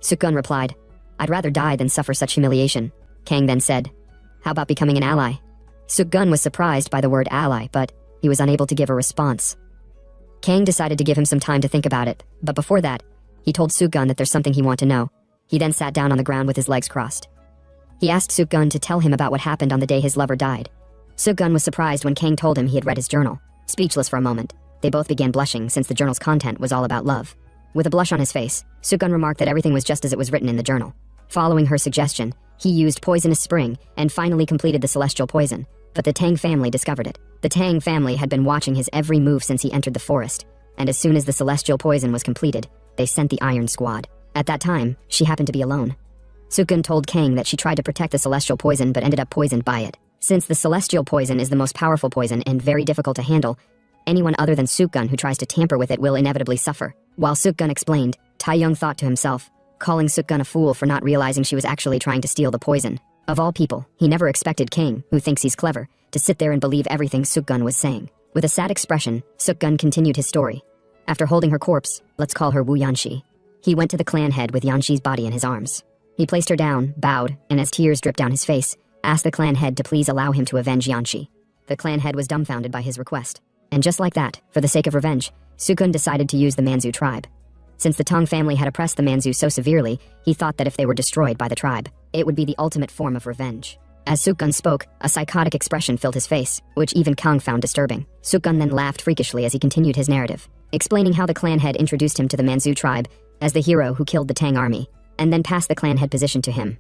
Sukgun replied, "I'd rather die than suffer such humiliation." Kang then said, "How about becoming an ally?" Sukgun was surprised by the word ally, but he was unable to give a response. Kang decided to give him some time to think about it, but before that, he told Sukgun that there's something he wanted to know. He then sat down on the ground with his legs crossed. He asked Sukgun to tell him about what happened on the day his lover died. Sukgun was surprised when Kang told him he had read his journal. Speechless for a moment, they both began blushing since the journal's content was all about love. With a blush on his face, Sukgun remarked that everything was just as it was written in the journal. Following her suggestion, he used poisonous spring and finally completed the celestial poison, but the Tang family discovered it. The Tang family had been watching his every move since he entered the forest, and as soon as the celestial poison was completed, they sent the Iron Squad. At that time, she happened to be alone. Sukgun told Kang that she tried to protect the celestial poison but ended up poisoned by it. Since the celestial poison is the most powerful poison and very difficult to handle, anyone other than Sukgun who tries to tamper with it will inevitably suffer. While Sukgun explained, Taeyong thought to himself, calling Sukgun a fool for not realizing she was actually trying to steal the poison. Of all people, he never expected Kang, who thinks he's clever, to sit there and believe everything Sukgun was saying. With a sad expression, Sukgun continued his story. After holding her corpse, let's call her Wu Yanxi, he went to the clan head with Yanxi's body in his arms. He placed her down, bowed, and as tears dripped down his face, asked the clan head to please allow him to avenge Yanxi. The clan head was dumbfounded by his request. And just like that, for the sake of revenge, Sukgun decided to use the Manzu tribe. Since the Tang family had oppressed the Manzu so severely, he thought that if they were destroyed by the tribe, it would be the ultimate form of revenge. As Sukgun spoke, a psychotic expression filled his face, which even Kang found disturbing. Sukgun then laughed freakishly as he continued his narrative, explaining how the clan head introduced him to the Manzu tribe as the hero who killed the Tang army, and then passed the clan head position to him.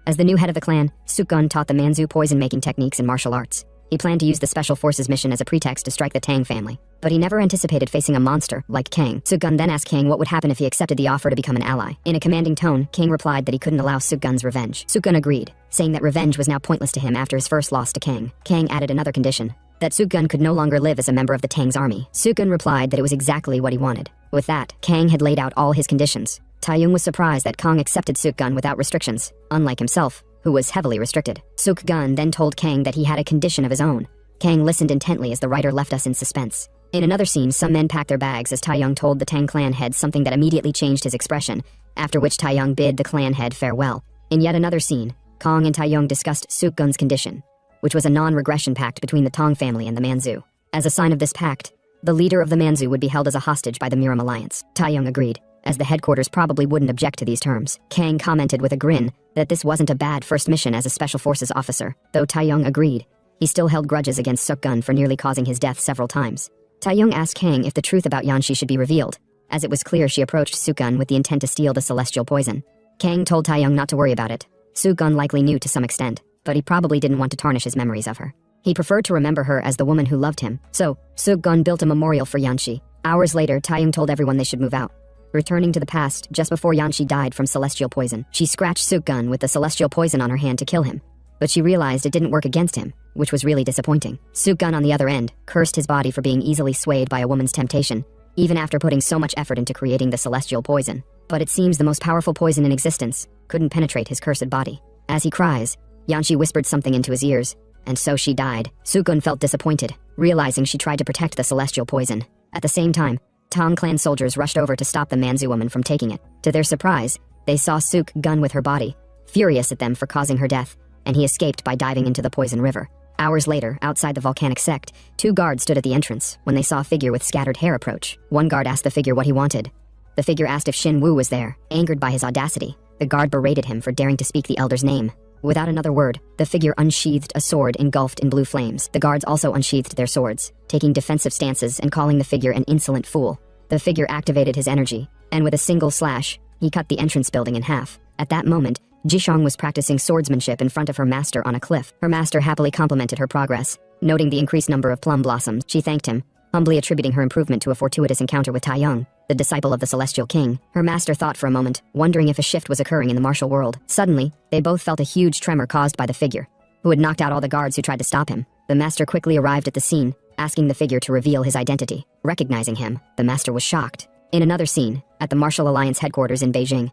As the new head of the clan, Sukgun taught the Manzu poison-making techniques and martial arts. He planned to use the Special Forces mission as a pretext to strike the Tang family, but he never anticipated facing a monster like Kang. Sukgun then asked Kang what would happen if he accepted the offer to become an ally. In a commanding tone, Kang replied that he couldn't allow Sukgun's revenge. Sukgun agreed, saying that revenge was now pointless to him after his first loss to Kang. Kang added another condition, that Sukgun could no longer live as a member of the Tang's army. Sukgun replied that it was exactly what he wanted. With that, Kang had laid out all his conditions. Taeyong was surprised that Kang accepted Sukgun without restrictions, unlike himself, who was heavily restricted. Sukgun then told Kang that he had a condition of his own. Kang listened intently as the writer left us in suspense. In another scene, some men packed their bags as Taeyong told the Tang clan head something that immediately changed his expression, after which Taeyong bid the clan head farewell. In yet another scene, Kang and Taeyong discussed Sukgun's condition, which was a non-regression pact between the Tang family and the Manzu. As a sign of this pact, The leader of the Manzu would be held as a hostage by the Miram Alliance. Taeyong agreed, as the headquarters probably wouldn't object to these terms. Kang commented with a grin that this wasn't a bad first mission as a special forces officer. Though Taeyong agreed, he still held grudges against Suk-gun for nearly causing his death several times. Taeyong asked Kang if the truth about Yanshi should be revealed, as it was clear she approached Suk-gun with the intent to steal the celestial poison. Kang told Taeyong not to worry about it. Suk-gun likely knew to some extent, but he probably didn't want to tarnish his memories of her. He preferred to remember her as the woman who loved him, so Suk-gun built a memorial for Yanshi. Hours later, Taeyong told everyone they should move out. Returning to the past, just before Yanshi died from celestial poison, she scratched Suk-gun with the celestial poison on her hand to kill him. But she realized it didn't work against him, which was really disappointing. Suk-gun, on the other end, cursed his body for being easily swayed by a woman's temptation, even after putting so much effort into creating the celestial poison. But it seems the most powerful poison in existence couldn't penetrate his cursed body. As he cries, Yanshi whispered something into his ears, and so she died. Suk-gun felt disappointed, realizing she tried to protect the celestial poison. At the same time, Tong clan soldiers rushed over to stop the Manzu woman from taking it. To their surprise, they saw Suk-gun with her body, furious at them for causing her death, and he escaped by diving into the poison river. Hours later, outside the volcanic sect, 2 guards stood at the entrance when they saw a figure with scattered hair approach. One guard asked the figure what he wanted. The figure asked if Shin Woo was there. Angered by his audacity, the guard berated him for daring to speak the elder's name. Without another word, the figure unsheathed a sword engulfed in blue flames. The guards also unsheathed their swords, taking defensive stances and calling the figure an insolent fool. The figure activated his energy, and with a single slash, he cut the entrance building in half. At that moment, Jishong was practicing swordsmanship in front of her master on a cliff. Her master happily complimented her progress. Noting the increased number of plum blossoms, she thanked him, humbly attributing her improvement to a fortuitous encounter with Taeyong, the disciple of the Celestial King. Her master thought for a moment, wondering if a shift was occurring in the martial world. Suddenly, they both felt a huge tremor caused by the figure, who had knocked out all the guards who tried to stop him. The master quickly arrived at the scene, asking the figure to reveal his identity. Recognizing him, the master was shocked. In another scene, at the Martial Alliance headquarters in Beijing,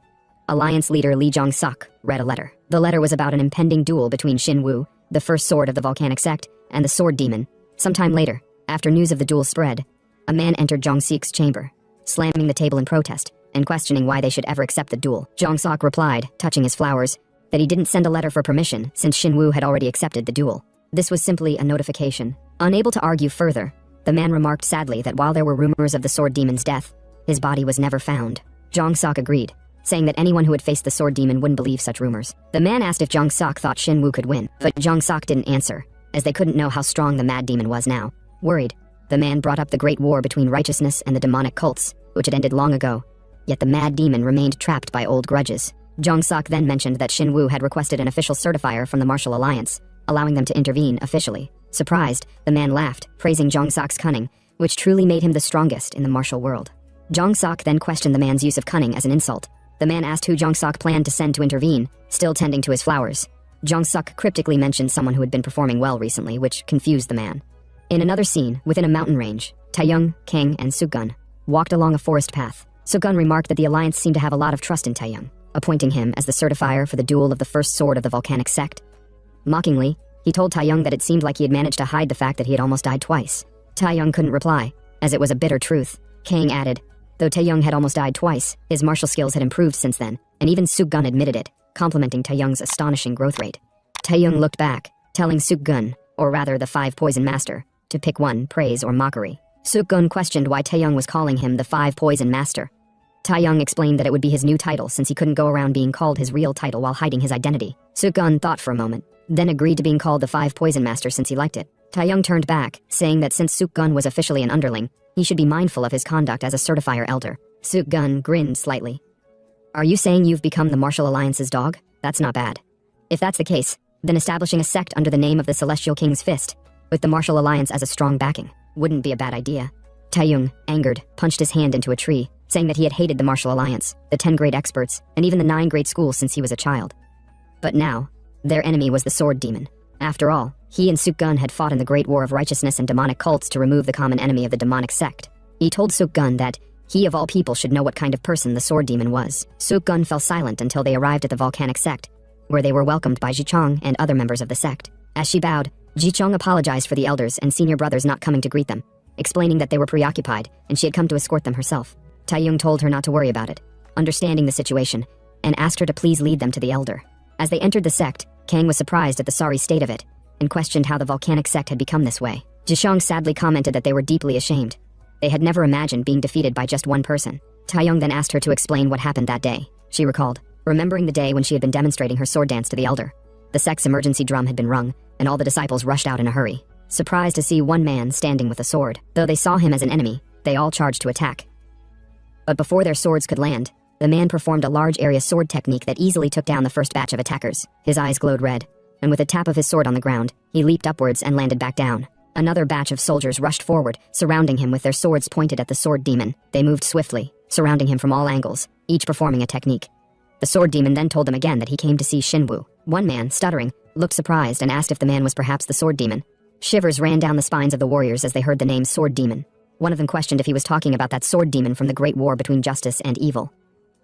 Alliance leader Lee Jong-suk read a letter. The letter was about an impending duel between Shin Woo, the first sword of the volcanic sect, and the sword demon. Sometime later, after news of the duel spread, a man entered Jong-suk's chamber, slamming the table in protest and questioning why they should ever accept the duel. Jong-suk replied, touching his flowers, that he didn't send a letter for permission since Shin Woo had already accepted the duel. This was simply a notification. Unable to argue further, the man remarked sadly that while there were rumors of the sword demon's death, his body was never found. Jong-suk agreed, saying that anyone who had faced the sword demon wouldn't believe such rumors. The man asked if Jong-suk thought Shin Woo could win, but Jong-suk didn't answer, as they couldn't know how strong the mad demon was now. Worried, the man brought up the great war between righteousness and the demonic cults, which had ended long ago. Yet the mad demon remained trapped by old grudges. Jong-suk then mentioned that Shin Woo had requested an official certifier from the Martial Alliance, allowing them to intervene officially. Surprised, the man laughed, praising Jong-suk's cunning, which truly made him the strongest in the martial world. Jong-suk then questioned the man's use of cunning as an insult. The man asked who Jong-suk planned to send to intervene, still tending to his flowers. Jong-suk cryptically mentioned someone who had been performing well recently, which confused the man. In another scene, within a mountain range, Taeyong, Kang, and Suk-gun walked along a forest path. Suk-gun remarked that the alliance seemed to have a lot of trust in Taeyong, appointing him as the certifier for the duel of the first sword of the volcanic sect. Mockingly, he told Taeyong that it seemed like he had managed to hide the fact that he had almost died twice. Taeyong couldn't reply, as it was a bitter truth. Kang added, though Taeyong had almost died twice, his martial skills had improved since then, and even Suk-gun admitted it, complimenting Taeyong's astonishing growth rate. Taeyong looked back, telling Suk-gun, or rather the 5 Poison Master, to pick one, praise or mockery. Suk-gun questioned why Taeyong was calling him the 5 Poison Master. Taeyong explained that it would be his new title since he couldn't go around being called his real title while hiding his identity. Suk-gun thought for a moment, then agreed to being called the 5 Poison Master since he liked it. Taeyong turned back, saying that since Suk-gun was officially an underling, he should be mindful of his conduct as a certifier elder. Suk-gun grinned slightly. Are you saying you've become the Martial Alliance's dog? That's not bad. If that's the case, then establishing a sect under the name of the Celestial King's Fist, with the Martial Alliance as a strong backing, wouldn't be a bad idea. Taeyong, angered, punched his hand into a tree, saying that he had hated the Martial Alliance, the 10 great experts, and even the 9 great schools since he was a child. But now, their enemy was the Sword Demon. After all, he and Suk-gun had fought in the Great War of Righteousness and demonic cults to remove the common enemy of the demonic sect. He told Suk-gun that he of all people should know what kind of person the Sword Demon was. Suk-gun fell silent until they arrived at the volcanic sect, where they were welcomed by Jichong and other members of the sect. As she bowed, Jichong apologized for the elders and senior brothers not coming to greet them, explaining that they were preoccupied and she had come to escort them herself. Taeyong told her not to worry about it, understanding the situation, and asked her to please lead them to the elder. As they entered the sect, Kang was surprised at the sorry state of it, and questioned how the volcanic sect had become this way. Jichong sadly commented that they were deeply ashamed, They had never imagined being defeated by just one person. Taeyong then asked her to explain what happened that day. She recalled, remembering the day when she had been demonstrating her sword dance to the elder. The sect's emergency drum had been rung, and all the disciples rushed out in a hurry, surprised to see one man standing with a sword. Though they saw him as an enemy, they all charged to attack. But before their swords could land, the man performed a large area sword technique that easily took down the first batch of attackers. His eyes glowed red, and with a tap of his sword on the ground, he leaped upwards and landed back down. Another batch of soldiers rushed forward, surrounding him with their swords pointed at the sword demon. They moved swiftly, surrounding him from all angles, each performing a technique. The sword demon then told them again that he came to see Shinwoo. One man, stuttering, looked surprised and asked if the man was perhaps the sword demon. Shivers ran down the spines of the warriors as they heard the name Sword Demon. One of them questioned if he was talking about that sword demon from the great war between justice and evil.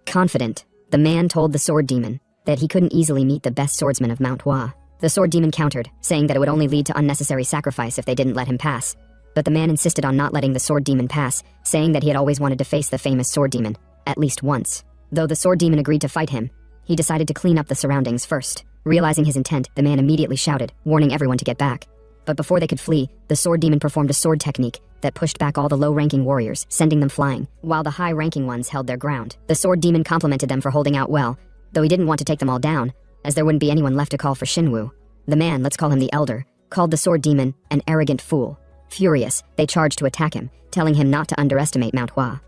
Confident, the man told the sword demon that he couldn't easily meet the best swordsman of Manhwa. The sword demon countered, saying that it would only lead to unnecessary sacrifice if they didn't let him pass. But the man insisted on not letting the sword demon pass, saying that he had always wanted to face the famous sword demon, at least once. Though the sword demon agreed to fight him, he decided to clean up the surroundings first. Realizing his intent, the man immediately shouted, warning everyone to get back. But before they could flee, the sword demon performed a sword technique that pushed back all the low-ranking warriors, sending them flying, while the high-ranking ones held their ground. The sword demon complimented them for holding out well, though he didn't want to take them all down, as there wouldn't be anyone left to call for Shinwoo. The man, let's call him the elder, called the sword demon an arrogant fool. Furious, they charged to attack him, telling him not to underestimate Manhwa.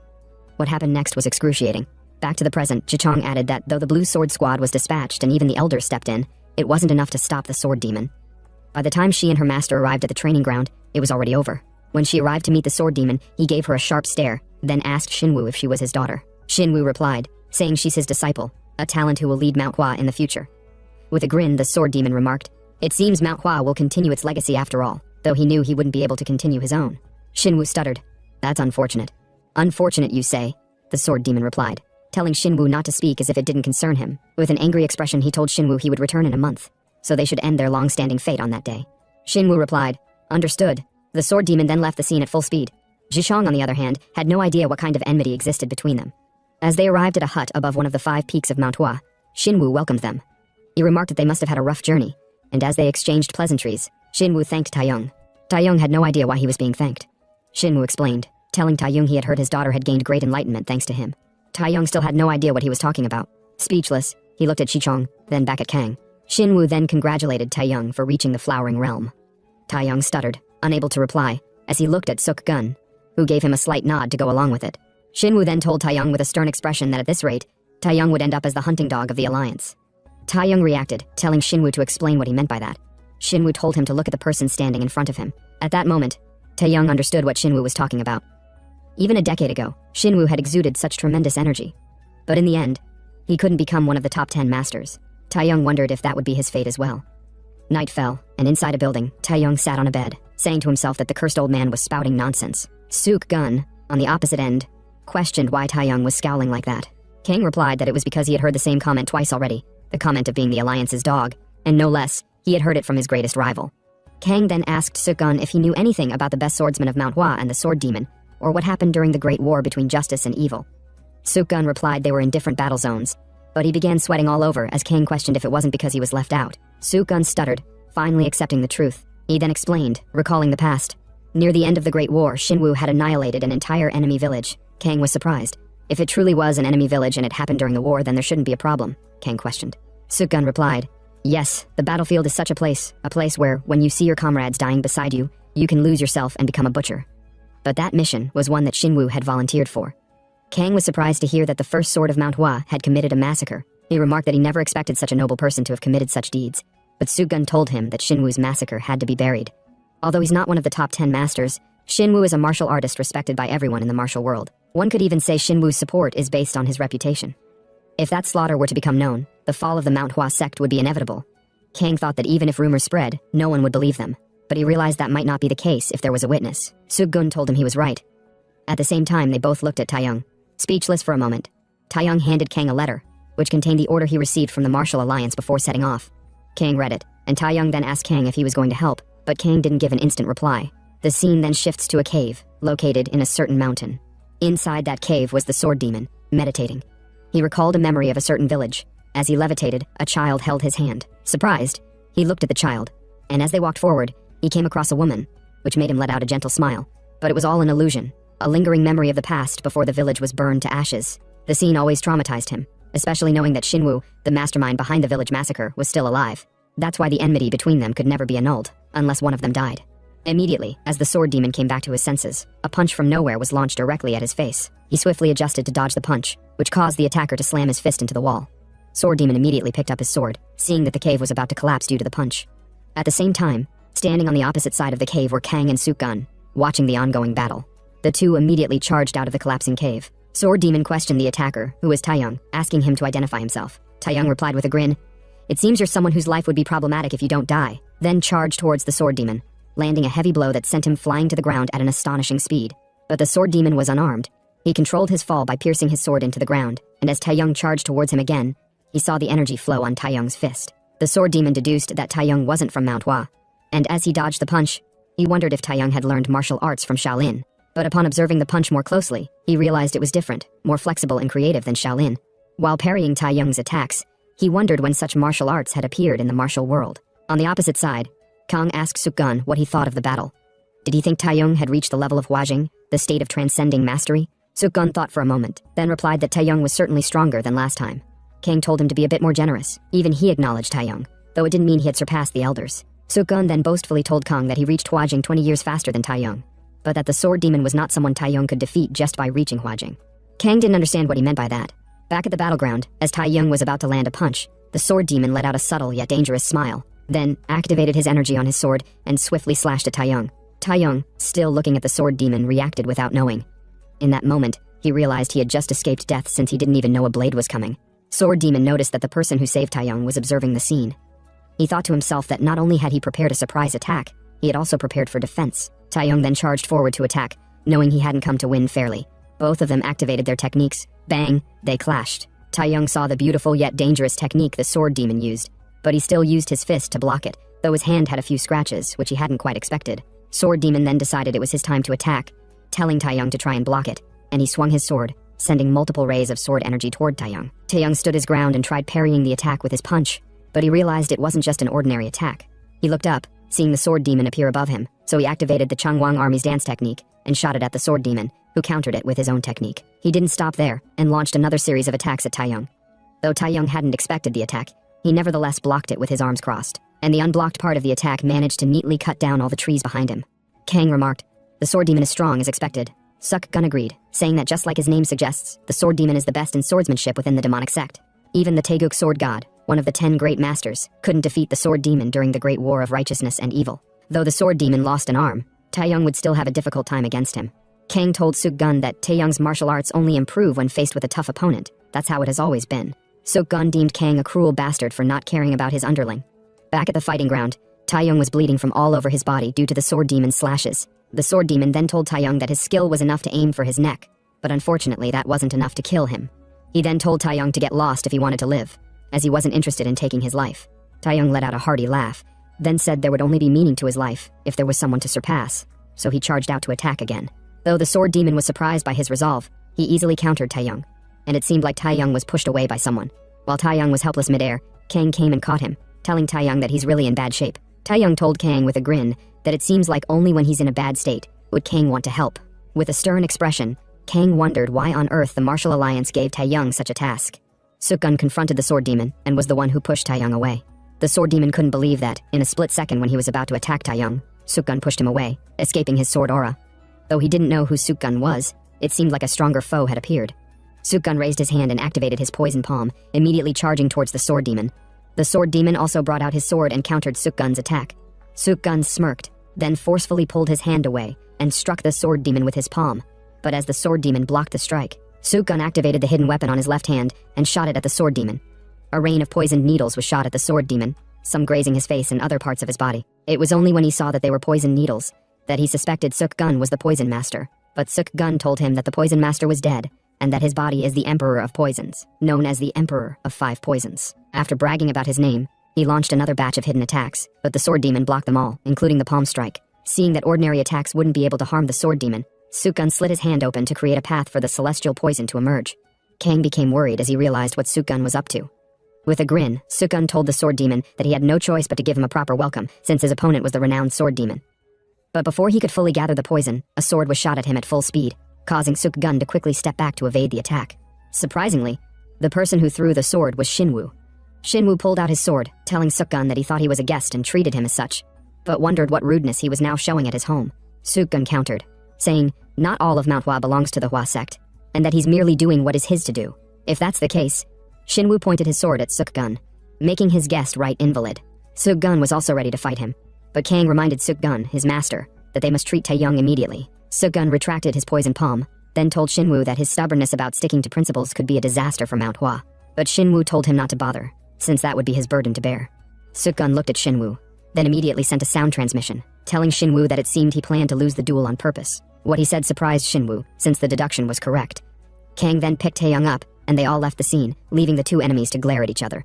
What happened next was excruciating. Back to the present, Jichong added that though the Blue Sword Squad was dispatched and even the elder stepped in, it wasn't enough to stop the sword demon. By the time she and her master arrived at the training ground, it was already over. When she arrived to meet the sword demon, he gave her a sharp stare, then asked Shinwoo if she was his daughter. Shinwoo replied, saying she's his disciple, a talent who will lead Manhwa in the future. With a grin, the sword demon remarked, it seems Manhwa will continue its legacy after all, though he knew he wouldn't be able to continue his own. Shinwoo stuttered. That's unfortunate. Unfortunate, you say? The sword demon replied, telling Shinwoo not to speak as if it didn't concern him. With an angry expression, he told Shinwoo he would return in a month, so they should end their long-standing fate on that day. Shinwoo replied, understood. The sword demon then left the scene at full speed. Jishong, on the other hand, had no idea what kind of enmity existed between them. As they arrived at a hut above one of the 5 peaks of Manhwa, Shinwoo welcomed them. He remarked that they must have had a rough journey, and as they exchanged pleasantries, Shinwoo thanked Taeyong. Taeyong had no idea why he was being thanked. Shinwoo explained, telling Taeyong he had heard his daughter had gained great enlightenment thanks to him. Taeyong still had no idea what he was talking about. Speechless, he looked at Chichong, then back at Kang. Shinwoo then congratulated Taeyong for reaching the flowering realm. Taeyong stuttered, unable to reply, as he looked at Suk-gun, who gave him a slight nod to go along with it. Shinwoo then told Taeyong with a stern expression that at this rate, Taeyong would end up as the hunting dog of the alliance. Taeyong reacted, telling Shinwoo to explain what he meant by that. Shinwoo told him to look at the person standing in front of him. At that moment, Taeyong understood what Shinwoo was talking about. Even a decade ago, Shinwoo had exuded such tremendous energy. But in the end, he couldn't become one of the top 10 masters. Taeyong wondered if that would be his fate as well. Night fell, and inside a building, Taeyong sat on a bed, saying to himself that the cursed old man was spouting nonsense. Suk-gun, on the opposite end, questioned why Taeyong was scowling like that. Kang replied that it was because he had heard the same comment twice already, the comment of being the Alliance's dog, and no less, he had heard it from his greatest rival. Kang then asked Suk-gun if he knew anything about the best swordsman of Manhwa and the Sword Demon, or what happened during the Great War between justice and evil. Suk-gun replied they were in different battle zones, but he began sweating all over as Kang questioned if it wasn't because he was left out. Suk-gun stuttered, finally accepting the truth. He then explained, recalling the past. Near the end of the Great War, Shinwoo had annihilated an entire enemy village. Kang was surprised. If it truly was an enemy village and it happened during the war, then there shouldn't be a problem, Kang questioned. Suk-gun replied, yes, the battlefield is such a place where, when you see your comrades dying beside you, you can lose yourself and become a butcher. But that mission was one that Shinwoo had volunteered for. Kang was surprised to hear that the first sword of Manhwa had committed a massacre. He remarked that he never expected such a noble person to have committed such deeds, but Suk-gun told him that Shinwoo's massacre had to be buried. Although he's not one of the top 10 masters, Shinwoo is a martial artist respected by everyone in the martial world. One could even say Shinwoo's support is based on his reputation. If that slaughter were to become known, the fall of the Manhwa sect would be inevitable. Kang thought that even if rumors spread, no one would believe them, but he realized that might not be the case if there was a witness. Suk-gun told him he was right. At the same time, they both looked at Taeyong. Speechless for a moment, Taeyong handed Kang a letter, which contained the order he received from the Martial Alliance before setting off. Kang read it, and Taeyong then asked Kang if he was going to help, but Kang didn't give an instant reply. The scene then shifts to a cave, located in a certain mountain. Inside that cave was the Sword Demon, meditating. He recalled a memory of a certain village. As he levitated, a child held his hand. Surprised, he looked at the child, and as they walked forward, he came across a woman, which made him let out a gentle smile. But it was all an illusion. a lingering memory of the past before the village was burned to ashes. The scene always traumatized him, especially knowing that Shinwoo, the mastermind behind the village massacre, was still alive. That's why the enmity between them could never be annulled, unless one of them died. Immediately, as the sword demon came back to his senses, a punch from nowhere was launched directly at his face. He swiftly adjusted to dodge the punch, which caused the attacker to slam his fist into the wall. Sword demon immediately picked up his sword, seeing that the cave was about to collapse due to the punch. At the same time, standing on the opposite side of the cave were Kang and Sukgun, watching the ongoing battle. The two immediately charged out of the collapsing cave. Sword demon questioned the attacker, who was Taeyong, asking him to identify himself. Taeyong replied with a grin, "It seems you're someone whose life would be problematic if you don't die," then charged towards the sword demon, landing a heavy blow that sent him flying to the ground at an astonishing speed. But the sword demon was unarmed. He controlled his fall by piercing his sword into the ground, and as Taeyong charged towards him again, he saw the energy flow on Taeyong's fist. The sword demon deduced that Taeyong wasn't from Manhwa, and as he dodged the punch, he wondered if Taeyong had learned martial arts from Shaolin. But upon observing the punch more closely, he realized it was different, more flexible and creative than Shaolin. While parrying Taeyong's attacks, he wondered when such martial arts had appeared in the martial world. On the opposite side, Kang asked Sukgun what he thought of the battle. Did he think Taeyong had reached the level of Hwajing, the state of transcending mastery? Sukgun thought for a moment, then replied that Taeyong was certainly stronger than last time. Kang told him to be a bit more generous. Even he acknowledged Taeyong, though it didn't mean he had surpassed the elders. Sukgun then boastfully told Kang that he reached Hwajing 20 years faster than Taeyong, but that the sword demon was not someone Taeyong could defeat just by reaching Hwajing. Kang didn't understand what he meant by that. Back at the battleground, as Taeyong was about to land a punch, the sword demon let out a subtle yet dangerous smile, then activated his energy on his sword and swiftly slashed at Taeyong. Taeyong, still looking at the sword demon, reacted without knowing. In that moment, he realized he had just escaped death since he didn't even know a blade was coming. Sword demon noticed that the person who saved Taeyong was observing the scene. He thought to himself that not only had he prepared a surprise attack, he had also prepared for defense. Taeyong then charged forward to attack, knowing he hadn't come to win fairly. Both of them activated their techniques. Bang, they clashed. Taeyong saw the beautiful yet dangerous technique the sword demon used, but he still used his fist to block it, though his hand had a few scratches, which he hadn't quite expected. Sword demon then decided it was his time to attack, telling Taeyong to try and block it, and he swung his sword, sending multiple rays of sword energy toward Taeyong. Taeyong stood his ground and tried parrying the attack with his punch, but he realized it wasn't just an ordinary attack. He looked up, seeing the sword demon appear above him, so he activated the Changwang army's dance technique and shot it at the sword demon, who countered it with his own technique. He didn't stop there and launched another series of attacks at Taeyong. Though Taeyong hadn't expected the attack, he nevertheless blocked it with his arms crossed, and the unblocked part of the attack managed to neatly cut down all the trees behind him. Kang remarked, "The sword demon is strong as expected." Sukgun agreed, saying that just like his name suggests, the sword demon is the best in swordsmanship within the demonic sect. Even the Taeguk sword god, one of the 10 great masters, couldn't defeat the sword demon during the great war of righteousness and evil. Though the sword demon lost an arm, Taeyong would still have a difficult time against him. Kang told Sukgun that Taeyong's martial arts only improve when faced with a tough opponent. That's how it has always been. Sukgun deemed Kang a cruel bastard for not caring about his underling. Back at the fighting ground, Taeyong was bleeding from all over his body due to the sword demon's slashes. The sword demon then told Taeyong that his skill was enough to aim for his neck, but unfortunately that wasn't enough to kill him. He then told Taeyong to get lost if he wanted to live, as he wasn't interested in taking his life. Taeyong let out a hearty laugh, then said there would only be meaning to his life if there was someone to surpass, so he charged out to attack again. Though the sword demon was surprised by his resolve, he easily countered Taeyong, and it seemed like Taeyong was pushed away by someone. While Taeyong was helpless midair, Kang came and caught him, telling Taeyong that he's really in bad shape. Taeyong told Kang with a grin that it seems like only when he's in a bad state would Kang want to help. With a stern expression, Kang wondered why on earth the Martial Alliance gave Taeyong such a task. Sukgun confronted the sword demon and was the one who pushed Taeyong away. The sword demon couldn't believe that, in a split second when he was about to attack Taeyong, Sukgun pushed him away, escaping his sword aura. Though he didn't know who Sukgun was, it seemed like a stronger foe had appeared. Sukgun raised his hand and activated his poison palm, immediately charging towards the sword demon. The sword demon also brought out his sword and countered Sukgun's attack. Sukgun smirked, then forcefully pulled his hand away and struck the sword demon with his palm. But as the sword demon blocked the strike, Sukgun activated the hidden weapon on his left hand and shot it at the sword demon. A rain of poisoned needles was shot at the sword demon, some grazing his face and other parts of his body. It was only when he saw that they were poisoned needles that he suspected Sukgun was the poison master. But Sukgun told him that the poison master was dead, and that his body is the Emperor of Poisons, known as the Emperor of 5 Poisons. After bragging about his name, he launched another batch of hidden attacks, but the sword demon blocked them all, including the palm strike. Seeing that ordinary attacks wouldn't be able to harm the sword demon, Sukgun slit his hand open to create a path for the celestial poison to emerge. Kang became worried as he realized what Sukgun was up to. With a grin, Sukgun told the sword demon that he had no choice but to give him a proper welcome, since his opponent was the renowned sword demon. But before he could fully gather the poison, a sword was shot at him at full speed. causing Suk-gun to quickly step back to evade the attack. Surprisingly, the person who threw the sword was Shinwoo. Shinwoo pulled out his sword, telling Suk-gun that he thought he was a guest and treated him as such, but wondered what rudeness he was now showing at his home. Suk-gun countered, saying not all of Manhwa belongs to the Hwa sect, and that he's merely doing what is his to do. If that's the case, Shinwoo pointed his sword at Suk-gun, making his guest right invalid. Suk-gun was also ready to fight him, but Kang reminded Suk-gun, his master, that they must treat Taeyong immediately. Suk-gun retracted his poison palm, then told Shinwoo that his stubbornness about sticking to principles could be a disaster for Manhwa. But Shinwoo told him not to bother, since that would be his burden to bear. Suk-gun looked at Shinwoo, then immediately sent a sound transmission, telling Shinwoo that it seemed he planned to lose the duel on purpose. What he said surprised Shinwoo, since the deduction was correct. Kang then picked Taeyong up, and they all left the scene, leaving the two enemies to glare at each other.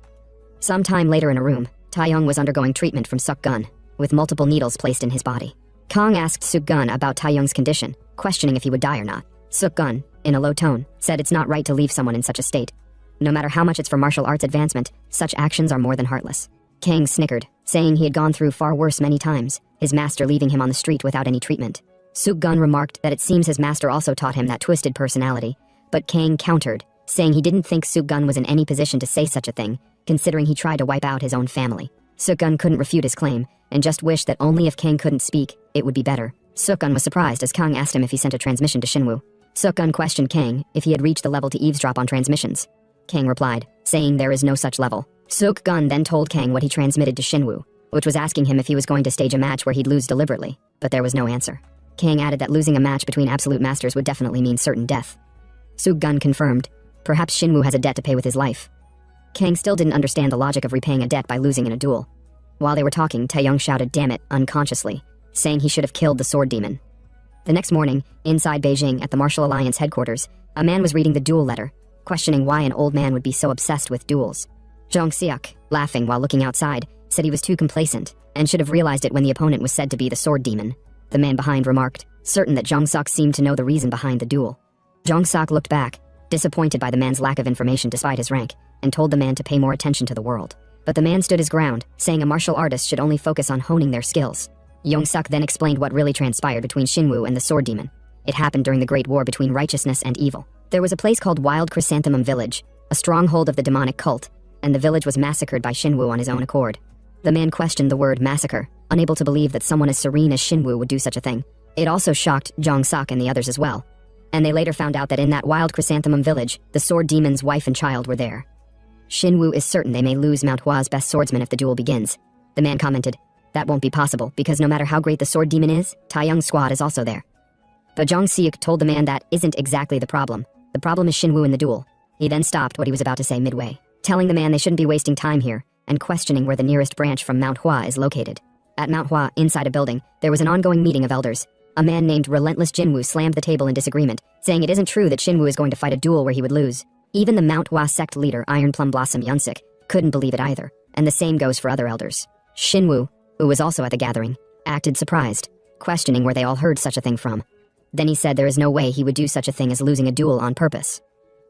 Some time later in a room, Taeyong was undergoing treatment from Suk-gun, with multiple needles placed in his body. Kang asked Suk-gun about Taeyong's condition, questioning if he would die or not. Suk-gun, in a low tone, said it's not right to leave someone in such a state. No matter how much it's for martial arts advancement, such actions are more than heartless. Kang snickered, saying he had gone through far worse many times, his master leaving him on the street without any treatment. Suk-gun remarked that it seems his master also taught him that twisted personality, but Kang countered, saying he didn't think Suk-gun was in any position to say such a thing, considering he tried to wipe out his own family. Suk-gun couldn't refute his claim, and just wished that only if Kang couldn't speak, it would be better. Suk-gun was surprised as Kang asked him if he sent a transmission to Shinwoo. Suk-gun questioned Kang if he had reached the level to eavesdrop on transmissions. Kang replied, saying there is no such level. Suk-gun then told Kang what he transmitted to Shinwoo, which was asking him if he was going to stage a match where he'd lose deliberately, but there was no answer. Kang added that losing a match between absolute masters would definitely mean certain death. Suk-gun confirmed, perhaps Shinwoo has a debt to pay with his life. Kang still didn't understand the logic of repaying a debt by losing in a duel. While they were talking, Taeyong shouted "damn it" unconsciously, saying he should have killed the sword demon. The next morning, inside Beijing at the Martial Alliance headquarters, a man was reading the duel letter, questioning why an old man would be so obsessed with duels. Zhang Xiak, laughing while looking outside, said he was too complacent, and should have realized it when the opponent was said to be the sword demon. The man behind remarked, certain that Zhang Xiak seemed to know the reason behind the duel. Zhang Xiak looked back, disappointed by the man's lack of information despite his rank, and told the man to pay more attention to the world. But the man stood his ground, saying a martial artist should only focus on honing their skills. Yong-suk then explained what really transpired between Shinwoo and the sword demon. It happened during the Great War between righteousness and evil. There was a place called Wild Chrysanthemum Village, a stronghold of the demonic cult, and the village was massacred by Shinwoo on his own accord. The man questioned the word massacre, unable to believe that someone as serene as Shinwoo would do such a thing. It also shocked Jong-suk and the others as well. And they later found out that in that Wild Chrysanthemum Village, the sword demon's wife and child were there. Shinwoo is certain they may lose Mount Hwa's best swordsman if the duel begins. The man commented, that won't be possible because no matter how great the sword demon is, Taeyong's squad is also there. But Zhang Xiuk told the man that isn't exactly the problem. The problem is Shinwoo in the duel. He then stopped what he was about to say midway, telling the man they shouldn't be wasting time here, and questioning where the nearest branch from Mount Hwa is located. At Mount Hwa, inside a building, there was an ongoing meeting of elders. A man named Relentless Jinwoo slammed the table in disagreement, saying it isn't true that Shinwoo is going to fight a duel where he would lose. Even the Mount Hwa sect leader Iron Plum Blossom Yunsik couldn't believe it either, and the same goes for other elders. Shinwoo, who was also at the gathering, acted surprised, questioning where they all heard such a thing from. Then he said there is no way he would do such a thing as losing a duel on purpose.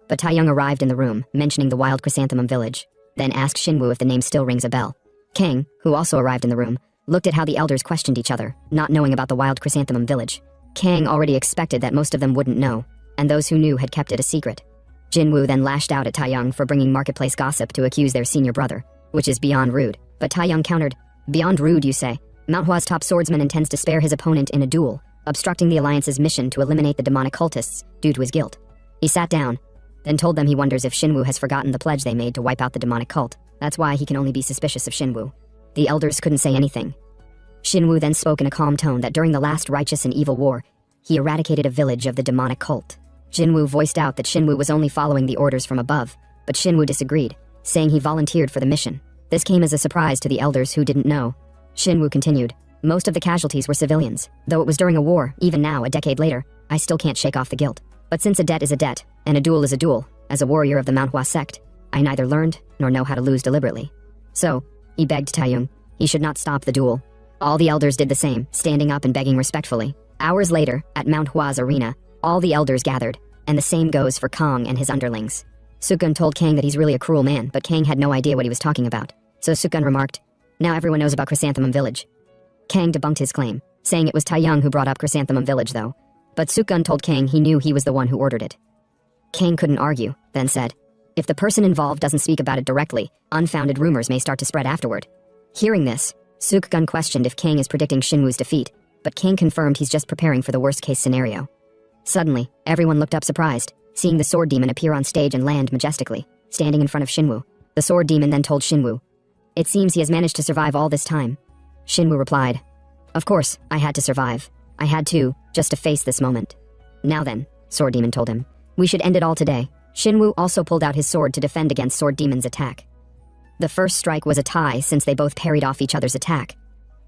But Taeyong arrived in the room, mentioning the Wild Chrysanthemum Village, then asked Shinwoo if the name still rings a bell. Kang, who also arrived in the room, looked at how the elders questioned each other, not knowing about the Wild Chrysanthemum Village. Kang already expected that most of them wouldn't know, and those who knew had kept it a secret. Jinwoo then lashed out at Taeyong for bringing marketplace gossip to accuse their senior brother, which is beyond rude. But Taeyong countered, beyond rude, you say? Mount Hwa's top swordsman intends to spare his opponent in a duel, obstructing the Alliance's mission to eliminate the demonic cultists due to his guilt. He sat down, then told them he wonders if Shinwoo has forgotten the pledge they made to wipe out the demonic cult. That's why he can only be suspicious of Shinwoo. The elders couldn't say anything. Shinwoo then spoke in a calm tone that during the last righteous and evil war, he eradicated a village of the demonic cult. Jinwoo voiced out that Shinwoo was only following the orders from above, but Shinwoo disagreed, saying he volunteered for the mission. This came as a surprise to the elders who didn't know. Shinwoo continued, most of the casualties were civilians. Though it was during a war, even now, a decade later, I still can't shake off the guilt. But since a debt is a debt, and a duel is a duel, as a warrior of the Mount Hwa sect, I neither learned nor know how to lose deliberately. So, he begged Taeyong, he should not stop the duel. All the elders did the same, standing up and begging respectfully. Hours later, at Mount Hwa's arena, all the elders gathered, and the same goes for Kang and his underlings. Suk-gun told Kang that he's really a cruel man, but Kang had no idea what he was talking about. So Suk-gun remarked, now everyone knows about Chrysanthemum Village. Kang debunked his claim, saying it was Taeyong who brought up Chrysanthemum Village though. but Sukgun told Kang he knew he was the one who ordered it. Kang couldn't argue, then said, "If the person involved doesn't speak about it directly, unfounded rumors may start to spread afterward." Hearing this, Sukgun questioned if Kang is predicting Shinwoo's defeat, but Kang confirmed he's just preparing for the worst-case scenario. Suddenly, everyone looked up surprised, seeing the sword demon appear on stage and land majestically, standing in front of Shinwoo. The sword demon then told Shinwoo, "It seems he has managed to survive all this time." Shinwoo replied, "Of course, I had to survive. I had to, just to face this moment." "Now then," sword demon told him, "we should end it all today." Shinwoo also pulled out his sword to defend against sword demon's attack. The first strike was a tie since they both parried off each other's attack.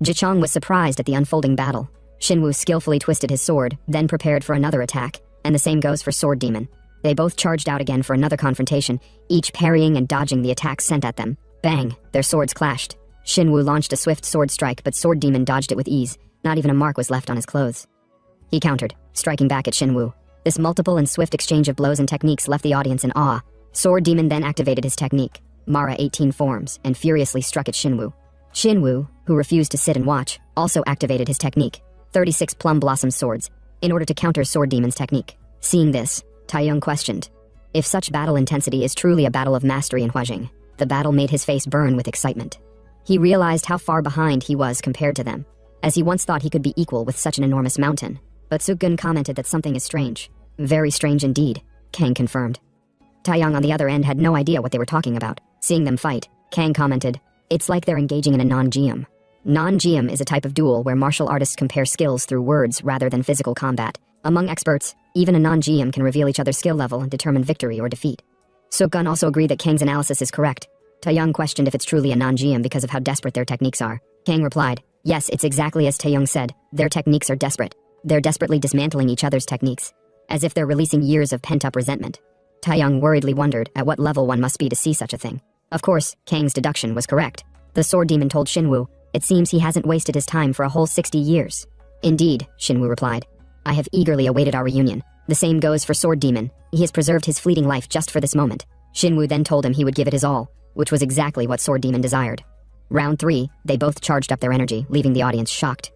Jichong was surprised at the unfolding battle. Shinwoo skillfully twisted his sword, then prepared for another attack, and the same goes for sword demon. They both charged out again for another confrontation, each parrying and dodging the attacks sent at them. Bang! Their swords clashed. Shinwoo launched a swift sword strike, but sword demon dodged it with ease. Not even a mark was left on his clothes. He countered, striking back at Shinwoo. This multiple and swift exchange of blows and techniques left the audience in awe. Sword demon then activated his technique, Mara 18 forms, and furiously struck at Shinwoo. Shinwoo, who refused to sit and watch, also activated his technique, 36 plum blossom swords, in order to counter sword demon's technique. Seeing this, Taeyong questioned, if such battle intensity is truly a battle of mastery in Huajing. The battle made his face burn with excitement. He realized how far behind he was compared to them, as he once thought he could be equal with such an enormous mountain. But Sukgun commented that something is strange. Very strange indeed, Kang confirmed. Taeyong on the other end had no idea what they were talking about. Seeing them fight, Kang commented, "It's like they're engaging in a non-GM." Non-GM is a type of duel where martial artists compare skills through words rather than physical combat. Among experts, even a non-GM can reveal each other's skill level and determine victory or defeat. Sukgun also agreed that Kang's analysis is correct. Taeyong questioned if it's truly a non-GM because of how desperate their techniques are. Kang replied, "Yes, it's exactly as Taeyong said. Their techniques are desperate. They're desperately dismantling each other's techniques, as if they're releasing years of pent-up resentment." Taeyong worriedly wondered at what level one must be to see such a thing. Of course, Kang's deduction was correct. The sword demon told Shinwoo, "It seems he hasn't wasted his time for a whole 60 years. "Indeed," Shinwoo replied. "I have eagerly awaited our reunion. The same goes for sword demon. He has preserved his fleeting life just for this moment." Shinwoo then told him he would give it his all, which was exactly what sword demon desired. Round 3, they both charged up their energy, leaving the audience shocked.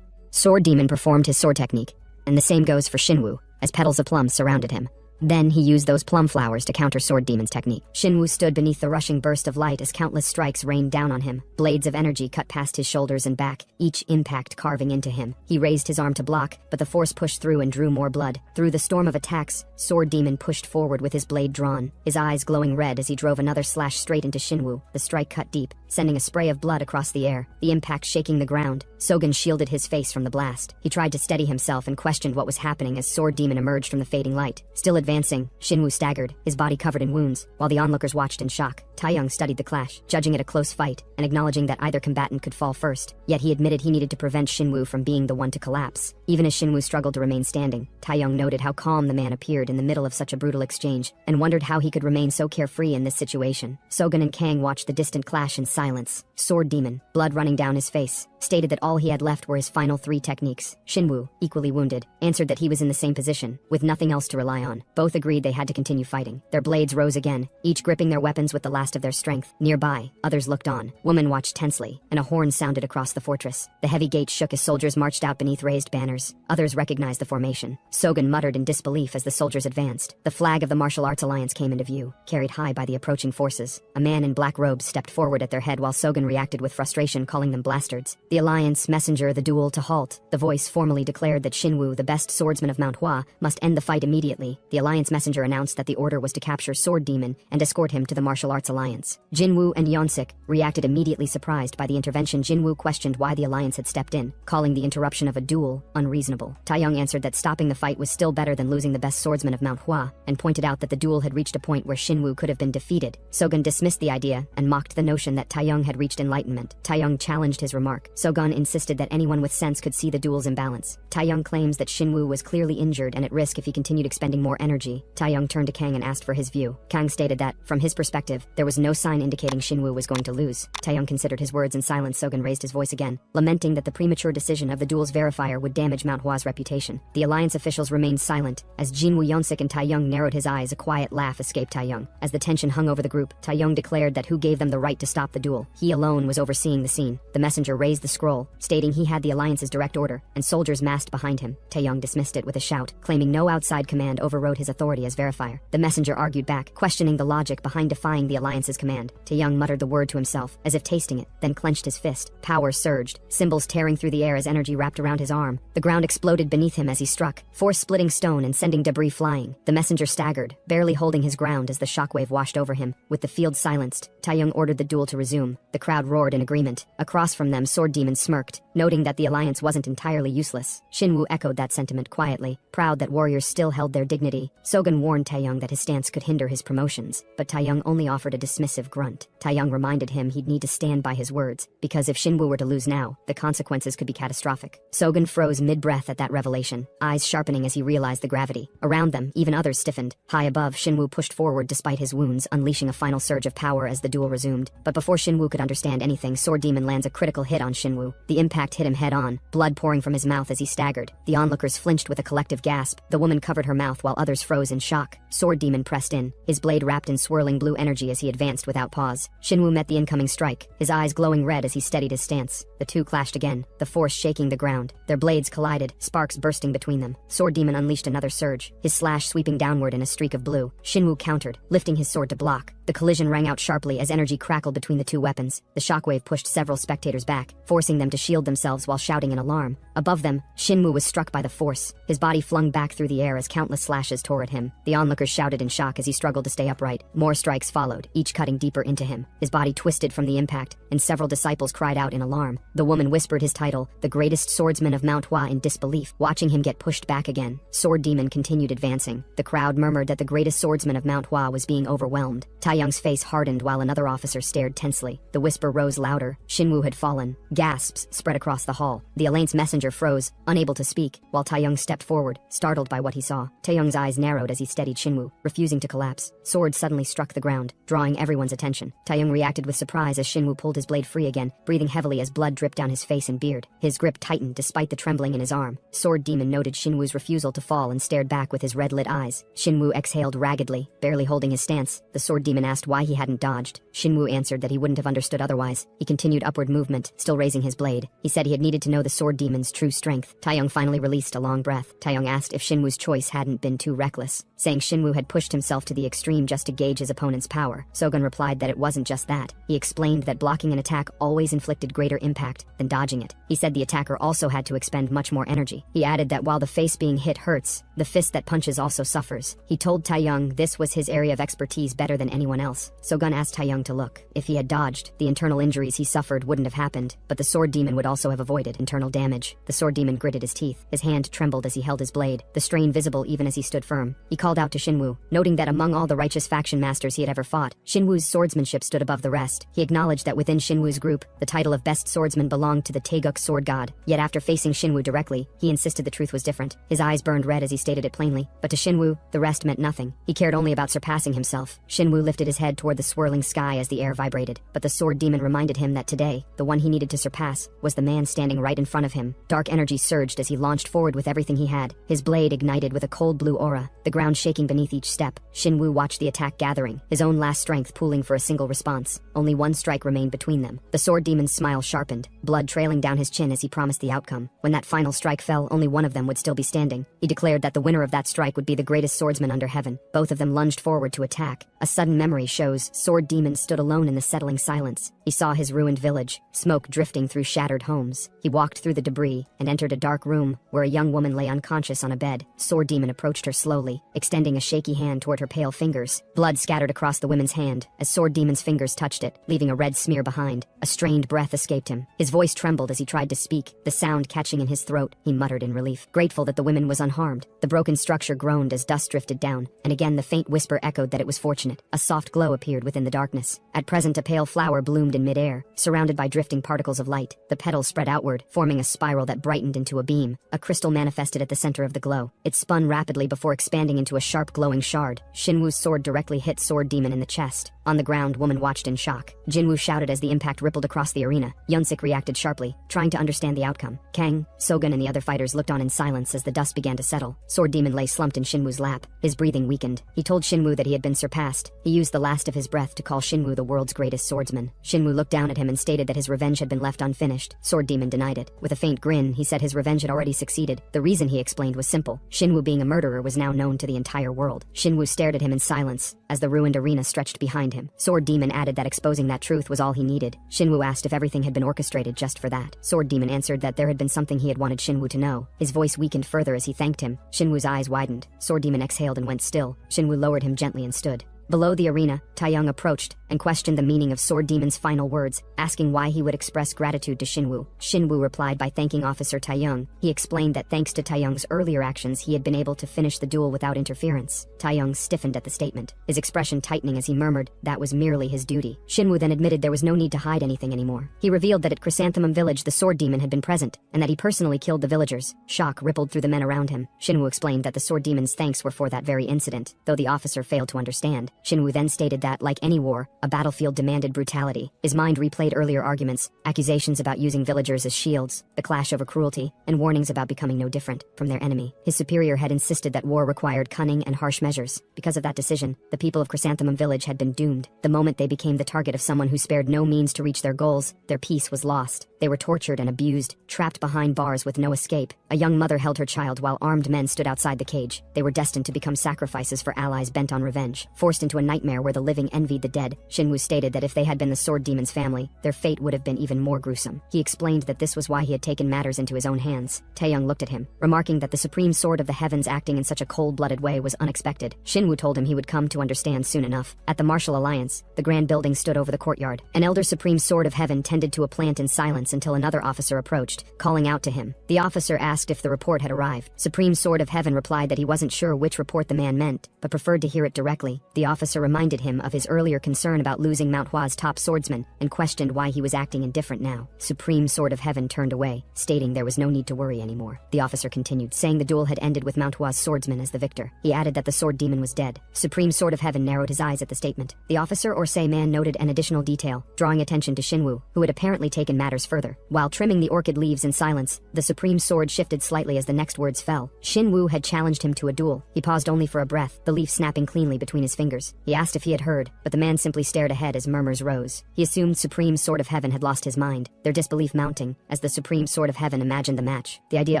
Sword demon performed his sword technique, and the same goes for Shinwoo, as petals of plums surrounded him. Then he used those plum flowers to counter sword demon's technique. Shinwoo stood beneath the rushing burst of light as countless strikes rained down on him. Blades of energy cut past his shoulders and back, each impact carving into him. He raised his arm to block, but the force pushed through and drew more blood. Through the storm of attacks, sword demon pushed forward with his blade drawn, his eyes glowing red as he drove another slash straight into Shinwoo. The strike cut deep, sending a spray of blood across the air, the impact shaking the ground. Sogen shielded his face from the blast. He tried to steady himself and questioned what was happening as sword demon emerged from the fading light. Still advancing, Shinwoo staggered, his body covered in wounds, while the onlookers watched in shock. Taeyong studied the clash, judging it a close fight, and acknowledging that either combatant could fall first. Yet he admitted he needed to prevent Shinwoo from being the one to collapse. Even as Shinwoo struggled to remain standing, Taeyong noted how calm the man appeared in the middle of such a brutal exchange, and wondered how he could remain so carefree in this situation. Sogen and Kang watched the distant clash in silence. Sword demon, blood running down his face, stated that all he had left were his final 3 techniques. Shinwoo, equally wounded, answered that he was in the same position, with nothing else to rely on. Both agreed they had to continue fighting. Their blades rose again, each gripping their weapons with the last of their strength. Nearby, others looked on. Women watched tensely, and a horn sounded across the fortress. The heavy gates shook as soldiers marched out beneath raised banners. Others recognized the formation. Sogen muttered in disbelief as the soldiers advanced. The flag of the Martial Arts Alliance came into view, carried high by the approaching forces. A man in black robes stepped forward at their head while Sogen reacted with frustration, calling them bastards. The Alliance messenger the duel to halt. The voice formally declared that Shinwoo, the best swordsman of Manhwa, must end the fight immediately. The Alliance messenger announced that the order was to capture Sword Demon and escort him to the Martial Arts Alliance. Jinwoo and Yeonsik reacted immediately, surprised by the intervention. Jinwoo questioned why the Alliance had stepped in, calling the interruption of a duel unreasonable. Taeyong answered that stopping the fight was still better than losing the best swordsman of Manhwa, and pointed out that the duel had reached a point where Shinwoo could have been defeated. Sogen dismissed the idea and mocked the notion that Taeyong had reached enlightenment. Taeyong challenged his remark. Sogen insisted that anyone with sense could see the duel's imbalance. Taeyong claims that Shinwoo was clearly injured and at risk if he continued expending more energy. Taeyong turned to Kang and asked for his view. Kang stated that, from his perspective, there was no sign indicating Shinwoo was going to lose. Taeyong considered his words in silence. Sogen raised his voice again, lamenting that the premature decision of the duel's verifier would damage damage Manhwa's reputation. The Alliance officials remained silent. As Jinwoo Yonsik and Taeyong narrowed his eyes, a quiet laugh escaped Taeyong. As the tension hung over the group, Taeyong declared that who gave them the right to stop the duel. He alone was overseeing the scene. The messenger raised the scroll, stating he had the Alliance's direct order, and soldiers massed behind him. Taeyong dismissed it with a shout, claiming no outside command overrode his authority as verifier. The messenger argued back, questioning the logic behind defying the Alliance's command. Taeyong muttered the word to himself, as if tasting it, then clenched his fist. Power surged, symbols tearing through the air as energy wrapped around his arm. The ground exploded beneath him as he struck, force-splitting stone and sending debris flying. The messenger staggered, barely holding his ground as the shockwave washed over him. With the field silenced, Taeyong ordered the duel to resume. The crowd roared in agreement. Across from them, Sword Demon smirked, noting that the Alliance wasn't entirely useless. Shinwoo echoed that sentiment quietly, proud that warriors still held their dignity. Sogun warned Taeyong that his stance could hinder his promotions, but Taeyong only offered a dismissive grunt. Taeyong reminded him he'd need to stand by his words, because if Shinwoo were to lose now, the consequences could be catastrophic. Sogun froze mid-breath at that revelation, eyes sharpening as he realized the gravity. Around them, even others stiffened. High above, Shinwoo pushed forward despite his wounds, unleashing a final surge of power as the duel resumed. But before Shinwoo could understand anything, Sword Demon lands a critical hit on Shinwoo. The impact hit him head-on, blood pouring from his mouth as he staggered. The onlookers flinched with a collective gasp. The woman covered her mouth while others froze in shock. Sword Demon pressed in, his blade wrapped in swirling blue energy as he advanced without pause. Shinwoo met the incoming strike, his eyes glowing red as he steadied his stance. The two clashed again, the force shaking the ground. Their blades collided, sparks bursting between them. Sword Demon unleashed another surge, his slash sweeping downward in a streak of blue. Shinwoo countered, lifting his sword to block. The collision rang out sharply as energy crackled between the two weapons. The shockwave pushed several spectators back, forcing them to shield themselves while shouting in alarm. Above them, Shinwoo was struck by the force, his body flung back through the air as countless slashes tore at him. The onlookers shouted in shock as he struggled to stay upright. More strikes followed, each cutting deeper into him. His body twisted from the impact, and several disciples cried out in alarm. The woman whispered his title, the greatest swordsman of Manhwa, in disbelief, watching him get pushed back again. Sword Demon continued advancing. The crowd murmured that the greatest swordsman of Manhwa was being overwhelmed. Taeyong's face hardened while another officer stared tensely. The whisper rose louder. Shinwoo had fallen. Gasps spread across the hall. The Alliance messenger froze, unable to speak, while Taeyong stepped forward, startled by what he saw. Taeyong's eyes narrowed as he steadied Shinwoo, refusing to collapse. Swords suddenly struck the ground, drawing everyone's attention. Taeyong reacted with surprise as Shinwoo pulled his blade free again, breathing heavily as blood dripped down his face and beard. His grip tightened despite the trembling in his arm. Sword Demon noted Shinwoo's refusal to fall and stared back with his red-lit eyes. Shinwoo exhaled raggedly, barely holding his stance. The Sword Demon asked why he hadn't dodged. Shinwoo answered that he wouldn't have understood otherwise. He continued upward movement, still raising his blade. He said he had needed to know the Sword Demon's true strength. Taeyong finally released a long breath. Taeyong asked if Shinwoo's choice hadn't been too reckless, saying Shinwoo had pushed himself to the extreme just to gauge his opponent's power. Sogun replied that it wasn't just that. He explained that blocking an attack always inflicted greater impact than dodging it. He said the attacker also had to expend much more energy. He added that while the face being hit hurts, the fist that punches also suffers. He told Taeyong this was his area of expertise better than anyone else. Sogun asked Taeyong to look. If he had dodged, the internal injuries he suffered wouldn't have happened, but the Sword Demon would also have avoided internal damage. The Sword Demon gritted his teeth. His hand trembled as he held his blade, the strain visible even as he stood firm. He called out to Shinwoo, noting that among all the righteous faction masters he had ever fought, Shinwoo's swordsmanship stood above the rest. He acknowledged that within Shinwoo's group, the title of best swordsman belonged to the Taeguk sword god. Yet after facing Shinwoo directly, he insisted the truth was different. His eyes burned red as he stated it plainly, but to Shinwoo, the rest meant nothing. He cared only about surpassing himself. Shinwoo lifted his head toward the swirling sky as the air vibrated, but the Sword Demon reminded him that today, the one he needed to surpass was the man standing right in front of him. Dark energy surged as he launched forward with everything he had. His blade ignited with a cold blue aura, the ground shaking beneath each step. Shinwoo watched the attack gathering, his own last strength pooling for a single response. Only one strike remained between them. The Sword Demon's smile sharpened, blood trailing down his chin as he promised the outcome. When that final strike fell, only one of them would still be standing. He declared that the winner of that strike would be the greatest swordsman under heaven. Both of them lunged forward to attack. A sudden memory shows Sword Demon stood alone in the settling silence. He saw his ruined village, smoke drifting through shattered homes. He walked through the debris and entered a dark room where a young woman lay unconscious on a bed. Sword Demon approached her slowly, extending a shaky hand toward her pale fingers. Blood scattered across the woman's hand as Sword Demon's fingers touched it, leaving a red smear behind. A strained breath escaped him. His voice trembled as he tried to speak, the sound catching in his throat. He muttered in relief, grateful that the woman was unharmed. The broken structure groaned as dust drifted down, and again the faint whisper echoed that it was fortunate. A soft glow appeared within the darkness. At present, a pale flower bloomed in midair, surrounded by drifting particles of light. The petals spread outward, forming a spiral that brightened into a beam. A crystal manifested at the center of the glow. It spun rapidly before expanding into a sharp glowing shard. Shinwoo's sword directly hit Sword Demon in the chest. On the ground, woman watched in shock. Jinwoo shouted as the impact rippled across the arena. Yunsik reacted sharply, trying to understand the outcome. Kang, Sogun and the other fighters looked on in silence as the dust began to settle. Sword Demon lay slumped in Shinwoo's lap. His breathing weakened. He told Shinwoo that he had been surpassed. He used the last of his breath to call Shinwoo the world's greatest swordsman. Shinwoo looked down at him and stated that his revenge had been left unfinished. Sword Demon denied it. With a faint grin, he said his revenge had already succeeded. The reason, he explained, was simple. Shinwoo being a murderer was now known to the entire world. Shinwoo stared at him in silence as the ruined arena stretched behind him. Sword Demon added that exposing that truth was all he needed. Shinwoo asked if everything had been orchestrated just for that. Sword Demon answered that there had been something he had wanted Shinwoo to know. His voice weakened further as he thanked him. Shinwoo's eyes widened. Sword Demon exhaled and went still. Shinwoo lowered him gently and stood. Below the arena, Taeyong approached and questioned the meaning of Sword Demon's final words, asking why he would express gratitude to Shinwoo. Shinwoo replied by thanking Officer Taeyong. He explained that thanks to Taeyong's earlier actions, he had been able to finish the duel without interference. Taeyong stiffened at the statement, his expression tightening as he murmured that was merely his duty. Shinwoo then admitted there was no need to hide anything anymore. He revealed that at Chrysanthemum Village the Sword Demon had been present, and that he personally killed the villagers. Shock rippled through the men around him. Shinwoo explained that the Sword Demon's thanks were for that very incident, though the officer failed to understand. Shinwoo then stated that, like any war, a battlefield demanded brutality. His mind replayed earlier arguments, accusations about using villagers as shields, the clash over cruelty, and warnings about becoming no different from their enemy. His superior had insisted that war required cunning and harsh measures. Because of that decision, the people of Chrysanthemum Village had been doomed. The moment they became the target of someone who spared no means to reach their goals, their peace was lost. They were tortured and abused, trapped behind bars with no escape. A young mother held her child while armed men stood outside the cage. They were destined to become sacrifices for allies bent on revenge, forced into a nightmare where the living envied the dead. Shinwoo stated that if they had been the Sword Demon's family, their fate would have been even more gruesome. He explained that this was why he had taken matters into his own hands. Taeyong looked at him, remarking that the supreme sword of the heavens acting in such a cold-blooded way was unexpected. Shinwoo told him he would come to understand soon enough. At the Martial Alliance, the grand building stood over the courtyard. An elder supreme sword of heaven tended to a plant in silence until another officer approached, calling out to him. The officer asked if the report had arrived. Supreme Sword of Heaven replied that he wasn't sure which report the man meant, but preferred to hear it directly. The officer reminded him of his earlier concern about losing Manhwa's top swordsman, and questioned why he was acting indifferent now. Supreme Sword of Heaven turned away, stating there was no need to worry anymore. The officer continued, saying the duel had ended with Manhwa's swordsman as the victor. He added that the Sword Demon was dead. Supreme Sword of Heaven narrowed his eyes at the statement. The officer or say man noted an additional detail, drawing attention to Shinwoo, who had apparently taken matters further. While trimming the orchid leaves in silence, the supreme sword shifted slightly as the next words fell. Shinwoo had challenged him to a duel. He paused only for a breath, the leaf snapping cleanly between his fingers. He asked if he had heard, but the man simply stared ahead as murmurs rose. He assumed Supreme Sword of Heaven had lost his mind, their disbelief mounting, as the Supreme Sword of Heaven imagined the match. The idea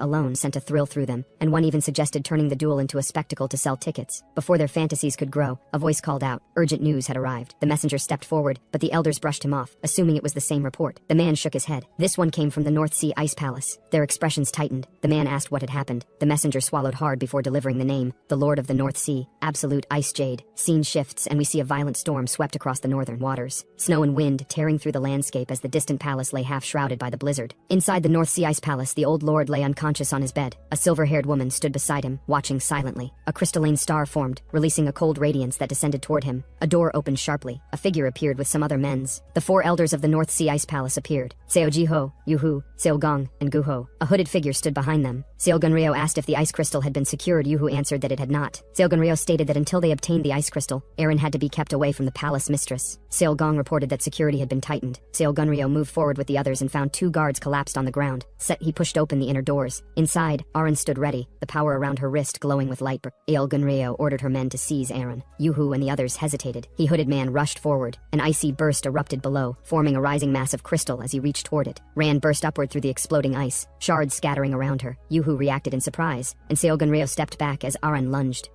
alone sent a thrill through them, and one even suggested turning the duel into a spectacle to sell tickets. Before their fantasies could grow, a voice called out. Urgent news had arrived. The messenger stepped forward, but the elders brushed him off, assuming it was the same report. The man shook his head. This one came from the North Sea Ice Palace. Their expressions tightened. The man asked what had happened. The messenger swallowed hard before delivering the name. The Lord of the North Sea. Absolute ice jade. Scene shifts and we see a violent storm swept across the northern waters. Snow and wind tearing through the landscape as the distant palace lay half shrouded by the blizzard. Inside the North Sea Ice Palace, the old lord lay unconscious on his bed. A silver-haired woman stood beside him, watching silently. A crystalline star formed, releasing a cold radiance that descended toward him. A door opened sharply. A figure appeared with some other men's. The four elders of the North Sea Ice Palace appeared. Seo Jiho, Yuhu, Seo Gong, and Guho. A hooded figure stood behind them. Seo Gunryo asked if the ice crystal had been secured. Yuhu answered that it had not. Seo Gunryo stated that until they obtained the ice crystal, Aaron had to be kept away from the palace mistress. Seo Gong reported that security had been tightened. Seo Gunryo moved forward with the others and found two guards collapsed on the ground. He pushed open the inner doors. Inside, Aaron stood ready, the power around her wrist glowing with light. Seo Gunryo ordered her men to seize Aaron. Yuhu and the others hesitated. The hooded man rushed forward. An icy burst erupted below, forming a rising mass of crystal as he reached toward it. Ran burst upward through the exploding ice, shards scattering around her. Yuhu reacted in surprise, and Seo Gunryo stepped back as Aaron lunged.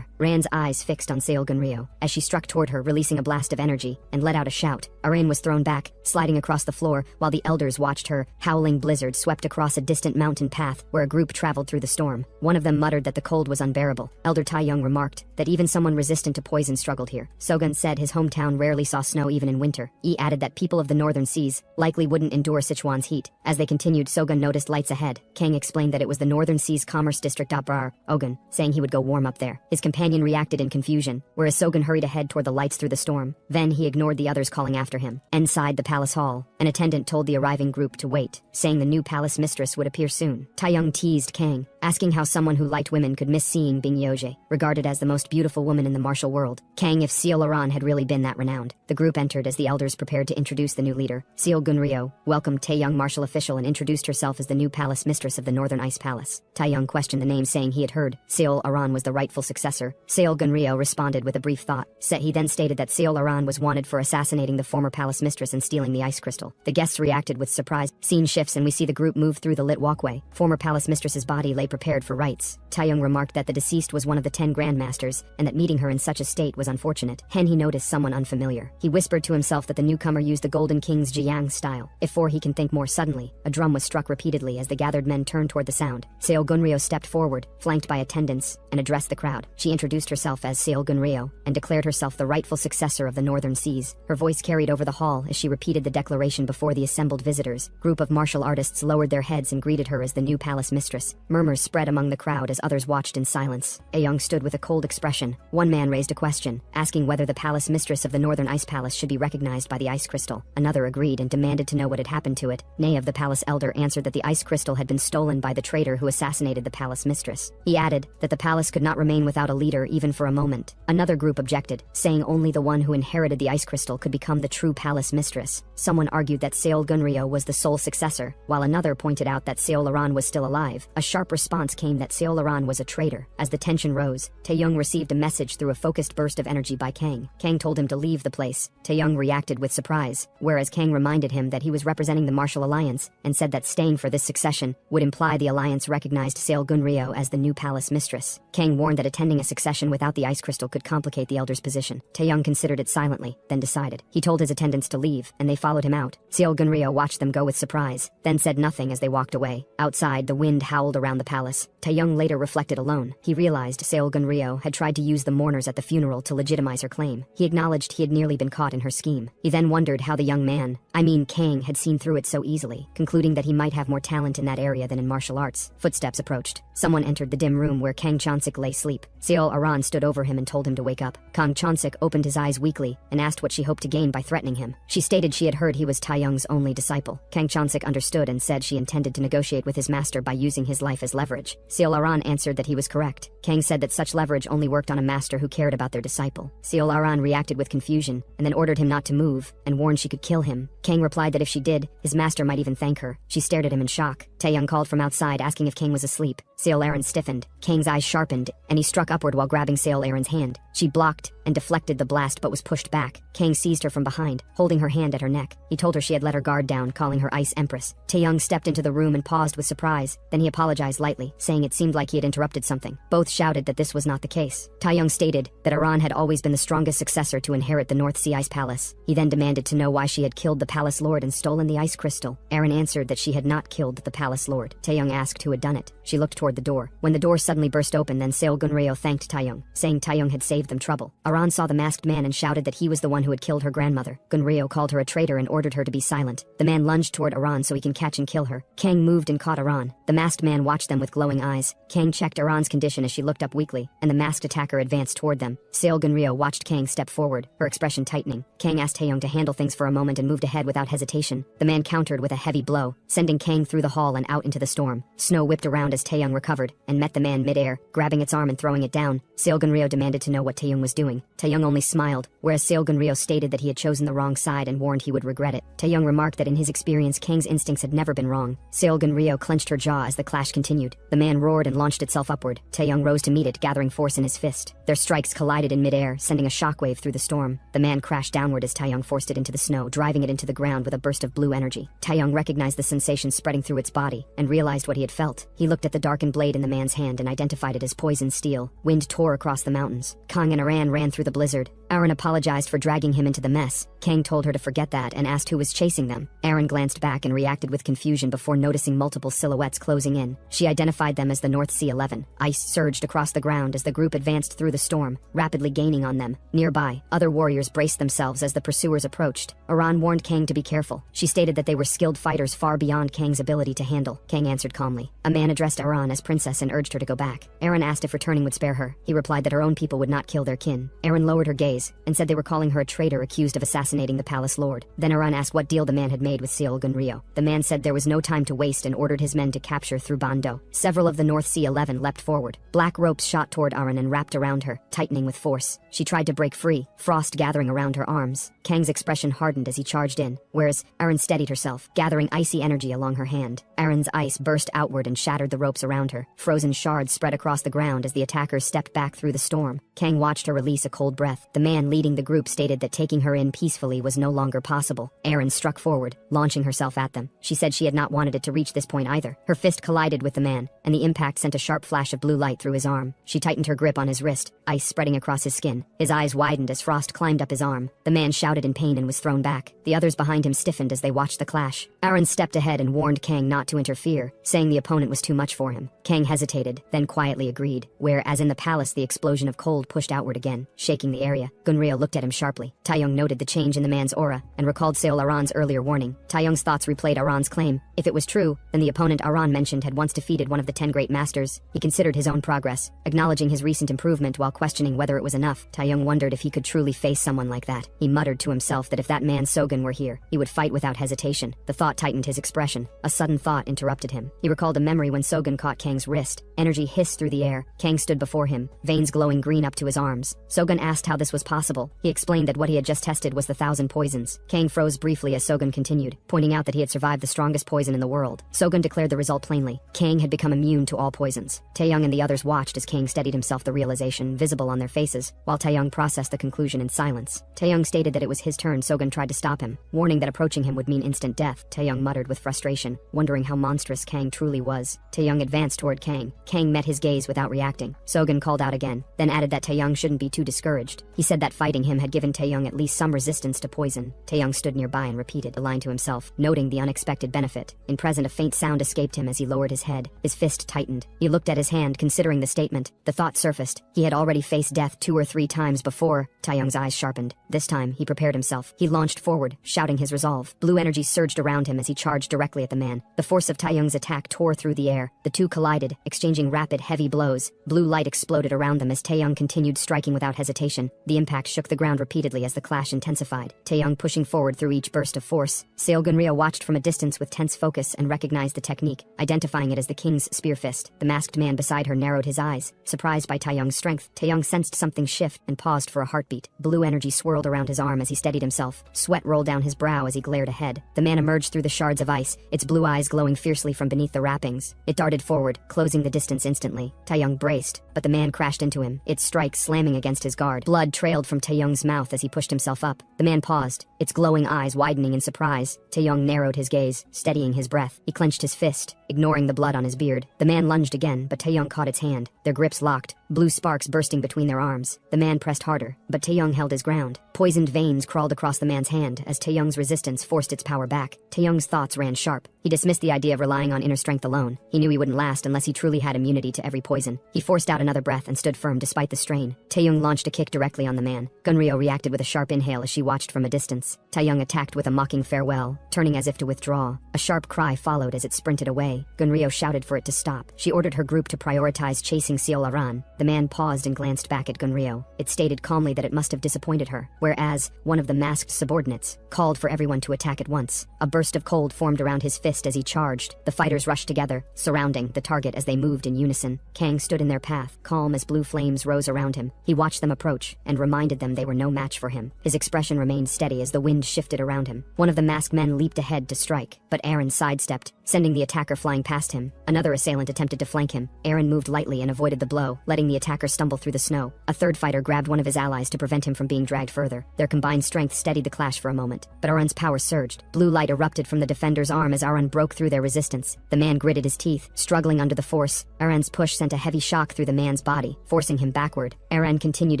Ran's eyes fixed on Seo Gunryo as she struck toward her, releasing a blast of energy, and let out a shout. Aaron was thrown back, sliding across the floor, while the elders watched her. Howling blizzard swept across a distant mountain path where a group traveled through the storm. One of them muttered that the cold was unbearable. Elder Taeyong remarked that even someone resistant to poison struggled here. Sogun said his hometown rarely saw snow even in winter. Yi added that people of the northern seas likely wouldn't endure Sichuan's heat. As they continued, Sogun noticed lights ahead. Kang explained that it was the northern seas commerce district Abrar, Ogun, saying he would go warm up there. His companion reacted in confusion, whereas Sogun Taeyoung hurried ahead toward the lights through the storm. Then he ignored the others calling after him. Inside the palace hall, an attendant told the arriving group to wait, saying the new palace mistress would appear soon. Taeyoung teased Kang, asking how someone who liked women could miss seeing Bing Yeojae, regarded as the most beautiful woman in the martial world. Kang if Seo Laran had really been that renowned. The group entered as the elders prepared to introduce the new leader. Seo Gunryo welcomed Taeyoung martial official and introduced herself as the new palace mistress of the Northern Ice Palace. Taeyoung questioned the name, saying he had heard Seo Aran was the rightful successor. Seo Gunryo responded with a brief thought. He then stated that Seo Aran was wanted for assassinating the former palace mistress and stealing the ice crystal. The guests reacted with surprise. Scene shifts and we see the group move through the lit walkway. Former palace mistress's body lay prepared for rites. Taeyoung remarked that the deceased was one of the 10 grandmasters, and that meeting her in such a state was unfortunate. He noticed someone unfamiliar. He whispered to himself that the newcomer used the Golden King's Jiang style. Before he can think more, suddenly, a drum was struck repeatedly as the gathered men turned toward the sound. Seo Gunryo stepped forward, flanked by attendants, and addressed the crowd. She introduced herself as Seo Gunryo, and declared herself the rightful successor of the Northern Seas. Her voice carried over the hall as she repeated the declaration before the assembled visitors. Group of martial artists lowered their heads and greeted her as the new palace mistress. Murmurs spread among the crowd as others watched in silence. Ayoung stood with a cold expression. One man raised a question, asking whether the palace mistress of the Northern Ice Palace should be recognized by the ice crystal. Another agreed and demanded to know what had happened to it. Nay of the palace elder answered that the ice crystal had been stolen by the traitor who assassinated the palace mistress. He added that the palace could not remain without a leader even for a moment. Another group objected, saying only the one who inherited the ice crystal could become the true palace mistress. Someone argued that Seo Gunryo was the sole successor, while another pointed out that Seo Laran was still alive. A sharp response came that Seo Laran was a traitor. As the tension rose, Taeyoung received a message through a focused burst of energy by Kang. Kang told him to leave the place. Taeyoung reacted with surprise, whereas Kang reminded him that he was representing the martial alliance, and said that staying for this succession would imply the alliance recognized Seo Gunryo as the new palace mistress. Kang warned that attending a succession without the ice crystal could complicate the elder's position. Taeyoung considered it silently, then decided. He told his attendants to leave, and they followed him out. Seo Gunryo watched them go with surprise, then said nothing as they walked away. Outside, the wind howled around the palace. Taeyoung later reflected alone. He realized Seo Gunryo had tried to use the mourners at the funeral to legitimize her claim. He acknowledged he had nearly been caught in her scheme. He then wondered how the young man, Kang, had seen through it so easily, concluding that he might have more talent in that area than in martial arts. Footsteps approached. Someone entered the dim room where Kang Chansik lay asleep. Seo Aran stood over him and told him to wake up. Kang Chansik opened his eyes weakly and asked what she hoped to gain by threatening him. She stated she had heard he was Taeyoung's only disciple. Kang Chansik understood and said she intended to negotiate with his master by using his life as leverage. Seo Aran answered that he was correct. Kang said that such leverage only worked on a master who cared about their disciple. Seo Aran reacted with confusion and then ordered him not to move and warned she could kill him. Kang replied that if she did, his master might even thank her. She stared at him in shock. Taeyoung called from outside asking if Kang was asleep. Seo Aran stiffened. Kang's eyes sharpened, and he struck upward while grabbing Seo Aran's hand. She blocked and deflected the blast but was pushed back. Kang seized her from behind, holding her hand at her neck. He told her she had let her guard down, calling her Ice Empress. Taeyoung stepped into the room and paused with surprise. Then he apologized lightly, saying it seemed like he had interrupted something. Both shouted that this was not the case. Taeyoung stated that Aran had always been the strongest successor to inherit the North Sea Ice Palace. He then demanded to know why she had killed the palace lord and stolen the ice crystal. Aran answered that she had not killed the palace lord. Taeyoung asked who had done it. She looked toward the door. When the door suddenly burst open, then Seo Gunryo thanked Taeyoung, saying Taeyoung had saved them trouble. Aran saw the masked man and shouted that he was the one who had killed her grandmother. Gunryo called her a traitor and ordered her to be silent. The man lunged toward Aran so he can catch and kill her. Kang moved and caught Aran. The masked man watched them with glowing eyes. Kang checked Aran's condition as she looked up weakly, and the masked attacker advanced toward them. Seo Gunryo watched Kang step forward, her expression tightening. Kang asked Taeyoung to handle things for a moment and moved ahead without hesitation. The man countered with a heavy blow, sending Kang through the hall and out into the storm. Snow whipped around as Taeyoung recovered and met the man midair, grabbing its arm and throwing it down. Seo Gunryo demanded to know what Taeyoung was doing. Taeyoung only smiled, whereas Seo Gunryo stated that he had chosen the wrong side and warned he would regret it. Taeyoung remarked that in his experience Kang's instincts had never been wrong. Seo Gunryo clenched her jaw as the clash continued. The man roared and launched itself upward. Taeyoung rose to meet it, gathering force in his fist. Their strikes collided in midair, sending a shockwave through the storm. The man crashed downward as Taeyoung forced it into the snow, driving it into the ground with a burst of blue energy. Taeyoung recognized the sensation spreading through its body and realized what he had felt. He looked at the darkened blade in the man's hand and identified it as poison steel. Wind tore across the mountains. Kang and Aran ran through the blizzard. Aaron apologized for dragging him into the mess. Kang told her to forget that and asked who was chasing them. Aaron glanced back and reacted with confusion before noticing multiple silhouettes closing in. She identified them as the North Sea 11. Ice surged across the ground as the group advanced through the storm, rapidly gaining on them. Nearby, other warriors braced themselves as the pursuers approached. Aran warned Kang to be careful. She stated that they were skilled fighters far beyond Kang's ability to handle. Kang answered calmly. A man addressed Aran as princess and urged her to go back. Aaron asked if returning would spare her. He replied that her own people would not kill their kin. Aaron lowered her gaze and said they were calling her a traitor accused of assassinating the palace lord. Then Aran asked what deal the man had made with Seol Gunryo. The man said there was no time to waste and ordered his men to capture through Bando. Several of the North Sea 11 leapt forward. Black ropes shot toward Aran and wrapped around her, tightening with force. She tried to break free, frost gathering around her arms. Kang's expression hardened as he charged in, whereas Aaron steadied herself, gathering icy energy along her hand. Aaron's ice burst outward and shattered the ropes around her. Frozen shards spread across the ground as the attackers stepped back through the storm. Kang watched her release a cold breath. The man leading the group stated that taking her in peacefully was no longer possible. Aaron struck forward, launching herself at them. She said she had not wanted it to reach this point either. Her fist collided with the man, and the impact sent a sharp flash of blue light through his arm. She tightened her grip on his wrist, ice spreading across his skin. His eyes widened as frost climbed up his arm. The man shouted in pain and was thrown back. The others behind him stiffened as they watched the clash. Aaron stepped ahead and warned Kang not to interfere, saying the opponent was too much for him. Kang hesitated, then quietly agreed, where, as in the palace, the explosion of cold pushed outward again, shaking the area. Gunryo looked at him sharply. Taeyong noted the change in the man's aura and recalled Seol Aran's earlier warning. Taeyong's thoughts replayed Aran's claim. If it was true, then the opponent Aran mentioned had once defeated one of the 10 great masters. He considered his own progress, acknowledging his recent improvement while questioning whether it was enough. Taeyong wondered if he could truly face someone like that. He muttered to himself that if that man Sogun were here, he would fight without hesitation. The thought tightened his expression. A sudden thought interrupted him. He recalled a memory when Sogun caught Kang's wrist. Energy hissed through the air. Kang stood before him, veins glowing green up to his arms. Sogun asked how this was possible. He explained that what he had just tested was the 1,000 poisons. Kang froze briefly as Sogun continued, pointing out that he had survived the strongest poison in the world. Sogun declared the result plainly. Kang had become immune to all poisons. Taeyong and the others watched as Kang steadied himself, the realization visible on their faces, while Taeyong processed the conclusion in silence. Taeyong stated that it was his turn. Sogun tried to stop him, warning that approaching him would mean instant death. Taeyong muttered with frustration, wondering how monstrous Kang truly was. Taeyong advanced toward Kang. Kang met his gaze without reacting. Sogun called out again, then added that Taeyong shouldn't be too discouraged. He said that fighting him had given Taeyong at least some resistance to poison. Taeyong stood nearby and repeated the line to himself, noting the unexpected benefit. In present, a faint sound escaped him as he lowered his head. His fist tightened. He looked at his hand, considering the statement. The thought surfaced. He had already faced death 2 or 3 times before. Taeyong's eyes sharpened. This time, he prepared himself. He launched forward, shouting his resolve. Blue energy surged around him as he charged directly at the man. The force of Taeyong's attack tore through the air. The two collided, exchanging rapid, heavy blows. Blue light exploded around them as Taeyong continued striking without hesitation. The impact shook the ground repeatedly as the clash intensified. Taeyong pushing forward through each burst of force. Seol Gunryo watched from a distance with tense focus and recognized the technique, identifying it as the king's spear fist. The masked man beside her narrowed his eyes, surprised by Taeyong's strength. Taeyong sensed something shift and paused for a heartbeat. Blue energy swirled around his arm as he steadied himself. Sweat rolled down his brow as he glared ahead. The man emerged through the shards of ice, its blue eyes glowing fiercely from beneath the wrappings. It darted forward, closing the distance instantly. Taeyong braced, but the man crashed into him, its strike slamming against his guard. Blood trailed from Taeyong's mouth as he pushed himself up. The man paused, its glowing eyes widening in surprise. Taeyong narrowed his gaze, steadying his breath. He clenched his fist, ignoring the blood on his beard. The man lunged again, but Taeyong caught its hand. Their grips locked, blue sparks bursting between their arms. The man pressed harder, but Taeyong held his ground. Poisoned veins crawled across the man's hand as Taeyong's resistance forced its power back. Taeyong's thoughts ran sharp. He dismissed the idea of relying on inner strength alone. He knew he wouldn't last unless he truly had immunity to every poison. He forced out another breath and stood firm despite the strain. Taeyong launched a kick directly on the man. Gunryo reacted with a sharp inhale as she watched from a distance. Taeyong attacked with a mocking farewell, turning as if to withdraw. A sharp cry followed as it sprinted away. Gunryo shouted for it to stop. She ordered her group to prioritize chasing Seol Aran. The man paused and glanced back at Gunryo. It stated calmly that it must have disappointed her, whereas one of the masked subordinates called for everyone to attack at once. A burst of cold formed around his fist as he charged. The fighters rushed together, surrounding the target as they moved in unison. Kang stood in their path, calm as blue flames rose around him. He watched them approach and reminded them they were no match for him. His expression remained steady as the wind shifted around him. One of the masked men leaped ahead to strike, but Aaron sidestepped, sending the attacker flying past him. Another assailant attempted to flank him. Aaron moved lightly and avoided the blow, letting the attacker stumble through the snow. A third fighter grabbed one of his allies to prevent him from being dragged further. further. Their combined strength steadied the clash for a moment, but Aran's power surged. Blue light erupted from the defender's arm as Aran broke through their resistance. The man gritted his teeth, struggling under the force. Aran's push sent a heavy shock through the man's body, forcing him backward. Aran continued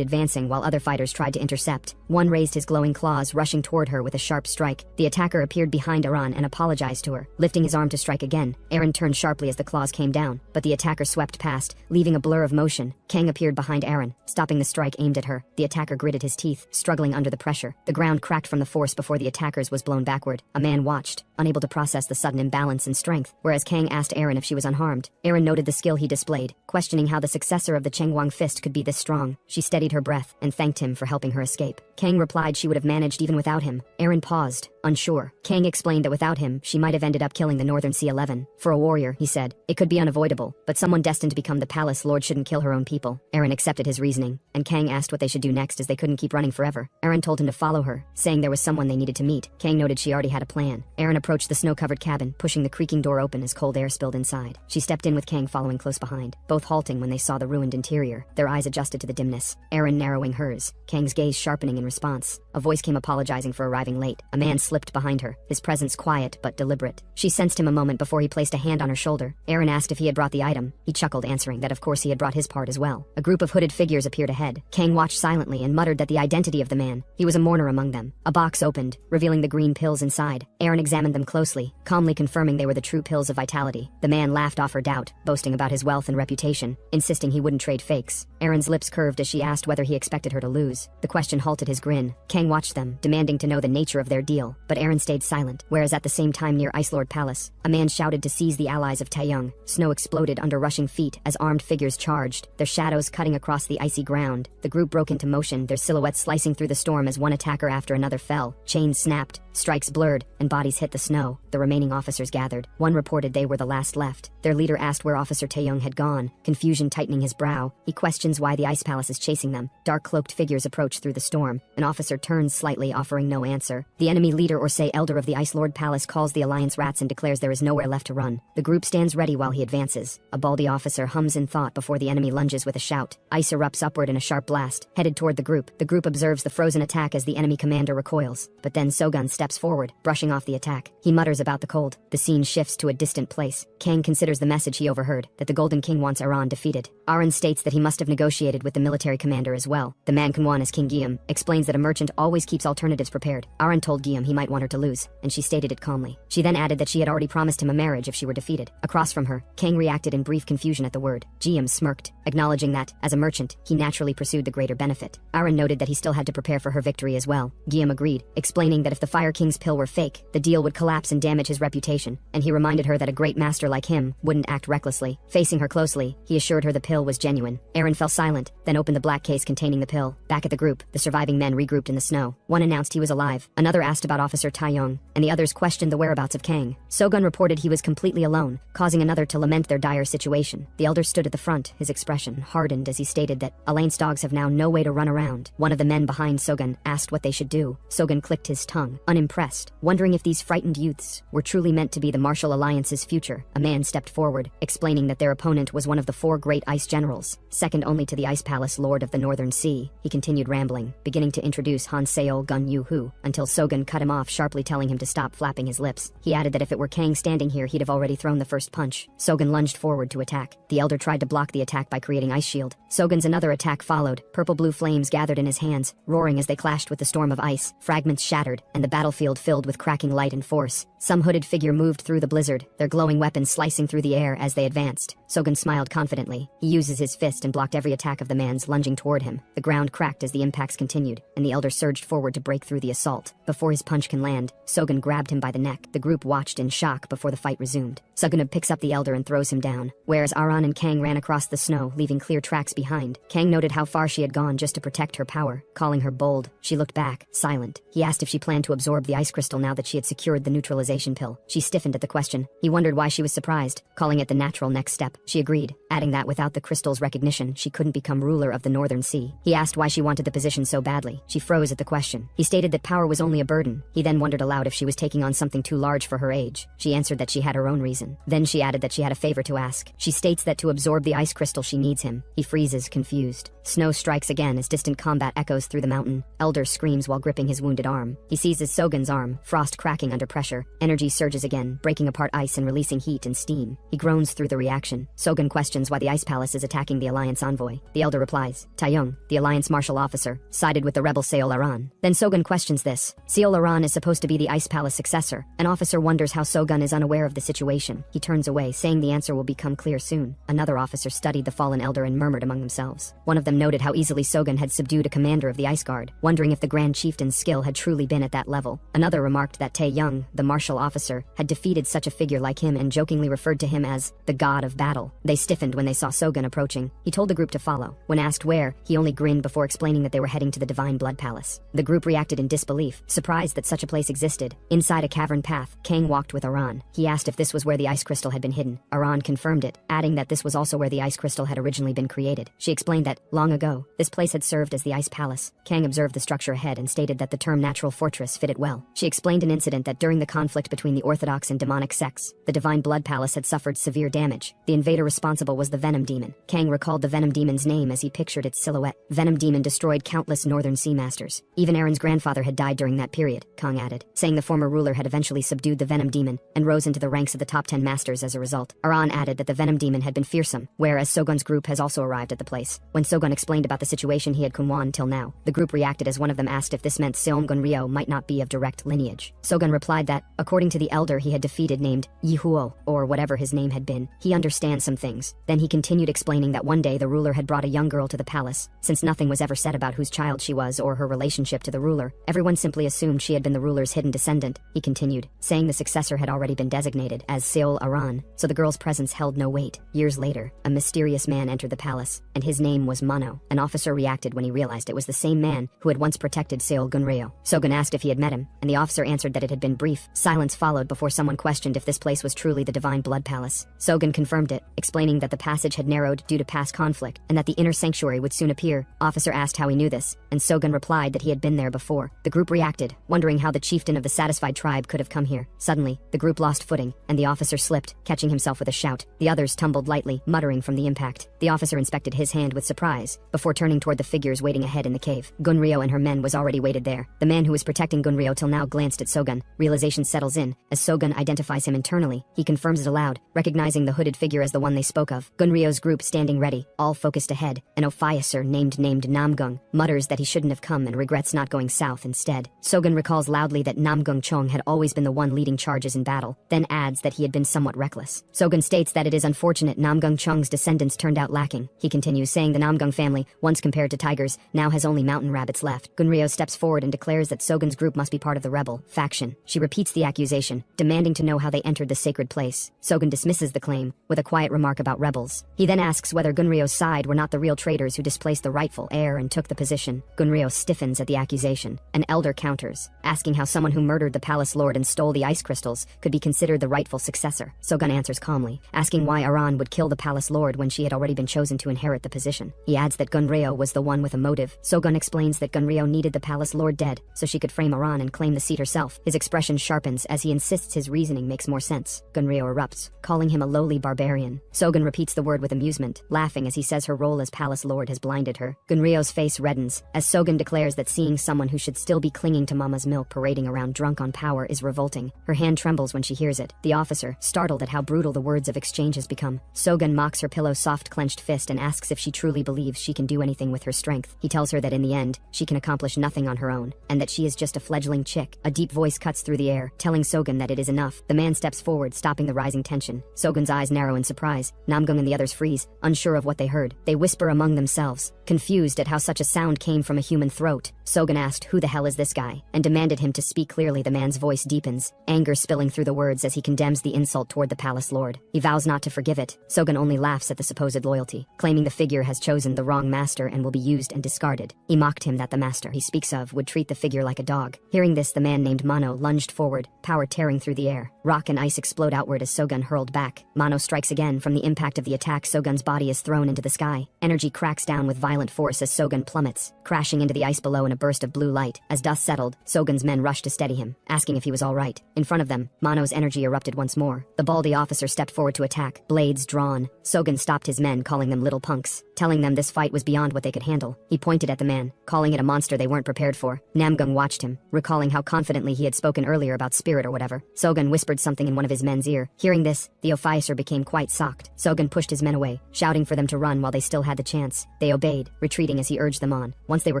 advancing while other fighters tried to intercept. One raised his glowing claws, rushing toward her with a sharp strike. The attacker appeared behind Aran and apologized to her, lifting his arm to strike again. Aran turned sharply as the claws came down, but the attacker swept past, leaving a blur of motion. Kang appeared behind Aran, stopping the strike aimed at her. The attacker gritted his teeth, struggling under the pressure. The ground cracked from the force before the attacker's was blown backward. A man watched, unable to process the sudden imbalance in strength, whereas Kang asked Aran if she was unharmed. Aran noted the skill he displayed, questioning how the successor of the Chengguang fist could be this strong. She steadied her breath and thanked him for helping her escape. Kang replied she would have managed even without him. Aran paused, unsure. Kang explained that without him, she might have ended up killing the Northern C11. For a warrior, he said, it could be unavoidable, but someone destined to become the palace lord shouldn't kill her own people. Aran accepted his reasoning, and Kang asked what they should do next as they couldn't keep running forever. Aran told him to follow her, saying there was someone they needed to meet. Kang noted she already had a plan. Aran approached the snow-covered cabin, pushing the creaking door open as cold air spilled inside. She stepped in with Kang following close behind, both halting when they saw the ruined interior. Their eyes adjusted to the dimness, Aran narrowing hers, Kang's gaze sharpening in response. A voice came apologizing for arriving late. A man slipped behind her, his presence quiet but deliberate. She sensed him a moment before he placed a hand on her shoulder. Aran asked if he had brought the item. He chuckled, answering that of course he had brought his part as well. A group of hooded figures appeared ahead. Kang watched silently and muttered that the identity of the man. He was a mourner among them. A box opened, revealing the green pills inside. Aran examined them closely, calmly confirming they were the true pills of vitality. The man laughed off her doubt, boasting about his wealth and reputation, insisting he wouldn't trade fakes. Aran's lips curved as she asked whether he expected her to lose. The question halted his grin. Kang watched them, demanding to know the nature of their deal, but Aran stayed silent, whereas at the same time near Ice Lord Palace, a man shouted to seize the allies of Taeyong. Snow exploded under rushing feet as armed figures charged, their shadows cutting across the icy ground. The group broke into motion, their silhouettes slicing through the storm as one attacker after another fell. Chains snapped, strikes blurred, and bodies hit the snow. The remaining officers gathered. One reported they were the last left. Their leader asked where Officer Taeyong had gone, confusion tightening his brow. He questions why the Ice Palace is chasing them. Dark-cloaked figures approach through the storm. An officer turns slightly, offering no answer. The enemy leader, or say elder of the Ice Lord Palace, calls the Alliance rats and declares there is nowhere left to run. The group stands ready while he advances. A baldy officer hums in thought before the enemy lunges with a shout. Ice erupts upward in a sharp blast, headed toward the group. The group observes the frozen attack as the enemy commander recoils. But then Sogun steps forward, brushing off the attack. He mutters about the cold. The scene shifts to a distant place. Kang considers the message he overheard, that the Golden King wants Aran defeated. Aran states that he must have negotiated with the military commander as well. The man Kunwan as King Guillaume explains that a merchant always keeps alternatives prepared. Aran told Guillaume he might want her to lose, and she stated it calmly. She then added that she had already promised him a marriage if she were defeated. Across from her, Kang reacted in brief confusion at the word. Guillaume smirked, acknowledging that, as a merchant, he naturally pursued the greater benefit. Aran noted that he still had to prepare for her victory as well. Guillaume agreed, explaining that if the Fire King's pill were fake, the deal would collapse and damage his reputation, and he reminded her that a great master like him wouldn't act recklessly. Facing her closely, he assured her the pill was genuine. Aran fell silent, then opened the black case containing the pill. Back at the group, the surviving men regrouped in the snow. One announced he was alive, another asked about Officer Taeyong, and the others questioned the whereabouts of Kang. Sogun reported he was completely alone, causing another to lament their dire situation. The elder stood at the front, his expression hardened as he stated that Elaine's dogs have now no way to run around. One of the men behind Sogun asked what they should do. Sogun clicked his tongue, unimpressed, wondering if these frightened youths were truly meant to be the Martial Alliance's future. A man stepped forward, explaining that their opponent was one of the 4 great ice generals, second only to the Ice Palace Lord of the Northern Sea. He continued rambling, beginning to introduce Han Seol Gun Yu Hu, until Sogun cut him off, sharply telling him to stop flapping his lips. He added that if it were Kang standing here, he'd have already thrown the first punch. Sogun lunged forward to attack. The elder tried to block the attack by creating ice shield. Sogun's another attack followed. Purple-blue flames gathered in his hands, roaring as they clashed with the storm of ice. Fragments shattered, and the battlefield filled with cracking light and force. Some hooded figure moved through the blizzard, their glowing weapons slicing through the air as they advanced. Sogun smiled confidently. He uses his fist and blocked every attack of the man's lunging toward him. The ground cracked as the impacts continued, and the elder surged forward to break through the assault. Before his punch can land, Sogun grabbed him by the neck. The group watched in shock before the fight resumed. Sogun picks up the elder and throws him down, whereas Aran and Kang ran across the snow, leaving clear tracks behind. Kang noted how far she had gone just to protect her power, calling her bold. She looked back, silent. He asked if she planned to absorb the ice crystal now that she had secured the neutralization pill. She stiffened at the question. He wondered why she was surprised, calling it the natural next step. She agreed, adding that without the crystal's recognition, she couldn't become ruler of the Northern Sea. He asked why she wanted the position so badly. She froze at the question. He stated that power was only a burden. He He then wondered aloud if she was taking on something too large for her age. She answered that she had her own reason. Then she added that she had a favor to ask. She states that to absorb the ice crystal she needs him. He freezes, confused. Snow strikes again as distant combat echoes through the mountain. Elder screams while gripping his wounded arm. He seizes Sogun's arm, frost cracking under pressure. Energy surges again, breaking apart ice and releasing heat and steam. He groans through the reaction. Sogun questions why the Ice Palace is attacking the Alliance envoy. The Elder replies, Taeyong, the Alliance martial officer, sided with the rebel Seol Aran. Then Sogun questions this. Seol Aran is supposed to be the Ice Palace successor. An officer wonders how Sogun is unaware of the situation. He turns away, saying the answer will become clear soon. Another officer studied the fallen elder and murmured among themselves. One of them noted how easily Sogun had subdued a commander of the Ice Guard, wondering if the Grand Chieftain's skill had truly been at that level. Another remarked that Taeyong, the martial officer, had defeated such a figure like him and jokingly referred to him as the god of battle. They stiffened when they saw Sogun approaching. He told the group to follow. When asked where, he only grinned before explaining that they were heading to the Divine Blood Palace. The group reacted in disbelief, surprised that such a place existed. Inside a cavern path, Kang walked with Aran. He asked if this was where the ice crystal had been hidden. Aran confirmed it, adding that this was also where the ice crystal had originally been created. She explained that, long ago, this place had served as the Ice Palace. Kang observed the structure ahead and stated that the term natural fortress fitted well. She explained an incident that during the conflict between the Orthodox and demonic sects, the Divine Blood Palace had suffered severe damage. The invader responsible was the Venom Demon. Kang recalled the Venom Demon's name as he pictured its silhouette. Venom Demon destroyed countless northern sea masters. Even Aaron's grandfather had died during that period, Kang added, saying the former ruler had eventually subdued the Venom Demon and rose into the ranks of the top 10 masters as a result. Aran added that the Venom Demon had been fearsome, whereas Sogun's group has also arrived at the place. When Sogun explained about the situation he had Kunwan till now, the group reacted as one of them asked if this meant Seomgun Ryo might not be of direct lineage. Sogun replied that, according to the elder he had defeated named Yihuo, or whatever his name had been, he understands some things. Then he continued explaining that one day the ruler had brought a young girl to the palace. Since nothing was ever said about whose child she was or her relationship to the ruler, everyone simply assumed she had been the ruler's hidden descendant. He continued, saying the successor had already been designated as Seol Aran, so the girl's presence held no weight. Years later, a mysterious man entered the palace, and his name was Mano. An officer reacted when he realized it was the same man who had once protected Seol Gunryo. Sogun asked if he had met him, and the officer answered that it had been brief. Silence followed before someone questioned if this place was truly the Divine Blood Palace. Sogun confirmed it, explaining that the passage had narrowed due to past conflict, and that the inner sanctuary would soon appear. Officer asked how he knew this, and Sogun replied that he had been there before. The group reacted, wondering how the chieftain of the satisfied tribe could have come here. Suddenly, the group lost footing, and the officer slipped, catching himself with a shout. The others tumbled lightly, muttering from the impact. The officer inspected his hand with surprise, before turning toward the figures waiting ahead in the cave. Gunryo and her men was already waited there. The man who was protecting Gunryo till now glanced at Sogun. Realization settles in, as Sogun identifies him internally. He confirms it aloud, recognizing the hooded figure as the one they spoke of. Gunryo's group standing ready, all focused ahead. An officer named Namgung mutters that he shouldn't have come and regrets not going south instead. Sogun recalls loudly that Namgung Chong had always been the one leading charges in battle, then adds that he had been somewhat reckless. Sogun states that it is unfortunate Namgung Chong's descendants turned out lacking. He continues, saying the Namgung family, once compared to tigers, now has only mountain rabbits left. Gunryo steps forward and declares that Sogun's group must be part of the rebel faction. She repeats the accusation, demanding to know how they entered the sacred place. Sogun dismisses the claim, with a quiet remark about rebels. He then asks whether Gunryo's side were not the real traitors who displaced the rightful heir and took the position. Gunryo stiffens at the accusation. An elder counters, asking how someone who murdered the palace lord and stole the ice crystals could be considered the rightful successor. Sogun answers calmly, asking why Aran would kill the palace lord when she had already been chosen to inherit the position. He adds that Gunryo was the one with a motive. Sogun explains that Gunryo needed the palace lord dead, so she could frame Aran and claim the seat herself. His expression sharpens as he insists his reasoning makes more sense. Gunryo erupts, calling him a lowly barbarian. Sogun repeats the word with amusement, laughing as he says her role as palace lord has blinded her. Gunryo's face reddens, as Sogun declares that seeing someone who should still be clinging to mama's milk parading around drunk on power is revolting. Her hand trembles when she hears it. The officer, startled at how brutal the words of exchange has become. Sogun mocks her pillow's soft clenched fist and asks if she truly believes she can do anything with her strength. He tells her that in the end, she can accomplish nothing on her own, and that she is just a fledgling chick. A deep voice cuts through the air, telling Sogun that it is enough. The man steps forward, stopping the rising tension. Sogun's eyes narrow in surprise. Namgung and the others freeze, unsure of what they heard. They whisper among themselves, confused at how such a sound came from a human throat. Sogun asked, "Who the hell is this guy?" and demanded him to speak clearly. The man's voice deepens, anger spilling through the words as he condemns the insult toward the palace lord. He vows not to forgive it. Sogun only laughs at the supposed loyalty, claiming the figure has chosen the wrong master and will be used and discarded. He mocked him that the master he speaks of would treat the figure like a dog. Hearing this, the man named Mano lunged forward, power tearing through the air. Rock and ice explode outward as Sogun hurled back. Mano strikes again. From the impact of the attack, Sogun's body is thrown into the sky. Energy cracks down with violent force as Sogun plummets, crashing into the ice below in a burst of blue light. As dust settled, Sogun's men men rushed to steady him, asking if he was all right. In front of them, Mano's energy erupted once more. The baldy officer stepped forward to attack, blades drawn. Sogen stopped his men, calling them little punks, telling them this fight was beyond what they could handle. He pointed at the man, calling it a monster they weren't prepared for. Namgung watched him, recalling how confidently he had spoken earlier about spirit or whatever. Sogen whispered something in one of his men's ear. Hearing this, the officer became quite shocked. Sogen pushed his men away, shouting for them to run while they still had the chance. They obeyed, retreating as he urged them on. Once they were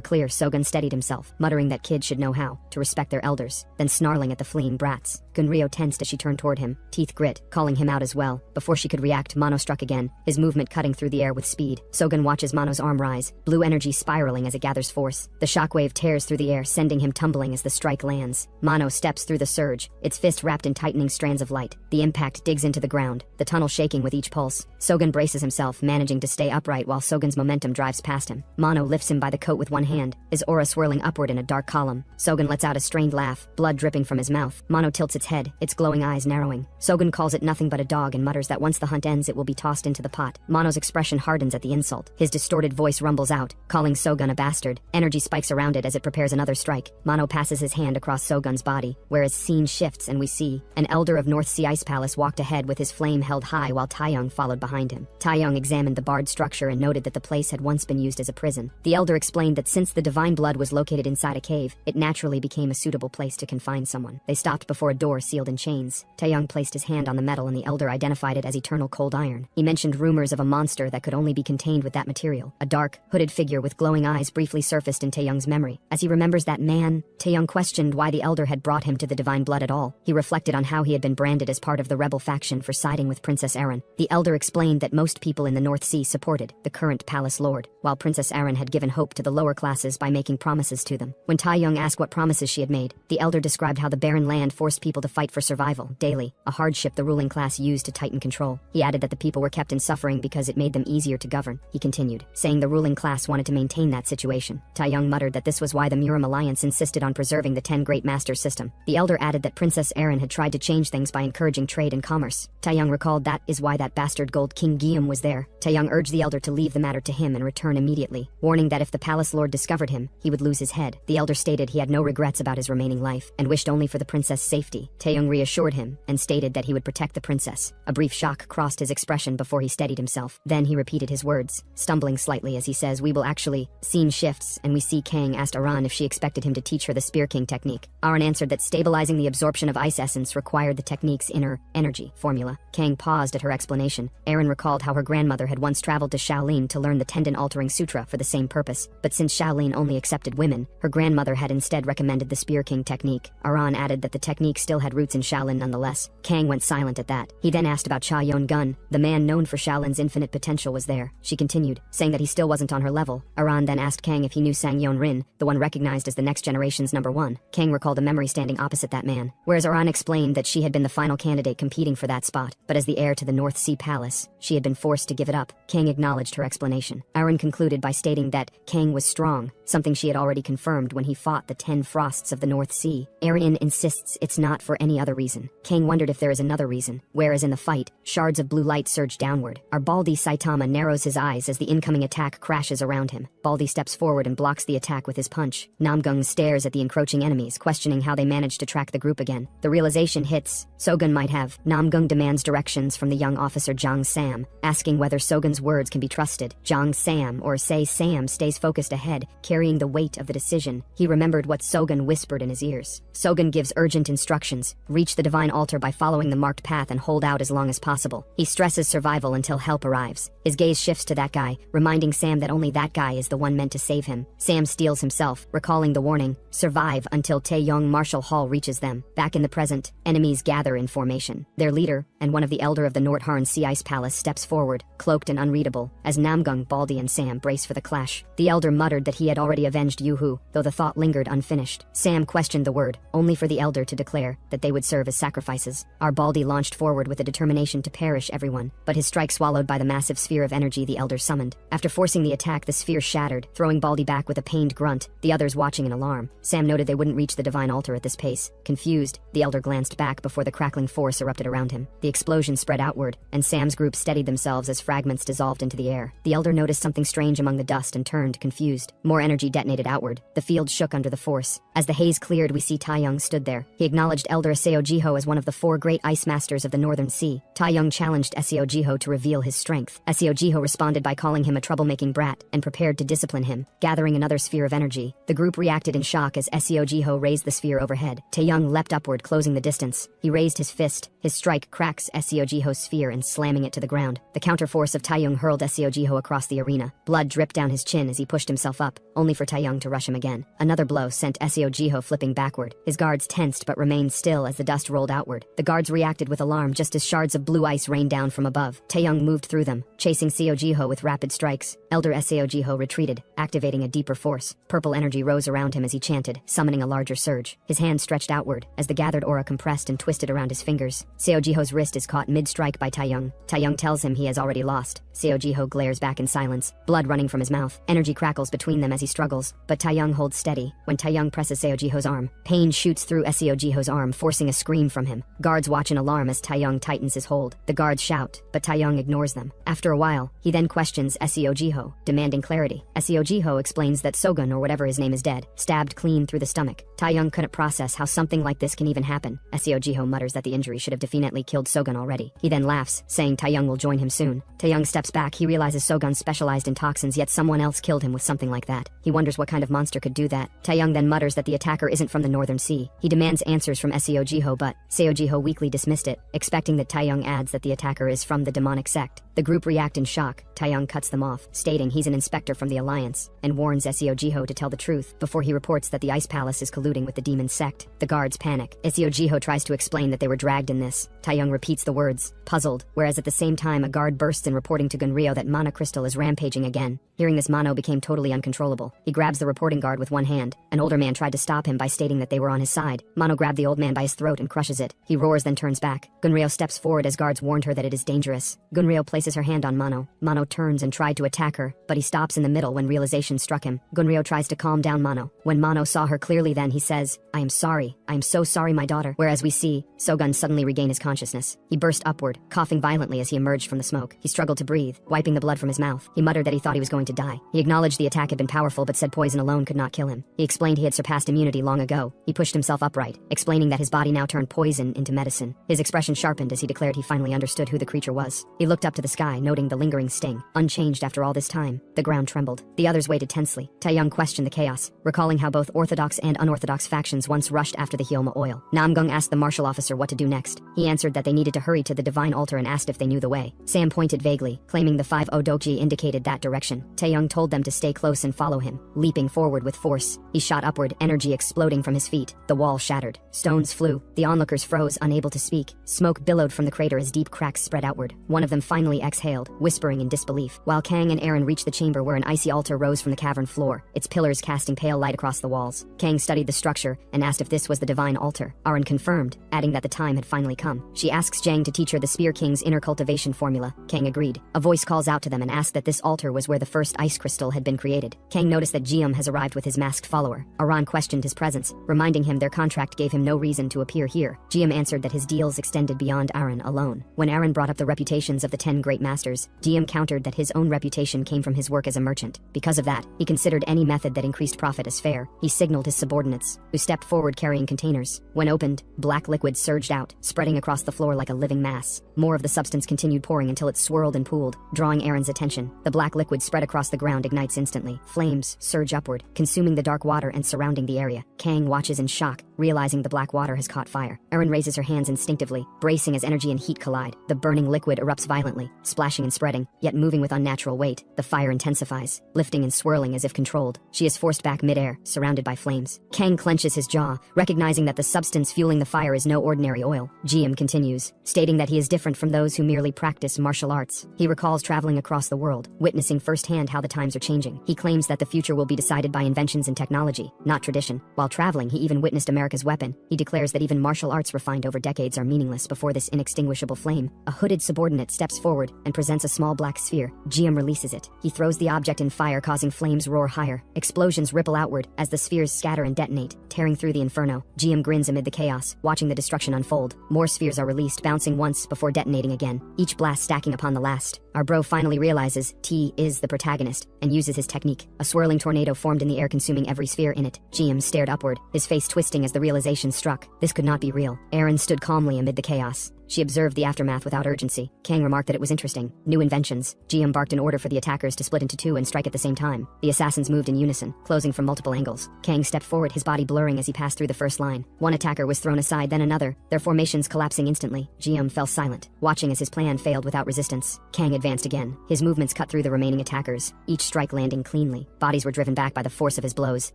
clear, Sogen steadied himself, muttering that kids should know how to respect their elders, then snarling at the fleeing brats. Gunryo tensed as she turned toward him, teeth grit, calling him out as well. Before she could react, Mano struck again, his movement cutting through the air with speed. Sogen watches Mano's arm rise, blue energy spiraling as it gathers force. The shockwave tears through the air, sending him tumbling as the strike lands. Mano steps through the surge, its fist wrapped in tightening strands of light. The impact digs into the ground, the tunnel shaking with each pulse. Sogen braces himself, managing to stay upright while Sogen's momentum drives past him. Mano lifts him by the coat with one hand, his aura swirling upward in a dark column. Sogen lets out a strained laugh, blood dripping from his mouth. Mano tilts its head, its glowing eyes narrowing. Sogen calls it nothing but a dog and mutters that once the hunt ends it will be tossed into the pot. Mano's expression hardens at the insult. His distorted voice rumbles out, calling Sogen a bastard. Energy spikes around it as it prepares another strike. Mano passes his hand across Sogen's body, whereas scene shifts and we see an elder of North Sea Ice Palace walked ahead with his flame held high while Taeyong followed behind him. Taeyong examined the barred structure and noted that the place had once been used as a prison. The elder explained that since the divine blood was located inside a cave, it naturally became a suitable place to confine someone. They stopped before a door sealed in chains. Taeyong placed his hand on the metal and the elder identified it as eternal cold iron. He mentioned rumors of a monster that could only be contained with that material. A dark, hooded figure with glowing eyes briefly surfaced in Taeyong's memory. As he remembers that man, Taeyong questioned why the elder had brought him to the divine blood at all. He reflected on how he had been branded as part of the rebel faction for siding with Princess Erin. The elder explained that most people in the North Sea supported the current palace lord, while Princess Erin had given hope to the lower classes by making promises to them. When Taeyong asked what promises she had made, the elder described how the barren land forced people to fight for survival daily, a hardship the ruling class used to tighten control. He added that the people were kept in suffering because it made them easier to govern. He continued, saying the ruling class wanted to maintain that situation. Taeyong muttered that this was why the Muram Alliance insisted on preserving the 10 Great Masters system. The elder added that Princess Erin had tried to change things by encouraging trade and commerce. Taeyong recalled that is why that bastard Gold King Guillaume was there. Taeyong urged the elder to leave the matter to him and return immediately, warning that if the palace lord discovered him, he would lose his head. The elder stated he had no regrets about his remaining life and wished only for the princess' safety. Taeyong reassured him and stated that he would protect the princess. A brief shock crossed his expression before he steadied himself. Then he repeated his words, stumbling slightly as he says, "We will actually..." Scene shifts and we see Kang asked Aran if she expected him to teach her the Spear King technique. Aran answered that stabilizing the absorption of ice essence required the technique's inner energy formula. Kang paused at her explanation. Erin recalled how her grandmother had once traveled to Shaolin to learn the tendon-altering sutra for the same purpose, but since Shaolin only accepted women, her grandmother had instead recommended the Spear King technique. Aran added that the technique still had roots in Shaolin nonetheless. Kang went silent at that. He then asked about Cha Yon-gun. The man known for Shaolin's infinite potential was there. She continued, saying that he still wasn't on her level. Aran then asked Kang if he knew Sang Yon-rin, the one recognized as the next generation's #1. Kang recalled a memory standing opposite that man, whereas Aran explained that she had been the final candidate competing for that spot, but as the heir to the North Sea Palace, she had been forced to give it up. Kang acknowledged her explanation. Aran concluded by stating that Kang was strong, something she had already confirmed when he fought the 10 Frosts of the North Sea. Arian insists it's not for any other reason. Kang wondered if there is another reason, whereas in the fight, shards of blue light surge downward. Our Baldy Saitama narrows his eyes as the incoming attack crashes around him. Baldy steps forward and blocks the attack with his punch. Namgung stares at the encroaching enemies, questioning how they managed to track the group again. The realization hits. Sogen might have. Namgung demands directions from the young officer Jang Sam, asking whether Sogen's words can be trusted. Jang Sam, or say Sam, stays focused ahead, carrying the weight of the decision. He remembered what Sogen whispered in his ears. Sogen gives urgent instructions. Reach the divine altar by following the marked path and hold out as long as possible. He stresses survival until help arrives. His gaze shifts to that guy, reminding Sam that only that guy is the one meant to save him. Sam steels himself, recalling the warning, survive until Taeyong Martial Hall reaches them. Back in the present, enemies gather in formation. Their leader, and one of the elder of the Nordharn Sea Ice Palace, steps forward, cloaked and unreadable, as Namgung, Baldy and Sam brace for the clash. The elder muttered that he had already avenged Yuhu, though the thought lingered unfinished. Sam questioned the word, only for the elder to declare that they would serve as sacrifices. Our Baldy launched forward with a determination to perish everyone, but his strike swallowed by the massive sphere of energy the elder summoned. After forcing the attack, the sphere shattered, throwing Baldy back with a pained grunt, the others watching in alarm. Sam noted they wouldn't reach the divine altar at this pace. Confused, the elder glanced back before the crackling force erupted around him. The explosion spread outward, and Sam's group steadied themselves as fragments dissolved into the air. The elder noticed something strange among the dust and turned, confused. More energy detonated outward. The field shook under the force. As the haze cleared, we see Taeyong stood there. He acknowledged Elder Seo as one of the 4 great ice masters of the Northern Sea. Taeyong challenged Seo to reveal his strength. Seo responded by calling him a troublemaking brat and prepared to discipline him, gathering another sphere of energy. The group reacted in shock as Seo raised the sphere overhead. Taeyong leapt upward, closing the distance. He raised his fist. His strike cracks Seo sphere and slamming it to the ground. The counterforce of Taeyong hurled Seo across the arena. Blood dripped down his chin as he pushed himself up, only for Taeyong to rush him again. Another blow sent Seo flipping backward. His guards tensed but remained still as the dust rolled outward. The guards reacted with alarm just as shards of blue ice rained down from above. Taeyong moved through them, chasing Seo with rapid strikes. Elder Seo retreated, activating a deeper force. Purple energy rose around him as he chanted, summoning a larger surge. His hand stretched outward as the gathered aura compressed and twisted around his fingers. Seo wrist is caught mid-strike by Taeyong. Taeyong tells him he has already lost. Seo glares back in silence, blood running from his mouth. Energy crackles between them as he struggles, but Taeyong holds steady. When Taeyong presses Seo arm, pain shoots through Seo arm, forcing a scream from him. Guards watch in alarm as Taeyong tightens his hold. The guards shout, but Taeyong ignores them. After a while, he then questions Seo, demanding clarity. Seo explains that Sogun, or whatever his name, is dead, stabbed clean through the stomach. Taeyong couldn't process how something like this can even happen. Seo mutters that the injury should have definitely killed Sogun already. He then laughs, saying Taeyong will join him soon. Taeyong steps back. He realizes Sogun specialized in toxins, yet someone else killed him with something like that. He wonders what kind of monster could do that. Taeyong then mutters that the attacker isn't from the Northern Sea. He demands answers from Seo, but Seo weakly dismissed it, expecting that Taeyong adds that the attacker is from the demonic sect. The group react in shock. Taeyong cuts them off, stating he's an inspector from the Alliance, and warns Seo to tell the truth before he reports that the Ice Palace is colluding with the demon sect. The guards panic. Seo tries to explain that they were dragged in this. Taeyong repeats the words, puzzled, whereas at the same time a guard bursts in reporting to Gunryo that Mana Crystal is rampaging again. Hearing this, Mano became totally uncontrollable. He grabs the reporting guard with one hand. An older man tried to stop him by stating that they were on his side. Mano grabbed the old man by his throat and crushes it. He roars, then turns back. Gunryo steps forward as guards warned her that it is dangerous. Gunryo places her hand on Mano. Mano turns and tried to attack her, but he stops in the middle when realization struck him. Gunryo tries to calm down Mano. When Mano saw her clearly, then he says, "I am sorry. I am so sorry, my daughter." Whereas we see Sogun suddenly regain his consciousness. He burst upward, coughing violently as he emerged from the smoke. He struggled to breathe, wiping the blood from his mouth. He muttered that he thought he was going to die. He acknowledged the attack had been powerful, but said poison alone could not kill him. He explained he had surpassed immunity long ago. He pushed himself upright, explaining that his body now turned poison into medicine. His expression sharpened as he declared he finally understood who the creature was. He looked up to the sky, noting the lingering sting. Unchanged after all this time, the ground trembled. The others waited tensely. Taeyong questioned the chaos, recalling how both orthodox and unorthodox factions once rushed after the Hyoma oil. Namgung asked the martial officer what to do next. He answered that they needed to hurry to the divine altar and asked if they knew the way. Sam pointed vaguely, claiming the 5 Odoji indicated that direction. Taeyong told them to stay close and follow him. Leaping forward with force, he shot upward, energy exploding from his feet. The wall shattered. Stones flew. The onlookers froze, unable to speak. Smoke billowed from the crater as deep cracks spread outward. One of them finally exhaled, whispering in disbelief, while Kang and Aaron reached the chamber where an icy altar rose from the cavern floor, its pillars casting pale light across the walls. Kang studied the structure and asked if this was the divine altar. Aaron confirmed, adding that the time had finally come. She asks Jang to teach her the Spear King's inner cultivation formula. Kang agreed. A voice calls out to them and asks that this altar was where the first ice crystal had been created. Kang noticed that Jium has arrived with his masked follower. Aaron questioned his presence, reminding him their contract gave him no reason to appear here. Jium answered that his deals extended beyond Aaron alone. When Aaron brought up the reputations of the 10 great masters, Jium countered that his own reputation came from his work as a merchant. Because of that, he considered any method that increased profit as fair. He signaled his subordinates, who stepped forward carrying containers. When opened, black liquid surged out, spreading across the floor like a living mass. More of the substance continued pouring until it swirled and pooled, drawing Aaron's attention. The black liquid spread across the ground, ignites instantly. Flames surge upward, consuming the dark water and surrounding the area. Kang watches in shock, realizing the black water has caught fire. Aaron raises her hands instinctively, bracing as energy and heat collide. The burning liquid erupts violently, splashing and spreading, yet moving with unnatural weight. The fire intensifies, lifting and swirling as if controlled. She is forced back midair, surrounded by flames. Kang clenches his jaw, recognizing that the substance fueling the fire is no ordinary oil. Jium continues, stating that he is different from those who merely practice martial arts. He recalls traveling across the world, witnessing firsthand how the times are changing. He claims that the future will be decided by inventions and technology, not tradition. While traveling, he even witnessed America's weapon. He declares that even martial arts refined over decades are meaningless before this inextinguishable flame. A hooded subordinate steps forward and presents a small black sphere. Jiam releases it. He throws the object in fire, causing flames roar higher. Explosions ripple outward as the spheres scatter and detonate, tearing through the inferno. Jiam grins amid the chaos, watching the destruction unfold. More spheres are released, bouncing once before detonating again, each blast stacking upon the last. Our bro finally realizes T is the protagonist and uses his technique. A swirling tornado formed in the air, consuming every sphere in it. Jiam stared upward, his face twisting as the realization struck. This could not be real. Aaron stood calmly amid the chaos. She observed the aftermath without urgency. Kang remarked that it was interesting. New inventions. Jiam barked an order for the attackers to split into two and strike at the same time. The assassins moved in unison, closing from multiple angles. Kang stepped forward, his body blurring as he passed through the first line. One attacker was thrown aside, then another, their formations collapsing instantly. Jiam fell silent, watching as his plan failed without resistance. Kang advanced again. His movements cut through the remaining attackers, each strike landing cleanly. Bodies were driven back by the force of his blows,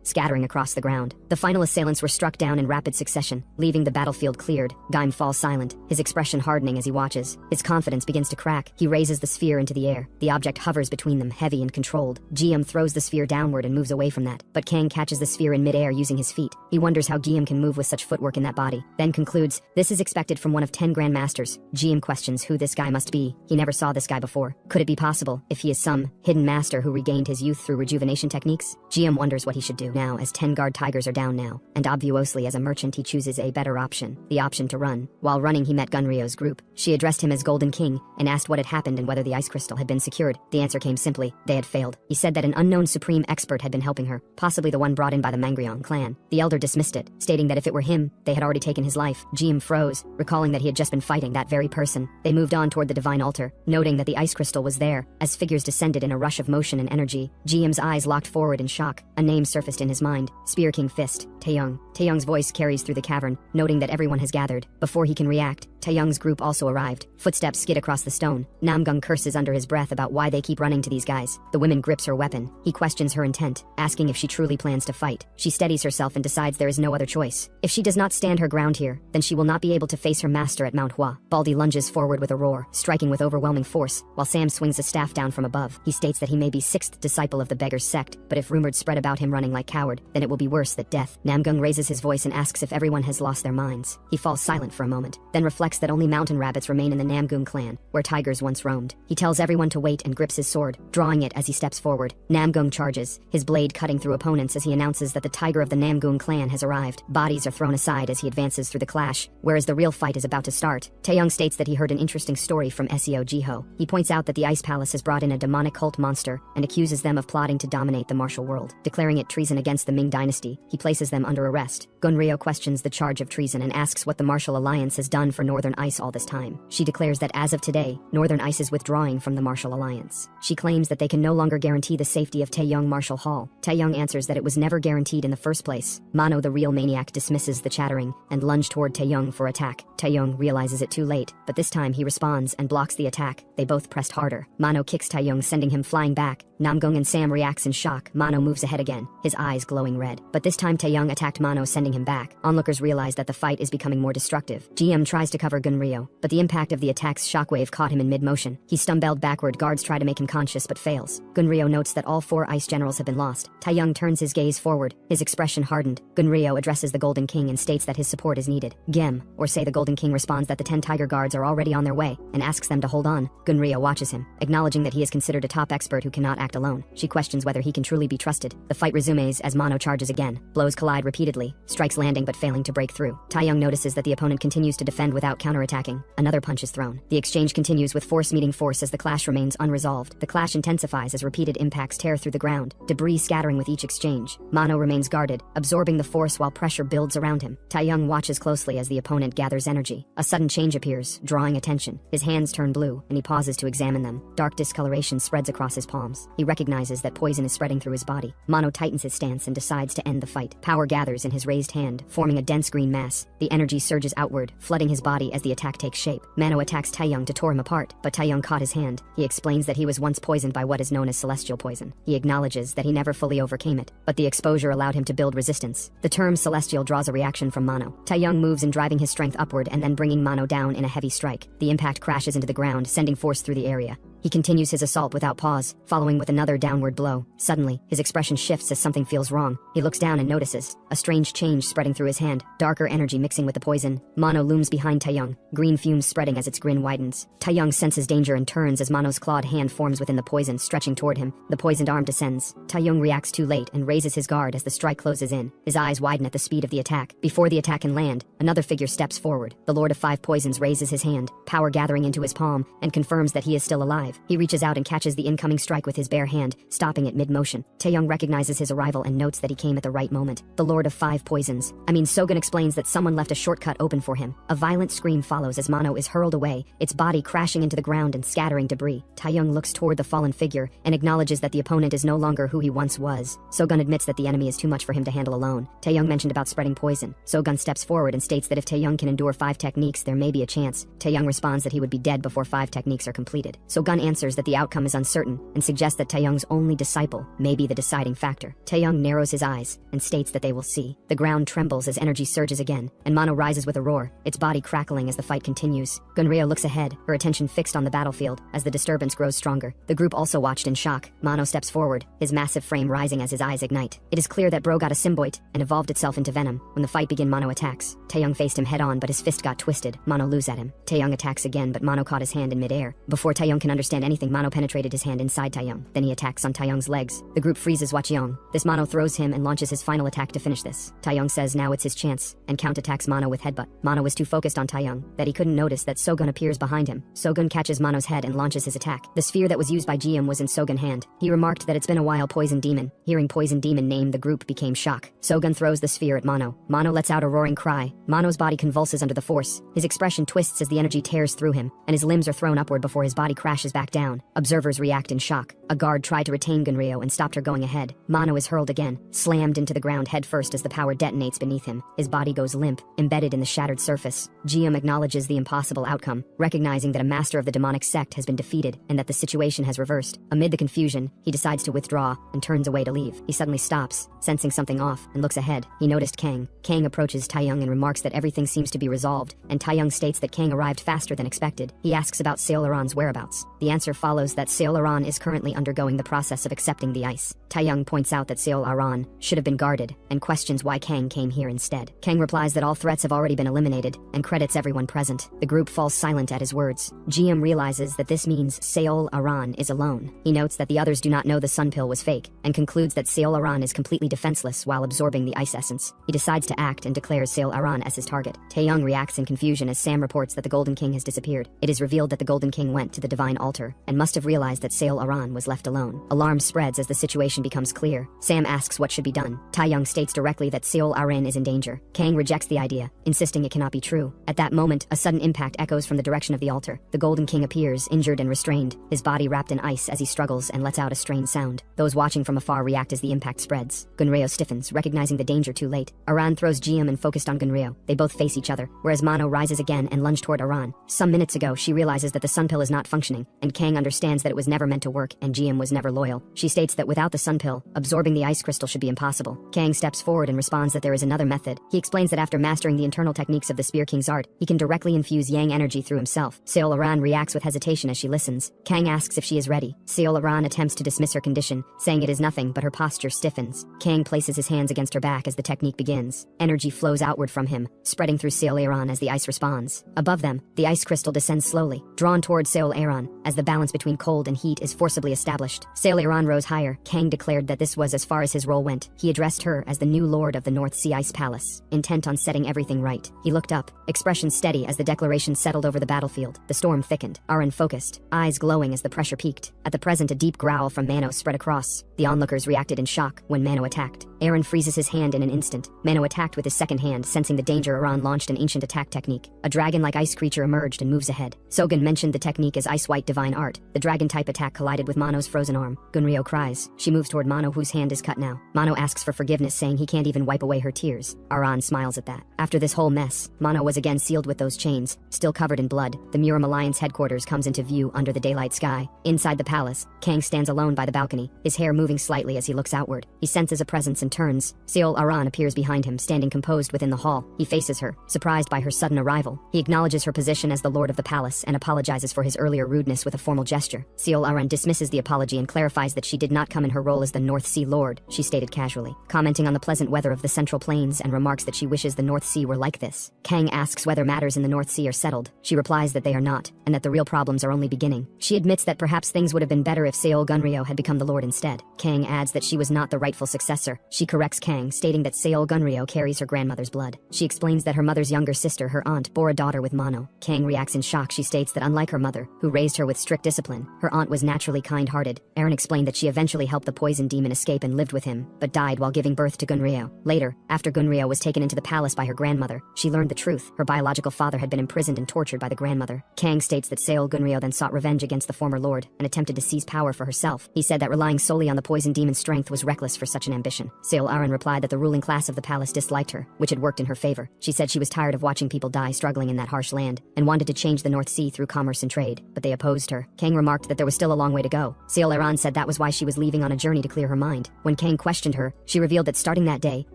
scattering across the ground. The final assailants were struck down in rapid succession, leaving the battlefield cleared. Gaim falls silent, his expression hardening as he watches. His confidence begins to crack. He raises the sphere into the air. The object hovers between them, heavy and controlled. Jiam throws the sphere downward and moves away from that, but Kang catches the sphere in midair using his feet. He wonders how Jiam can move with such footwork in that body, then concludes, this is expected from one of 10 grandmasters. Jiam questions who this guy must be. He never saw this guy before. Could it be possible, if he is some hidden master who regained his youth through rejuvenation techniques? Jiam wonders what he should do now, as 10 guard tigers are down now, and obviously as a merchant he chooses a better option, the option to run. While running he met Gunryo's group. She addressed him as Golden King and asked what had happened and whether the ice crystal had been secured. The answer came simply, they had failed. He said that an unknown supreme expert had been helping her, possibly the one brought in by the Mangryong clan. The elder dismissed it, stating that if it were him, they had already taken his life. Jiam froze, recalling that he had just been fighting that very person. They moved on toward the divine altar, noting that the ice crystal was there, as figures descended in a rush of motion and energy. Jiam's eyes locked forward in shock. A name surfaced in his mind, Spear King Fist, Taeyong. Taeyong's voice carries through the cavern, noting that everyone has gathered. Before he can react, Taeyong's group also arrived. Footsteps skid across the stone. Namgung curses under his breath about why they keep running to these guys. The woman grips her weapon. He questions her intent, asking if she truly plans to fight. She steadies herself and decides there is no other choice. If she does not stand her ground here, then she will not be able to face her master at Mount Hua. Baldy lunges forward with a roar, striking with overwhelming force, while Sam swings a staff down from above. He states that he may be 6th disciple of the beggar's sect, but if rumors spread about him running like coward, then it will be worse than death. Namgung raises his voice and asks if everyone has lost their minds. He falls silent for a moment, then reflects that only mountain rabbits remain in the Namgung clan, where tigers once roamed. He tells everyone to wait and grips his sword, drawing it as he steps forward. Namgung charges, his blade cutting through opponents as he announces that the tiger of the Namgung clan has arrived. Bodies are thrown aside as he advances through the clash, whereas the real fight is about to start. Taeyong states that he heard an interesting story from Seo Jiho. He points out that the Ice Palace has brought in a demonic cult monster and accuses them of plotting to dominate the martial world. Declaring it treason against the Ming dynasty, he places them under arrest. Gunryo questions the charge of treason and asks what the Martial Alliance has done for Northern Ice all this time. She declares that as of today, Northern Ice is withdrawing from the Martial Alliance. She claims that they can no longer guarantee the safety of Taeyong Martial Hall. Taeyong answers that it was never guaranteed in the first place. Mano the real maniac dismisses the chattering and lunges toward Taeyong for attack. Taeyong realizes it too late, but this time he responds and blocks the attack. They both pressed harder. Mano kicks Taeyong, sending him flying back. Namgung and Sam reacts in shock. Mano moves ahead again, his eyes glowing red. But this time Taeyong attacked Mano, sending him back. Onlookers realize that the fight is becoming more destructive. GM tries to cover Gunryo, but the impact of the attack's shockwave caught him in mid-motion. He stumbled backward. Guards try to make him conscious but fails. Gunryo notes that all 4 ice generals have been lost. Taeyong turns his gaze forward, his expression hardened. Gunryo addresses the Golden King and states that his support is needed. Gem, or say the Golden King, responds that the 10 tiger guards are already on their way and asks them to hold on. Gunryo watches him, acknowledging that he is considered a top expert who cannot act alone. She questions whether he can truly be trusted. The fight resumes as Mano charges again. Blows collide repeatedly, strikes landing but failing to break through. Taeyong notices that the opponent continues to defend without counterattacking. Another punch is thrown. The exchange continues with force meeting force as the clash remains unresolved. The clash intensifies as repeated impacts tear through the ground, debris scattering with each exchange. Mano remains guarded, absorbing the force while pressure builds around him. Taeyong watches closely as the opponent gathers energy. A sudden change appears, drawing attention. His hands turn blue, and he pauses to examine them. Dark discoloration spreads across his palms. He recognizes that poison is spreading through his body. Mano tightens his stance and decides to end the fight. Power gathers in his raised hand, forming a dense green mass. The energy surges outward, flooding his body as the attack takes shape. Mano attacks Taeyong to tear him apart, but Taeyong caught his hand. He explains that he was once poisoned by what is known as celestial poison. He acknowledges that he never fully overcame it, but the exposure allowed him to build resistance. The term celestial draws a reaction from Mano. Taeyong moves in, driving his strength upward and then bringing Mano down in a heavy strike. The impact crashes into the ground, sending force through the area. He continues his assault without pause, following with another downward blow. Suddenly, his expression shifts as something feels wrong. He looks down and notices a strange change spreading through his hand, darker energy mixing with the poison. Mano looms behind Taeyong, green fumes spreading as its grin widens. Taeyong senses danger and turns as Mano's clawed hand forms within the poison, stretching toward him. The poisoned arm descends. Taeyong reacts too late and raises his guard as the strike closes in. His eyes widen at the speed of the attack. Before the attack can land, another figure steps forward. The Lord of Five Poisons raises his hand, power gathering into his palm, and confirms that he is still alive. He reaches out and catches the incoming strike with his bare hand, stopping it mid-motion. Taeyong recognizes his arrival and notes that he came at the right moment. The Lord of Five Poisons. Sogun explains that someone left a shortcut open for him. A violent scream follows as Mano is hurled away, its body crashing into the ground and scattering debris. Taeyong looks toward the fallen figure and acknowledges that the opponent is no longer who he once was. Sogun admits that the enemy is too much for him to handle alone. Taeyong mentioned about spreading poison. Sogun steps forward and states that if Taeyong can endure 5 techniques, there may be a chance. Taeyong responds that he would be dead before 5 techniques are completed. Sogun answers that the outcome is uncertain and suggests that Taeyong's only disciple may be the deciding factor. Taeyong narrows his eyes and states that they will see. The ground trembles as energy surges again, and Mano rises with a roar, its body crackling as the fight continues. Gunryo looks ahead, her attention fixed on the battlefield as the disturbance grows stronger. The group also watched in shock. Mano steps forward, his massive frame rising as his eyes ignite. It is clear that Bro got a symbiote and evolved itself into venom. When the fight began, Mano attacks. Taeyong faced him head-on, but his fist got twisted. Mano lose at him. Taeyong attacks again, but Mano caught his hand in midair. Before Taeyong can understand anything, Mano penetrated his hand inside Taeyong. Then he attacks on Taeyong's legs. The group freezes Wacheong. This Mano throws him and launches his final attack to finish this. Taeyong says now it's his chance, and counterattacks Mano with headbutt. Mano was too focused on Taeyong that he couldn't notice that Sogun appears behind him. Sogun catches Mano's head and launches his attack. The sphere that was used by Jium was in Sogun's hand. He remarked that it's been a while. Poison Demon. Hearing Poison Demon name, the group became shock. Sogun throws the sphere at Mano. Mano lets out a roaring cry. Mano's body convulses under the force. His expression twists as the energy tears through him, and his limbs are thrown upward before his body crashes back down. Observers react in shock. A guard tried to retain Gunryo and stopped her going ahead. Mano is hurled again, slammed into the ground headfirst as the power detonates beneath him. His body goes limp, embedded in the shattered surface. Jium acknowledges the impossible outcome, recognizing that a master of the demonic sect has been defeated and that the situation has reversed. Amid the confusion, he decides to withdraw and turns away to leave. He suddenly stops, sensing something off, and looks ahead. He noticed Kang. Kang approaches Taeyong and remarks that everything seems to be resolved, and Taeyong states that Kang arrived faster than expected. He asks about Seolaron's whereabouts. The answer follows that Seolaron is currently undergoing the process of accepting the ice. Taeyong points out that Seolaron should have been guarded and questions why Kang came here instead. Kang replies that all threats have already been eliminated and credits everyone present. The group falls silent at his words. Jium realizes that this means Seolaron is alone. He notes that the others do not know the sun pill was fake and concludes that Seolaron is completely defenseless while absorbing the ice essence. He decides to act and declares Seolaron as his target. Taeyong reacts in confusion as Sam reports that the Golden King has disappeared. It is revealed that the Golden King went to the divine altar and must have realized that Seolaron was left alone. Alarm spreads as the situation becomes clear. Sam asks what should be done. Taeyong states directly that Seolaron is in danger. Kang rejects the idea, insisting it cannot be true. At that moment, a sudden impact echoes from the direction of the altar. The Golden King appears, injured and restrained, his body wrapped in ice as he struggles and lets out a strange sound. Those watching from afar react as the impact spreads. Gunryo stiffens, recognizing the danger too late. Aran throws Jium and focused on Gunryo. They both face each other, whereas Mano rises again and lunges toward Aran. Some minutes ago, she realizes that the sun pill is not functioning, and Kang understands that it was never meant to work and Jium was never loyal. She states that without the sun pill, absorbing the ice crystal should be impossible. Kang steps forward and responds that there is another method. He explains that after mastering the internal techniques of the Spear King's art, he can directly infuse yang energy through himself. Seolaran reacts with hesitation as she listens. Kang asks if she is ready. Seolaran attempts to dismiss her condition, saying it is nothing, but her posture stiffens. Kang places his hands against her back as the technique begins. Energy flows outward from him, spreading through Seolaran as the ice responds. Above them, the ice crystal descends slowly, drawn toward Seolaran, as the balance between cold and heat is forcibly established. Seolaran rose higher. Kang declared that this was as far as his role went. He addressed her as the new lord of the North Sea Ice Palace, intent on setting everything right. He looked up, expression steady as the declaration settled over the battlefield. The storm thickened, Aran focused, eyes glowing as the pressure peaked. At the present, a deep growl from Mano spread across. The onlookers reacted in shock when Mano attacked. Aran freezes his hand in an instant. Mano attacked with his second hand, sensing the danger. Aran launched an ancient attack technique. A dragon-like ice creature emerged and moves ahead. Sogun mentioned the technique as ice-white divine art. The dragon-type attack collided with Mano's frozen arm. Gunryo cries. She moves toward Mano, whose hand is cut now. Mano asks for forgiveness, saying he can't even wipe away her tears. Aran smiles at that. After this whole mess, Mano was again sealed with those chains, still covered in blood. The Muram Alliance headquarters comes into view under the daylight sky. Inside the palace, Kang stands alone by the balcony, his hair moving slightly as he looks outward. He senses a presence and turns. Seolaran appears behind him, standing composed within the hall. He faces her, surprised by her sudden arrival. He acknowledges her position as the lord of the palace and apologizes for his earlier rudeness with with a formal gesture. Seol Aran dismisses the apology and clarifies that she did not come in her role as the North Sea Lord, she stated casually, commenting on the pleasant weather of the Central Plains and remarks that she wishes the North Sea were like this. Kang asks whether matters in the North Sea are settled. She replies that they are not, and that the real problems are only beginning. She admits that perhaps things would have been better if Seol Gunryo had become the Lord instead. Kang adds that she was not the rightful successor. She corrects Kang, stating that Seol Gunryo carries her grandmother's blood. She explains that her mother's younger sister, her aunt, bore a daughter with Mono. Kang reacts in shock. She states that unlike her mother, who raised her with strict discipline, her aunt was naturally kind-hearted. Aaron explained that she eventually helped the poison demon escape and lived with him, but died while giving birth to Gunryo. Later, after Gunryo was taken into the palace by her grandmother, she learned the truth. Her biological father had been imprisoned and tortured by the grandmother. Kang states that Seol Gunryo then sought revenge against the former lord and attempted to seize power for herself. He said that relying solely on the poison demon's strength was reckless for such an ambition. Seol Aran replied that the ruling class of the palace disliked her, which had worked in her favor. She said she was tired of watching people die struggling in that harsh land, and wanted to change the North Sea through commerce and trade, but they opposed her. Kang remarked that there was still a long way to go. Seol Aran said that was why she was leaving on a journey to clear her mind. When Kang questioned her, she revealed that starting that day,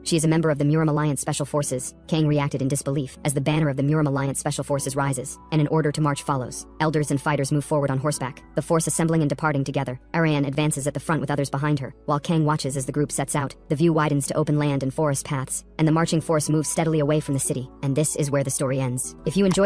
she is a member of the Muram Alliance Special Forces. Kang reacted in disbelief as the banner of the Muram Alliance Special Forces rises, and an order to march follows. Elders and fighters move forward on horseback, the force assembling and departing together. Ariane advances at the front with others behind her, while Kang watches as the group sets out. The view widens to open land and forest paths, and the marching force moves steadily away from the city. And this is where the story ends. If you enjoyed